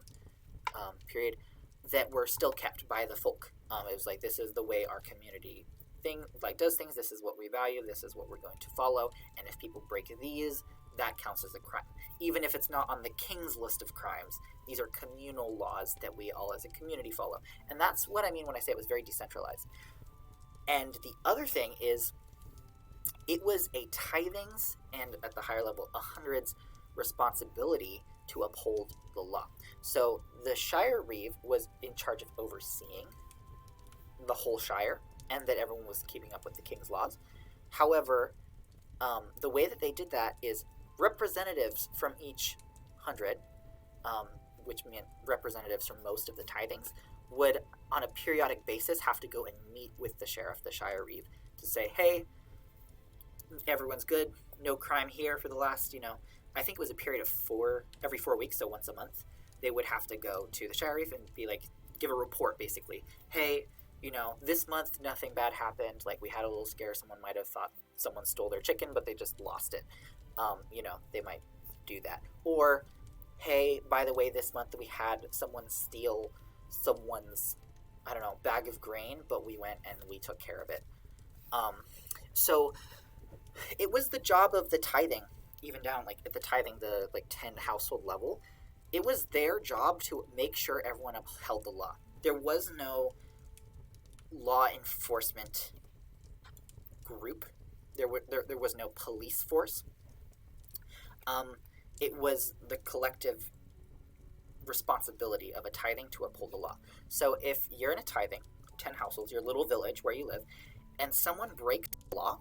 period, that were still kept by the folk. It was like, this is the way our community does things, this is what we value, this is what we're going to follow, and if people break these, that counts as a crime. Even if it's not on the king's list of crimes, these are communal laws that we all as a community follow. And that's what I mean when I say it was very decentralized. And the other thing is, it was a tithing's, and at the higher level, a hundred's responsibility to uphold the law. So the shire reeve was in charge of overseeing the whole shire, and that everyone was keeping up with the king's laws. However, the way that they did that is representatives from each 100, which meant representatives from most of the tithings, would on a periodic basis have to go and meet with the sheriff, the shire reeve, to say, hey, everyone's good, no crime here for the last, I think it was a period of every 4 weeks, so once a month, they would have to go to the shire reeve and be like, give a report basically. Hey, this month nothing bad happened, like we had a little scare, someone might have thought someone stole their chicken, but they just lost it. They might do that. Or, hey, by the way, this month we had someone steal someone's, bag of grain, but we went and we took care of it. So it was the job of the tithing, even down, like at the tithing, the 10 household level, it was their job to make sure everyone upheld the law. There was no law enforcement group. There was no police force. It was the collective responsibility of a tithing to uphold the law. So if you're in a tithing, 10 households, your little village where you live, and someone breaks the law,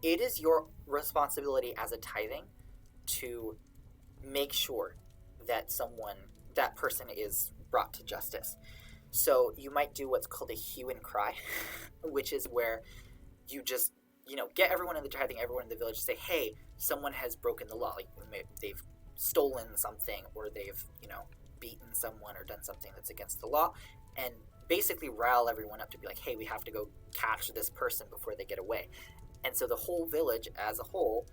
it is your responsibility as a tithing to make sure that that person is brought to justice. So you might do what's called a hue and cry, which is where you just, get everyone in the tithing, everyone in the village to say, hey, someone has broken the law. Like they've stolen something, or they've, beaten someone or done something that's against the law, and basically rile everyone up to be like, hey, we have to go catch this person before they get away. And so the whole village as a whole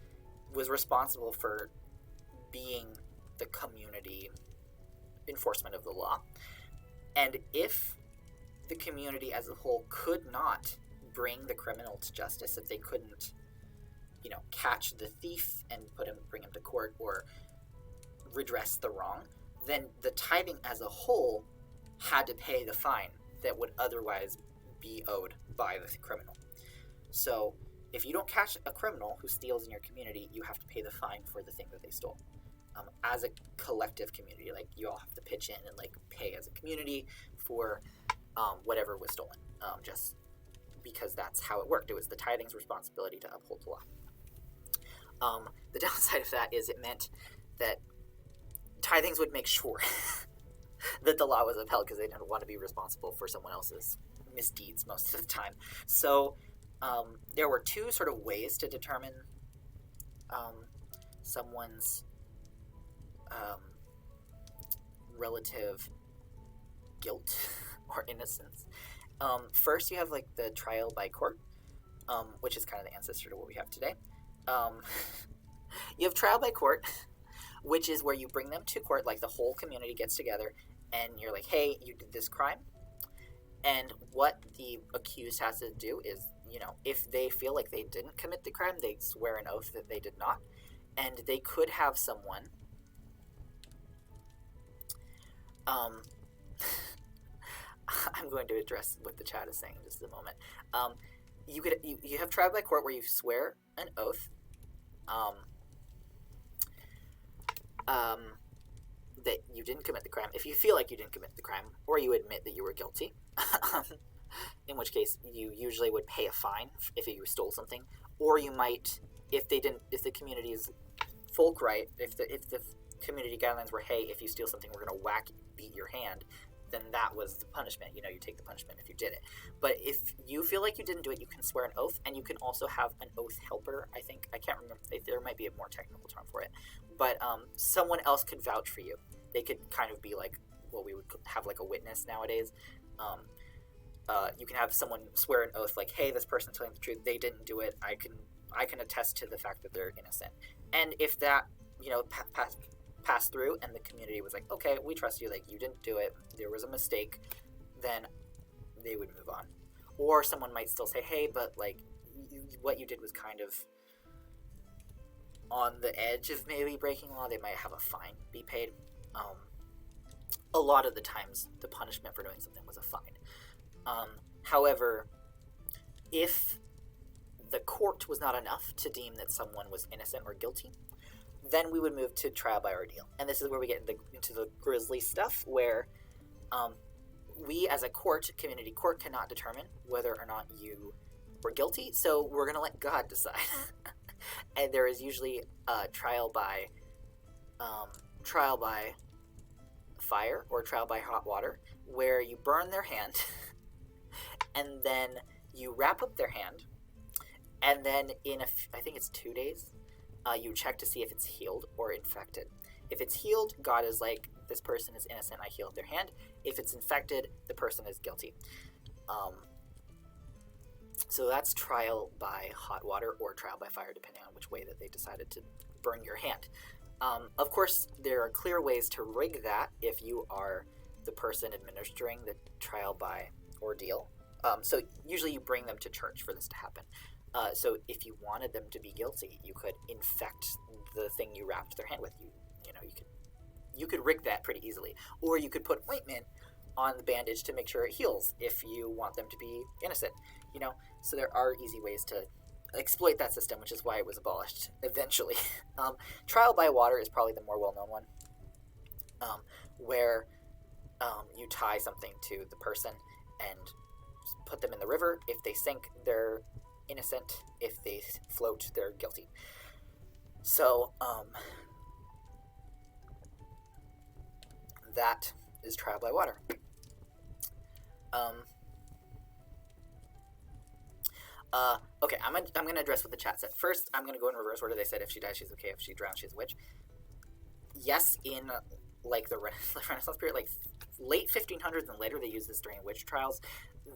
was responsible for being the community enforcement of the law. And if the community as a whole could not bring the criminal to justice, if they couldn't, catch the thief and bring him to court or redress the wrong, then the tithing as a whole had to pay the fine that would otherwise be owed by the criminal. So if you don't catch a criminal who steals in your community, you have to pay the fine for the thing that they stole. As a collective community, like you all have to pitch in and like pay as a community for whatever was stolen, just because that's how it worked. It was the tithing's responsibility to uphold the law. The downside of that is it meant that tithings would make sure that the law was upheld because they didn't want to be responsible for someone else's misdeeds most of the time. So there were two sort of ways to determine someone's relative guilt or innocence. First, you have like the trial by court, which is kind of the ancestor to what we have today. You have trial by court, which is where you bring them to court, like the whole community gets together, and you're like, hey, you did this crime. And what the accused has to do is, you know, if they feel like they didn't commit the crime, they swear an oath that they did not. And they could have someone I'm going to address what the chat is saying in just a moment. You have trial by court where you swear an oath that you didn't commit the crime. If you feel like you didn't commit the crime, or you admit that you were guilty, in which case you usually would pay a fine if you stole something, or you might, if the community's folk right, if the community guidelines were, hey, if you steal something, we're going to beat your hand, then that was the punishment. You know, you take the punishment if you did it. But if you feel like you didn't do it, you can swear an oath, and you can also have an oath helper, I think. I can't remember. There might be a more technical term for it. But someone else could vouch for you. They could kind of be like, well, we would have like a witness nowadays. You can have someone swear an oath like, hey, this person's telling the truth. They didn't do it. I can attest to the fact that they're innocent. And if that, you know, passed through and the community was like, okay, we trust you, like you didn't do it, there was a mistake, then they would move on. Or someone might still say, hey, but like what you did was kind of on the edge of maybe breaking law. They might have a fine be paid. A lot of the times the punishment for doing something was a fine. However, if the court was not enough to deem that someone was innocent or guilty, then we would move to trial by ordeal. And this is where we get into the grisly stuff, where we as a court, community court, cannot determine whether or not you were guilty, so we're going to let God decide. And there is usually a trial by fire or trial by hot water, where you burn their hand, and then you wrap up their hand, and then in I think it's 2 days, you check to see if it's healed or infected. If it's healed, God is like, this person is innocent, I healed their hand. If it's infected, the person is guilty. So that's trial by hot water or trial by fire, depending on which way that they decided to burn your hand. Of course, there are clear ways to rig that if you are the person administering the trial by ordeal. So usually you bring them to church for this to happen. So if you wanted them to be guilty, you could infect the thing you wrapped their hand with. You could rig that pretty easily. Or you could put ointment on the bandage to make sure it heals if you want them to be innocent. So there are easy ways to exploit that system, which is why it was abolished eventually. Trial by water is probably the more well-known one, where you tie something to the person and put them in the river. If they sink, they're innocent. If they float, they're guilty. So that is trial by water. Okay, I'm gonna address what the chat said. First, I'm gonna go in reverse order. They said if she dies, she's okay. If she drowns, she's a witch. Yes, in like the Renaissance period, like late 1500s and later, they used this during witch trials.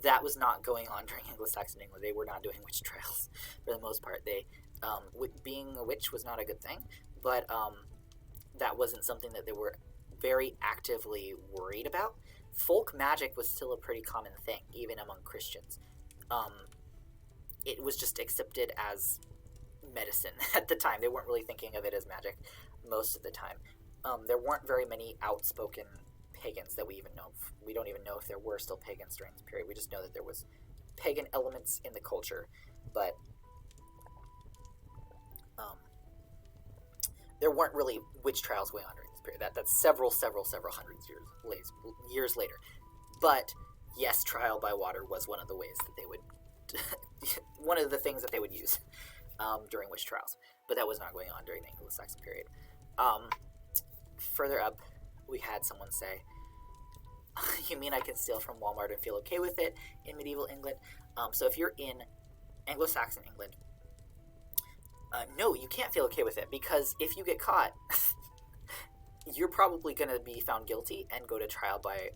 That was not going on during Anglo-Saxon England. They were not doing witch trials for the most part. They being a witch was not a good thing, but that wasn't something that they were very actively worried about. Folk magic was still a pretty common thing, even among Christians. It was just accepted as medicine at the time. They weren't really thinking of it as magic most of the time. There weren't very many outspoken pagans that we even know of. We don't even know if there were still pagans during this period. We just know that there was pagan elements in the culture, but there weren't really witch trials going on during this period. That's several hundreds years later. But yes, trial by water was one of the ways that they would, one of the things that they would use during witch trials. But that was not going on during the Anglo-Saxon period. Further up, we had someone say, you mean I can steal from Walmart and feel okay with it in medieval England? So if you're in Anglo-Saxon England, no, you can't feel okay with it, because if you get caught, you're probably going to be found guilty and go to trial by,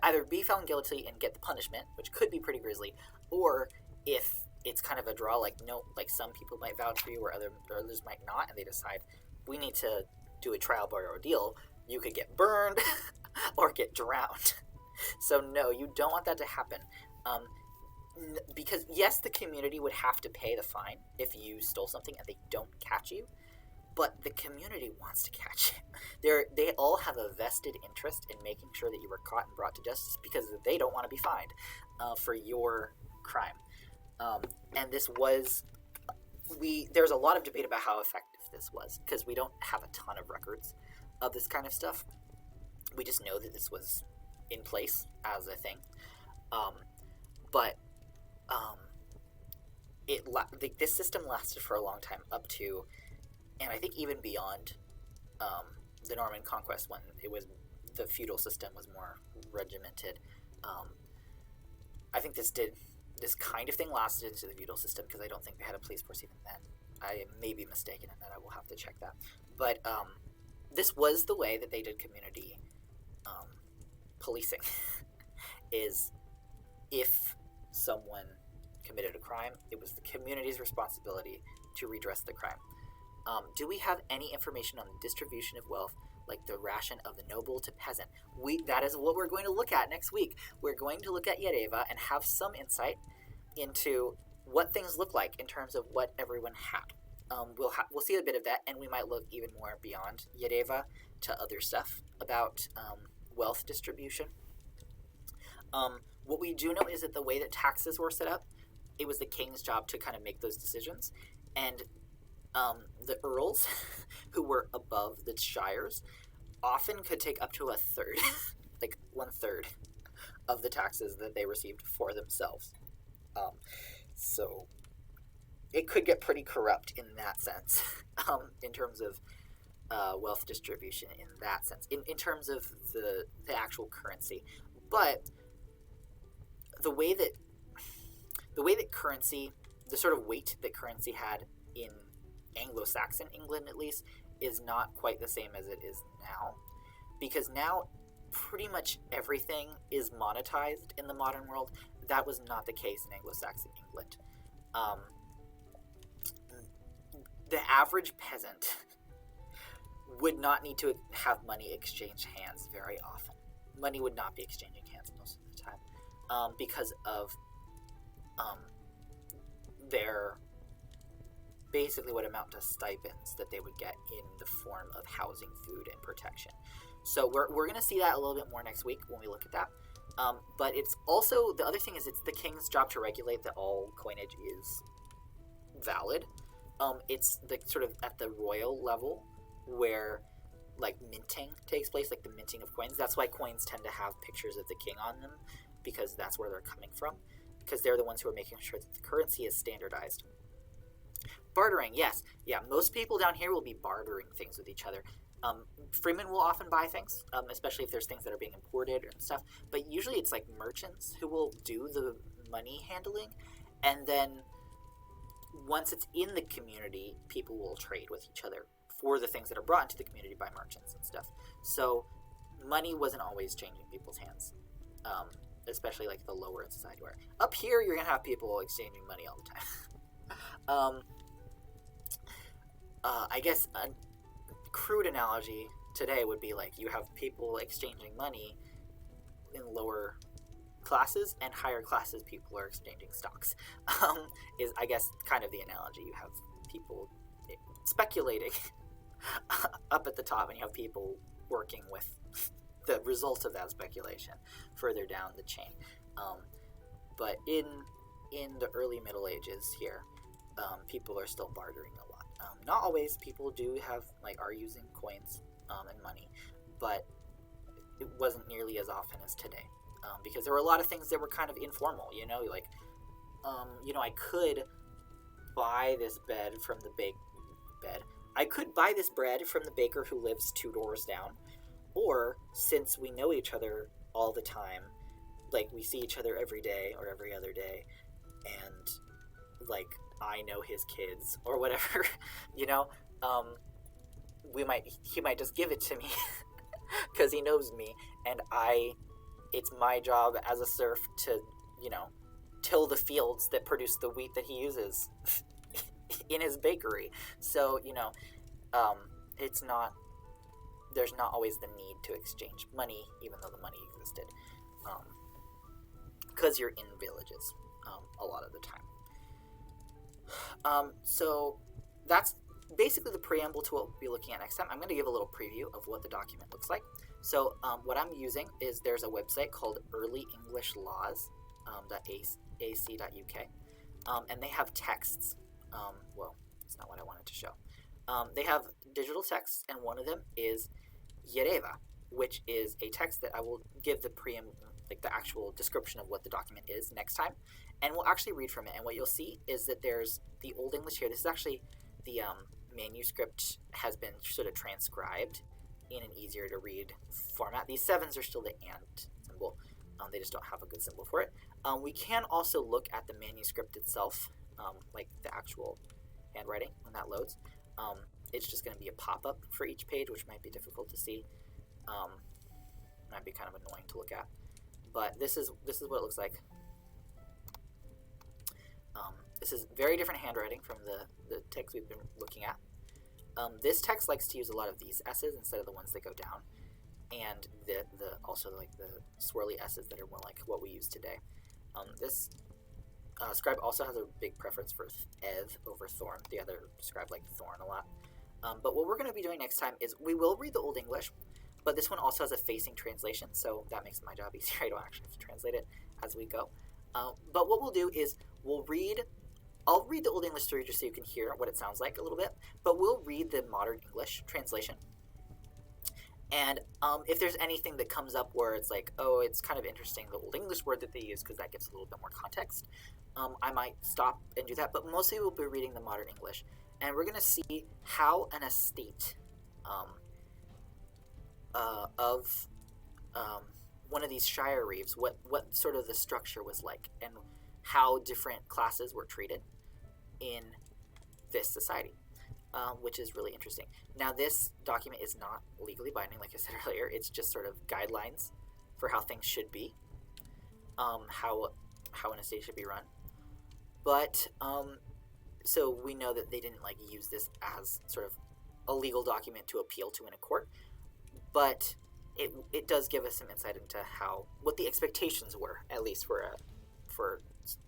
either be found guilty and get the punishment, which could be pretty grisly, or if it's kind of a draw, like some people might vouch for you or others might not, and they decide, we need to do a trial by ordeal, you could get burned or get drowned. So no, you don't want that to happen. Because yes, the community would have to pay the fine if you stole something and they don't catch you, but the community wants to catch you. They all have a vested interest in making sure that you were caught and brought to justice, because they don't want to be fined for your crime. And this was, there's a lot of debate about how effective this was, because we don't have a ton of records of this kind of stuff. We just know that this was in place as a thing. This system lasted for a long time, up to, and I think even beyond the Norman conquest, when the feudal system was more regimented. I think this kind of thing lasted into the feudal system, because I don't think they had a police force even then. I may be mistaken in that. I will have to check that. But this was the way that they did community policing. Is if someone committed a crime, it was the community's responsibility to redress the crime. Do we have any information on the distribution of wealth, like the ration of the noble to peasant? That is what we're going to look at next week. We're going to look at Yareva and have some insight into what things look like in terms of what everyone had. We'll see a bit of that, and we might look even more beyond Yareva to other stuff about wealth distribution. What we do know is that the way that taxes were set up, it was the king's job to kind of make those decisions, and the earls, who were above the shires, often could take up to a third, like 1/3 of the taxes that they received for themselves. So it could get pretty corrupt in that sense, in terms of wealth distribution in that sense, in terms of the actual currency. But the way that currency, the sort of weight that currency had in Anglo-Saxon England, at least, is not quite the same as it is now, because now pretty much everything is monetized in the modern world. That was not the case in Anglo-Saxon England. The average peasant would not need to have money exchange hands very often. Money would not be exchanging hands most of the time, because of their basically what amount to stipends that they would get in the form of housing, food, and protection. So we're going to see that a little bit more next week when we look at that. But it's also, the other thing is, it's the king's job to regulate that all coinage is valid. It's the sort of at the royal level where like minting takes place, like the minting of coins. That's why coins tend to have pictures of the king on them, because that's where they're coming from, because they're the ones who are making sure that the currency is standardized. Bartering, yes. Yeah, most people down here will be bartering things with each other. Freemen will often buy things, especially if there's things that are being imported and stuff, but usually it's like merchants who will do the money handling, and then once it's in the community, people will trade with each other for the things that are brought into the community by merchants and stuff. So money wasn't always changing people's hands, especially like the lower in society, where up here you're going to have people exchanging money all the time. I guess a crude analogy today would be like you have people exchanging money in lower classes, and higher classes people are exchanging stocks. Is, I guess, kind of the analogy. You have people speculating up at the top, and you have people working with the result of that speculation further down the chain. But in the early Middle Ages here, people are still bartering a lot. not always. People do have, like, are using coins and money, but it wasn't nearly as often as today, because there were a lot of things that were kind of informal, you know, like, I could buy this bed from the I could buy this bread from the baker who lives 2 doors down, or since we know each other all the time, like, we see each other every day or every other day, and, like, I know his kids or whatever, you know, he might just give it to me because he knows me, and it's my job as a serf to, till the fields that produce the wheat that he uses in his bakery. So, there's not always the need to exchange money, even though the money existed, because you're in villages a lot of the time. So that's basically the preamble to what we'll be looking at next time. I'm going to give a little preview of what the document looks like. So what I'm using is, there's a website called earlyenglish.laws.ac.uk, and they have texts. Well, that's not what I wanted to show. They have digital texts, and one of them is Yereva, which is a text that I will give the the actual description of what the document is next time, and we'll actually read from it. And what you'll see is that there's the Old English here. This is actually the manuscript has been sort of transcribed in an easier to read format. These 7s are still the and symbol. They just don't have a good symbol for it. We can also look at the manuscript itself, like the actual handwriting when that loads. It's just going to be a pop-up for each page, which might be difficult to see. Might be kind of annoying to look at. But this is what it looks like. This is very different handwriting from the text we've been looking at. This text likes to use a lot of these S's instead of the ones that go down, and also like the swirly S's that are more like what we use today. This scribe also has a big preference for Ev over Thorn. The other scribe liked Thorn a lot. But what we're going to be doing next time is we will read the Old English, but this one also has a facing translation, so that makes my job easier. I don't actually have to translate it as we go. But what we'll do is I'll read the Old English through just so you can hear what it sounds like a little bit, but we'll read the modern English translation. And if there's anything that comes up where it's like, oh, it's kind of interesting, the Old English word that they use, because that gives a little bit more context, I might stop and do that. But mostly we'll be reading the modern English. And we're going to see how an estate of one of these shire reeves, what sort of the structure was like, and how different classes were treated in this society, which is really interesting. Now, this document is not legally binding, like I said earlier. It's just sort of guidelines for how things should be, how an estate should be run. But so we know that they didn't use this as sort of a legal document to appeal to in a court, but it does give us some insight into what the expectations were, at least for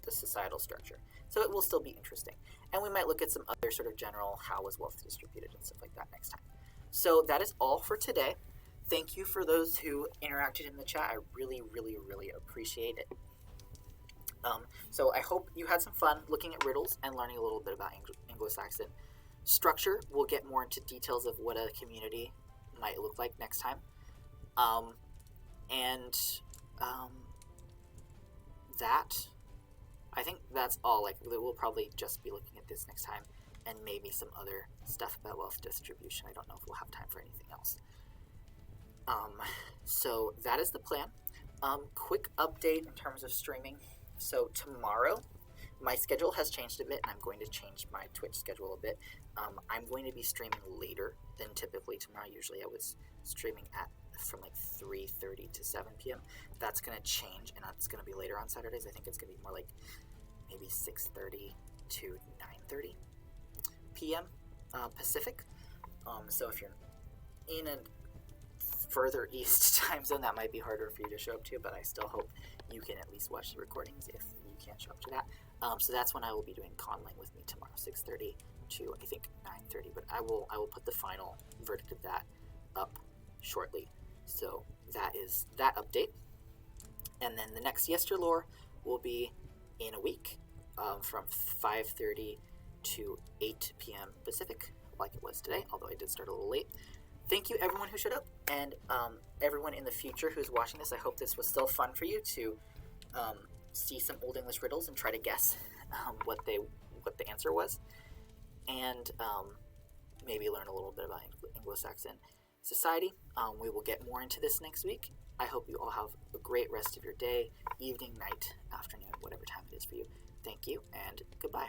the societal structure. So it will still be interesting. And we might look at some other sort of general how was wealth distributed and stuff like that next time. So that is all for today. Thank you for those who interacted in the chat. I really, really, really appreciate it. So I hope you had some fun looking at riddles and learning a little bit about Anglo-Saxon structure. We'll get more into details of what a community might look like next time. I think that's all. We'll probably just be looking at this next time, and maybe some other stuff about wealth distribution. I don't know if we'll have time for anything else. So that is the plan. Quick update in terms of streaming. So tomorrow, my schedule has changed a bit, and I'm going to change my Twitch schedule a bit. I'm going to be streaming later than typically tomorrow. Usually I was streaming from 3:30 to 7 p.m. That's going to change, and that's going to be later on Saturdays. I think it's going to be more like maybe 6:30 to 9:30 p.m. Pacific. So if you're in a further east time zone, that might be harder for you to show up to, but I still hope you can at least watch the recordings if you can't show up to that. So that's when I will be doing Conlang with me tomorrow, 6:30 to I think 9:30. But I will put the final verdict of that up shortly. So that is that update. And then the next yesterlore will be in a week, from 5:30 to 8 p.m. Pacific, like it was today, although I did start a little late. Thank you, everyone who showed up, and everyone in the future who's watching this. I hope this was still fun for you to see some Old English riddles and try to guess what the answer was, and maybe learn a little bit about Anglo-Saxon society. We will get more into this next week. I hope you all have a great rest of your day, evening, night, afternoon, whatever time it is for you. Thank you, and goodbye.